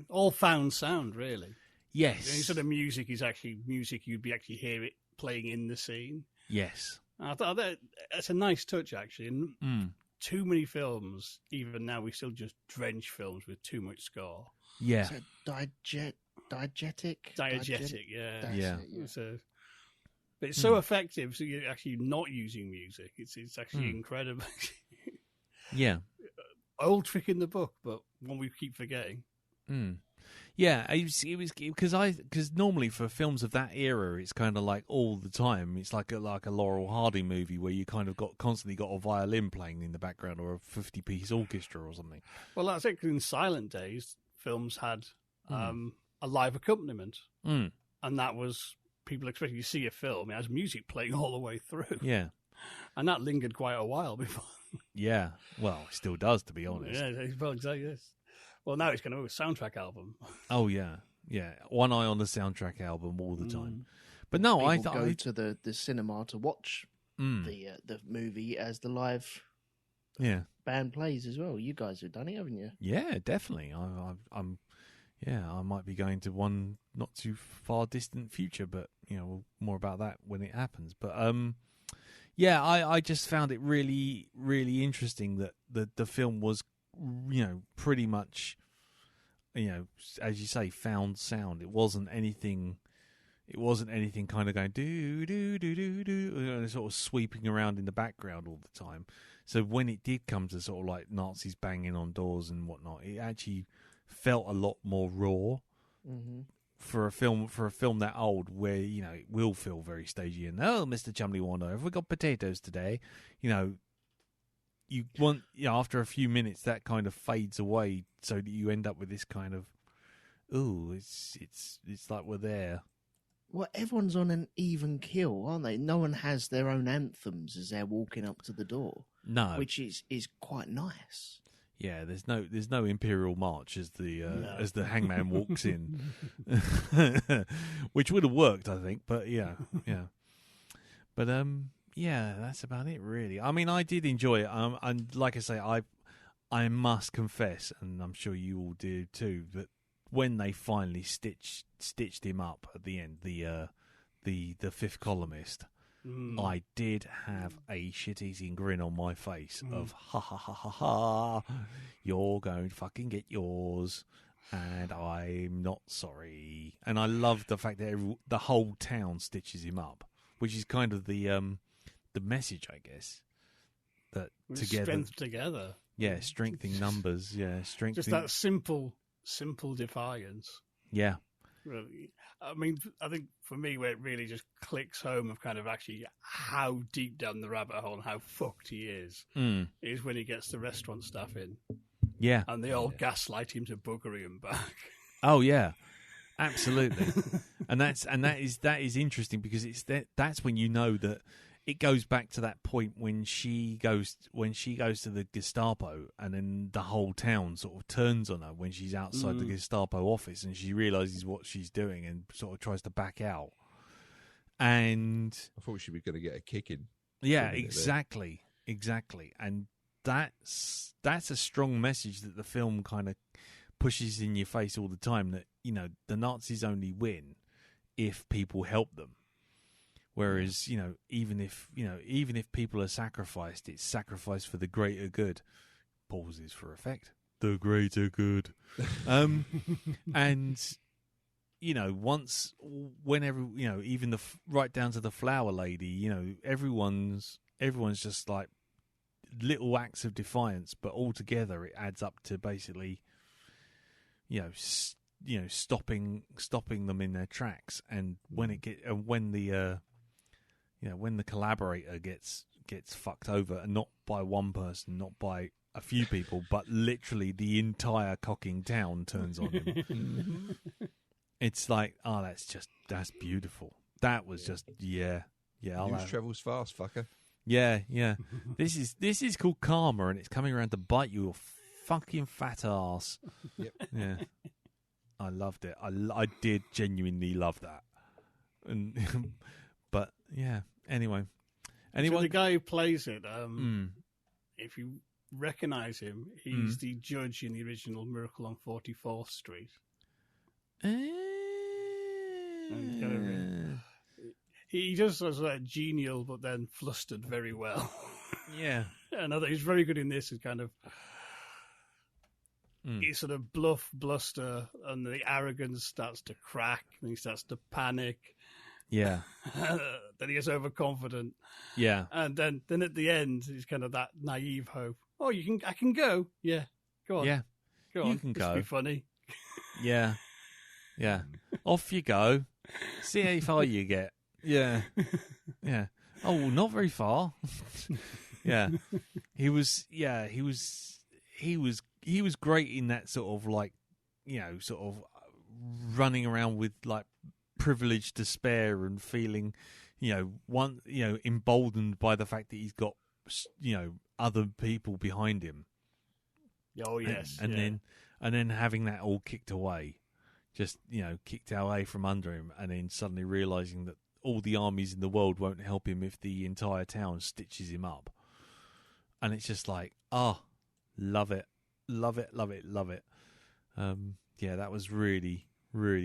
all found sound, really. Yes. Any sort of music is actually music you'd be actually hear it playing in the scene. Yes. I thought that's a nice touch, actually. And too many films, even now, we still just drench films with too much score. Yeah. So diegetic, yeah. But it's so effective, so you're actually not using music. It's actually incredible. Yeah. Old trick in the book, but one we keep forgetting. Yeah, it was because normally for films of that era, it's kind of like all the time. It's like a Laurel Hardy movie where you kind of constantly got a violin playing in the background or a 50-piece orchestra or something. Well, that's it. In silent days, films had a live accompaniment, and that was people expecting to see a film. It has music playing all the way through. Yeah, and that lingered quite a while before. Yeah, well, it still does, to be honest. Yeah, well, exactly. Yes. Well, now it's going to be a soundtrack album. Oh yeah. One eye on the soundtrack album all the time. But no, I go to the cinema to watch the movie as the live band plays as well. You guys have done it, haven't you? Yeah, definitely. I'm I might be going to one not too far distant future, but more about that when it happens. But I just found it really, really interesting that the film was pretty much as you say, found sound. It wasn't anything kind of going do do do do do, sort of sweeping around in the background all the time. So when it did come to sort of like Nazis banging on doors and whatnot, it actually felt a lot more raw for a film that old, where it will feel very stagey. And Mr. Chumley Warner, have we got potatoes today? You want after a few minutes that kind of fades away, so that you end up with this kind of it's like we're there. Well, everyone's on an even keel, aren't they? No one has their own anthems as they're walking up to the door. No, which is quite nice. Yeah, there's no Imperial March as the hangman walks in, which would have worked, I think. But yeah. But that's about it, really. I mean, I did enjoy it. And like I say, I must confess, and I'm sure you all did too, that when they finally stitched him up at the end, the fifth columnist, I did have a shit-eating grin on my face of ha ha ha ha ha, you're going to fucking get yours, and I'm not sorry. And I love the fact that the whole town stitches him up, which is kind of the message, I guess, that together, strength together. Yeah, strength in numbers. Yeah, strength. Just that simple defiance. Yeah, Really. I mean, I think for me, where it really just clicks home of kind of actually how deep down the rabbit hole and how fucked he is when he gets the restaurant staff in. Yeah. And they all gaslight him to buggery him back. Oh yeah, absolutely. and that is interesting because that's when you know that it goes back to that point when she goes to the Gestapo, and then the whole town sort of turns on her when she's outside the Gestapo office, and she realizes what she's doing and sort of tries to back out. And I thought she was going to get a kicking. Yeah, exactly, and that's a strong message that the film kind of pushes in your face all the time, that the Nazis only win if people help them. Whereas, even if people are sacrificed, it's sacrificed for the greater good. Pauses for effect. The greater good. And, even right down to the flower lady, everyone's just like little acts of defiance, but altogether it adds up to basically, stopping them in their tracks. And when the collaborator gets fucked over, and not by one person, not by a few people, but literally the entire cocking town turns on him. It's like, oh, that's beautiful. That was just, yeah. News travels fast, fucker. Yeah. This is called karma, and it's coming around to bite you, fucking fat ass. Yep. Yeah. I loved it. I did genuinely love that. And but yeah. Anyway, so the guy who plays it, if you recognise him, he's the judge in the original Miracle on 44th Street. He does sort genial, but then flustered very well. Yeah, and I think he's very good in this. Is kind of he sort of bluster, and the arrogance starts to crack, and he starts to panic. Yeah. Then he gets overconfident. Yeah. And then at the end, he's kind of that naive hope. Oh, I can go. Yeah. Go on. Yeah. Go on. You can go. Be funny. Yeah. Yeah. Off you go. See how far you get. Yeah. Yeah. Oh, not very far. Yeah. He was great in that sort of like, sort of running around with like privileged despair and feeling, emboldened by the fact that he's got, other people behind him. Oh yes, and then having that all kicked away, just kicked away from under him, and then suddenly realizing that all the armies in the world won't help him if the entire town stitches him up, and it's just like, love it. Yeah, that was really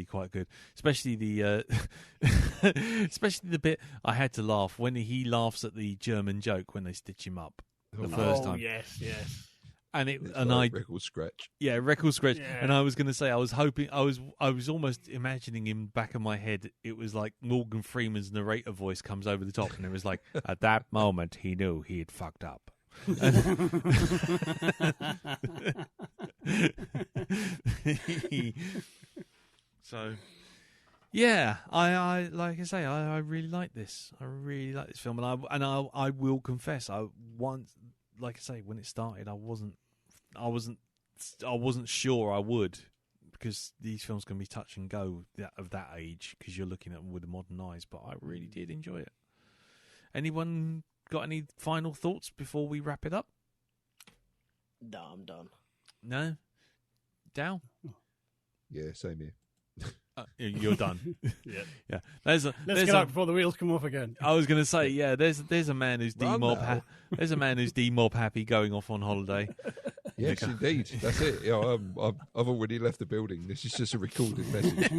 quite good, especially the bit I had to laugh when he laughs at the German joke when they stitch him up the first time. Yes. And record scratch. Yeah, record scratch. Yeah. And I was going to say, I was almost imagining in the back of my head, it was like Morgan Freeman's narrator voice comes over the top, and it was like, at that moment he knew he had fucked up. So, yeah, I like I say, I really like this. I really like this film, and I will confess, when it started, I wasn't sure I would, because these films can be touch and go of that age, because you're looking at them with the modern eyes. But I really did enjoy it. Anyone got any final thoughts before we wrap it up? No, I'm done. No, Dow? Yeah, same here. You're done. Yeah. Let's get out before the wheels come off again. I was going to say, yeah. There's a man who's there's a man who's demob happy going off on holiday. Yes, indeed. That's it. I've already left the building. This is just a recorded message.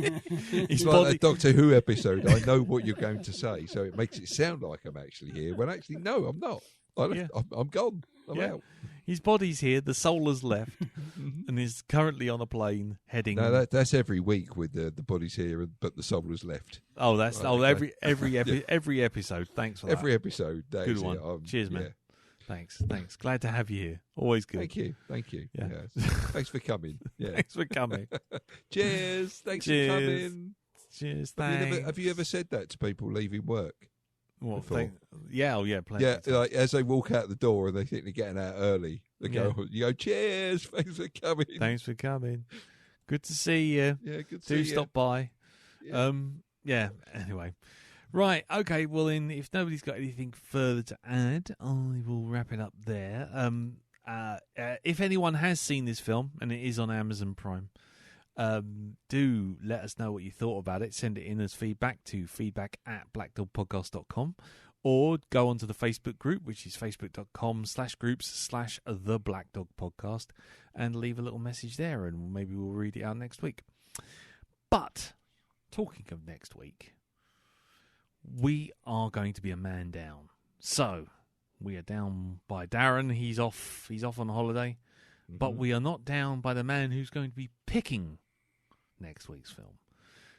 It's like that Doctor Who episode. I know what you're going to say, so it makes it sound like I'm actually here. When actually, no, I'm not. I'm gone. I'm out. His body's here. The soul has left, and is currently on a plane heading. No, that's every week with the body's here, but the soul has left. Oh, that's every episode. Thanks for that. Every episode. Good one. Cheers, man. Thanks. Glad to have you here. Always good. Thank you. Yeah. Thanks for coming. Yeah. Thanks for coming. Cheers. Thanks for coming. Cheers. Thanks. Have you ever said that to people leaving work? What? Before? Yeah, plenty. Yeah, like as they walk out the door and they think they're getting out early, they Yeah. you go, cheers, thanks for coming. Thanks for coming. Good to see you. Yeah, good to see Do you. stop by. Yeah. Anyway. Right, okay, well then, if nobody's got anything further to add, I will wrap it up there. If anyone has seen this film, and it is on Amazon Prime, do let us know what you thought about it. Send it in as feedback to feedback@blackdogpodcast.com, or go onto the Facebook group, which is facebook.com/groups/The Black Dog Podcast, and leave a little message there, and maybe we'll read it out next week. But, talking of next week, we are going to be a man down. So, we are down by Darren. He's off on holiday. Mm-hmm. But we are not down by the man who's going to be picking next week's film.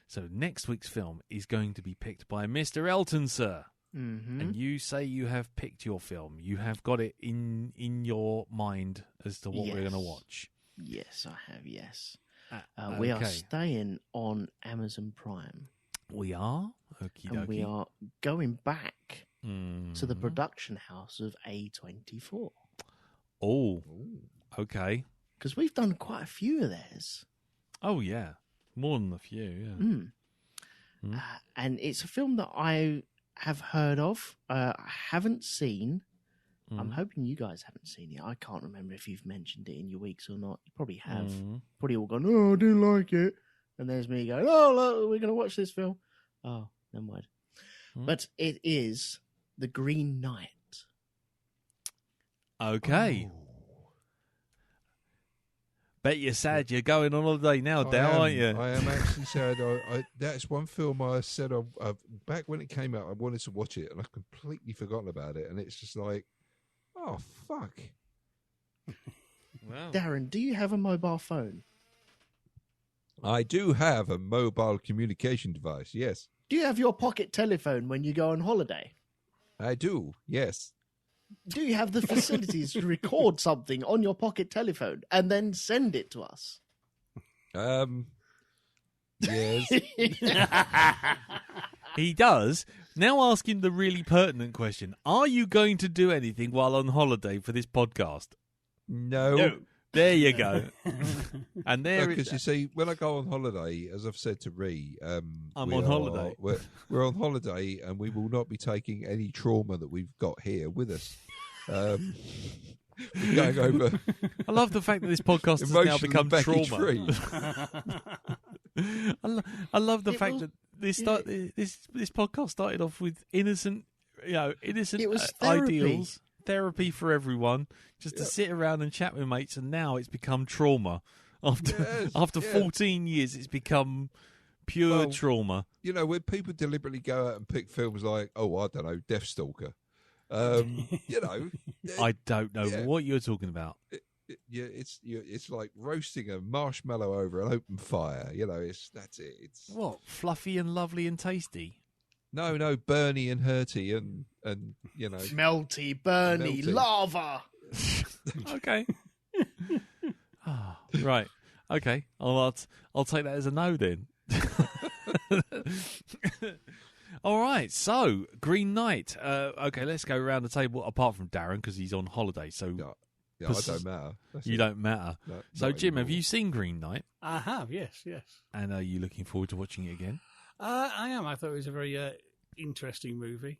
So next week's film is going to be picked by Mr. Elton, sir. Mm-hmm. And you say you have picked your film. You have got it in your mind as to what we're going to watch. Yes, I have, yes. We are staying on Amazon Prime. We are? Okie dokie. And we are going back to the production house of A24. Oh, okay. Because we've done quite a few of theirs. Oh, yeah. More than a few, yeah. And it's a film that I have heard of. I haven't seen. I'm hoping you guys haven't seen it. I can't remember if you've mentioned it in your weeks or not. You probably have. Probably all gone, oh, I didn't like it. And there's me going, oh, look, we're going to watch this film. Oh, never mind. But it is The Green Knight. Okay. Oh. Bet you're sad you're going on holiday now, Dal, aren't you? I am actually sad. That's one film I said back when it came out, I wanted to watch it, and I've completely forgotten about it. And it's just like, oh, fuck. Wow. Darren, do you have a mobile phone? I do have a mobile communication device, yes. Do you have your pocket telephone when you go on holiday? I do, yes. Do you have the facilities to record something on your pocket telephone and then send it to us? Yes. He does. Now ask him the really pertinent question. Are you going to do anything while on holiday for this podcast? No. There you go. And there because you see, when I go on holiday, as I've said to Ree, I'm on holiday. We're on holiday, and we will not be taking any trauma that we've got here with us. We're going over. I love the fact that this podcast has now become trauma. I love the fact that this podcast started off with innocent it was therapy. ideals. Therapy for everyone, just to sit around and chat with mates, and now it's become trauma. After 14 years, it's become pure trauma. You know, when people deliberately go out and pick films like, I don't know, Deathstalker, you know, I don't know what you're talking about. It's like roasting a marshmallow over an open fire. You know, that's it. It's what, fluffy and lovely and tasty. No, Bernie and Hurty and you know, Melty, Bernie, lava. Okay. Right. Okay. I'll take that as a no then. All right. So, Green Knight. Okay, let's go around the table. Apart from Darren, because he's on holiday. So, I don't matter. You don't matter. No, so, Jim, have you seen Green Knight? I have. Yes. And are you looking forward to watching it again? I am. I thought it was a very interesting movie.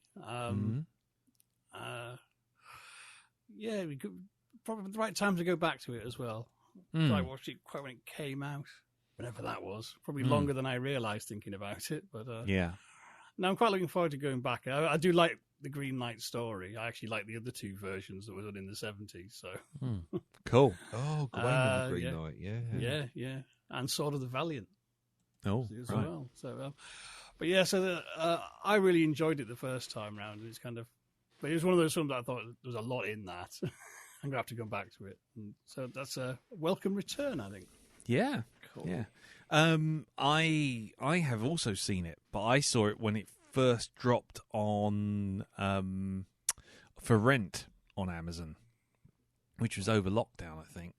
We could probably the right time to go back to it as well. I watched it quite when it came out, whenever that was. Probably longer than I realised thinking about it. But yeah. No, I'm quite looking forward to going back. I do like the Green Knight story. I actually like the other two versions that were done in the 70s. So cool. Oh, Gwen and the Green Knight, yeah, and Sword of the Valiant. Oh, as well. So, but yeah, so I really enjoyed it the first time round. It's but it was one of those films that I thought there was a lot in that. I'm gonna have to go back to it. And so that's a welcome return, I think. Yeah, cool. Yeah. I have also seen it, but I saw it when it first dropped on for rent on Amazon, which was over lockdown, I think.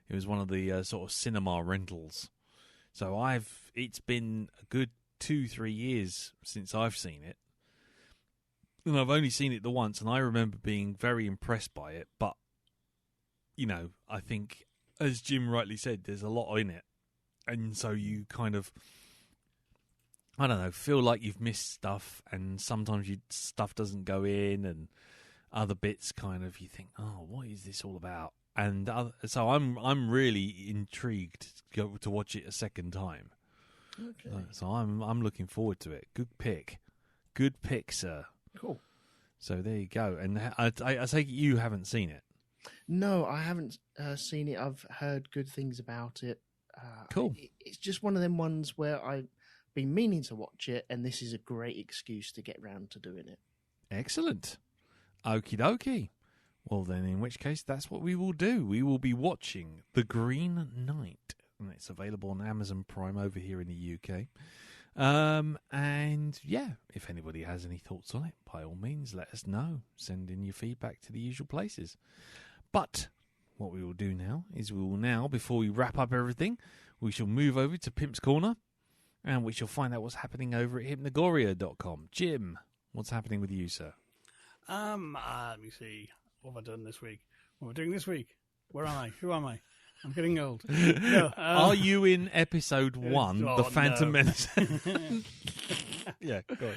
It was one of the sort of cinema rentals. So it's been a good 2-3 years since I've seen it. And I've only seen it the once, and I remember being very impressed by it. But, you know, I think, as Jim rightly said, there's a lot in it. And so you kind of, I don't know, feel like you've missed stuff, and sometimes stuff doesn't go in, and other bits kind of, you think, oh, what is this all about? And so I'm really intrigued to watch it a second time. Okay. So I'm looking forward to it. Good pick, sir. Cool. So there you go. And I take it you haven't seen it. No, I haven't seen it. I've heard good things about it. Cool. It's just one of them ones where I've been meaning to watch it, and this is a great excuse to get round to doing it. Excellent. Okie dokie. Well, then, in which case, that's what we will do. We will be watching The Green Knight, and it's available on Amazon Prime over here in the UK. And yeah, if anybody has any thoughts on it, by all means, let us know. Send in your feedback to the usual places. But what we will do now is before we wrap up everything, we shall move over to Pimp's Corner, and we shall find out what's happening over at hypnagoria.com. Jim, what's happening with you, sir? Let me see. What have I done this week? What am I doing this week? Where am I? Who am I? I'm getting old. No, are you in episode 1, The Phantom Menace? Yeah, go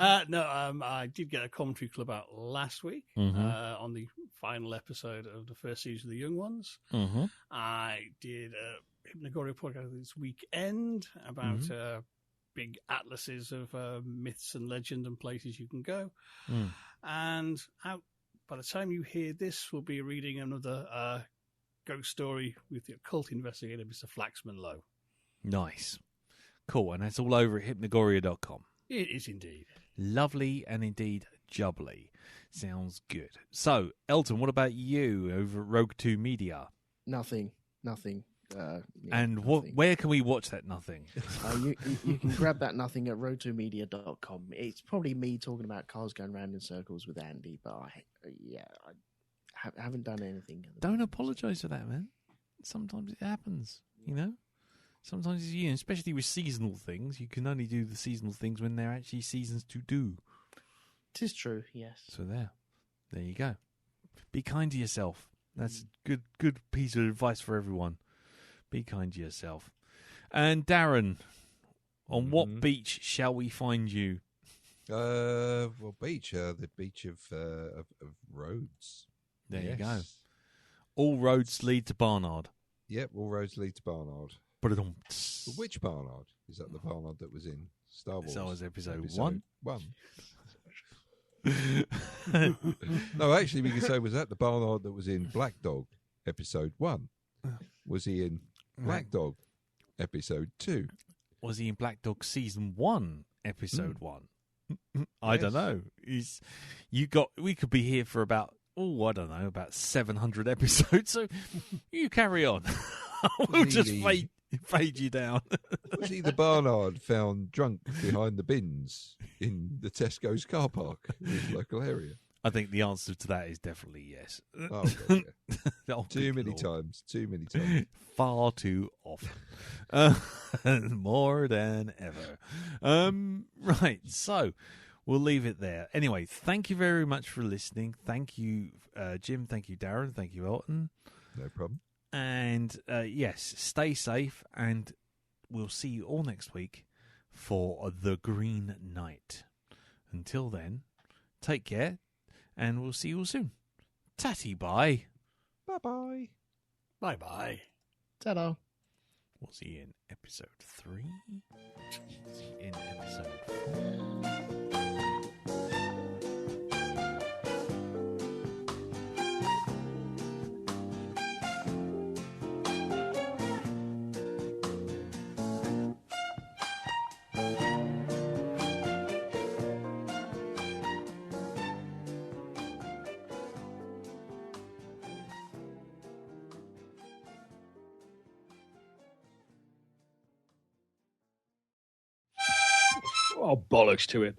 on. I did get a commentary club out last week on the final episode of the first season of The Young Ones. Mm-hmm. I did a Hypnagoria podcast this weekend about big atlases of myths and legend and places you can go. And by the time you hear this, we'll be reading another ghost story with the occult investigator, Mr. Flaxman Lowe. Nice. Cool. And that's all over at hypnagoria.com. It is indeed. Lovely and indeed jubbly. Sounds good. So, Elton, what about you over at Rogue 2 Media? Nothing. And nothing. Where can we watch that nothing? You can grab that nothing at road2media.com. It's probably me talking about cars going round in circles with Andy, but I haven't done anything. Don't apologise for that, man. Sometimes it happens, you know? Sometimes, especially with seasonal things, you can only do the seasonal things when they're actually seasons to do. It is true, yes. So there you go. Be kind to yourself. That's a good piece of advice for everyone. Be kind to yourself. And Darren, on what beach shall we find you? The beach of Rhodes. There you go. All roads lead to Barnard. Yep, all roads lead to Barnard. But which Barnard? Is that the Barnard that was in Star Wars? That was episode 1. 1. No, actually, we can say, was that the Barnard that was in Black Dog, episode 1? Was he in Black Dog, episode 2? Was he in Black Dog season 1, episode 1? I don't know. We could be here for about 700 episodes. So you carry on. We'll just fade you down. Was he the Barnard found drunk behind the bins in the Tesco's car park in his local area? I think the answer to that is definitely yes. Oh, God, yeah. Too many times. Far too often. More than ever. Right, so we'll leave it there. Anyway, thank you very much for listening. Thank you, Jim. Thank you, Darren. Thank you, Elton. No problem. And yes, stay safe, and we'll see you all next week for The Green Knight. Until then, take care, and we'll see you all soon. Tatty bye. Bye-bye. Bye-bye. Ta-da. We'll see you in episode 3. See you in episode 4. Oh, bollocks to it.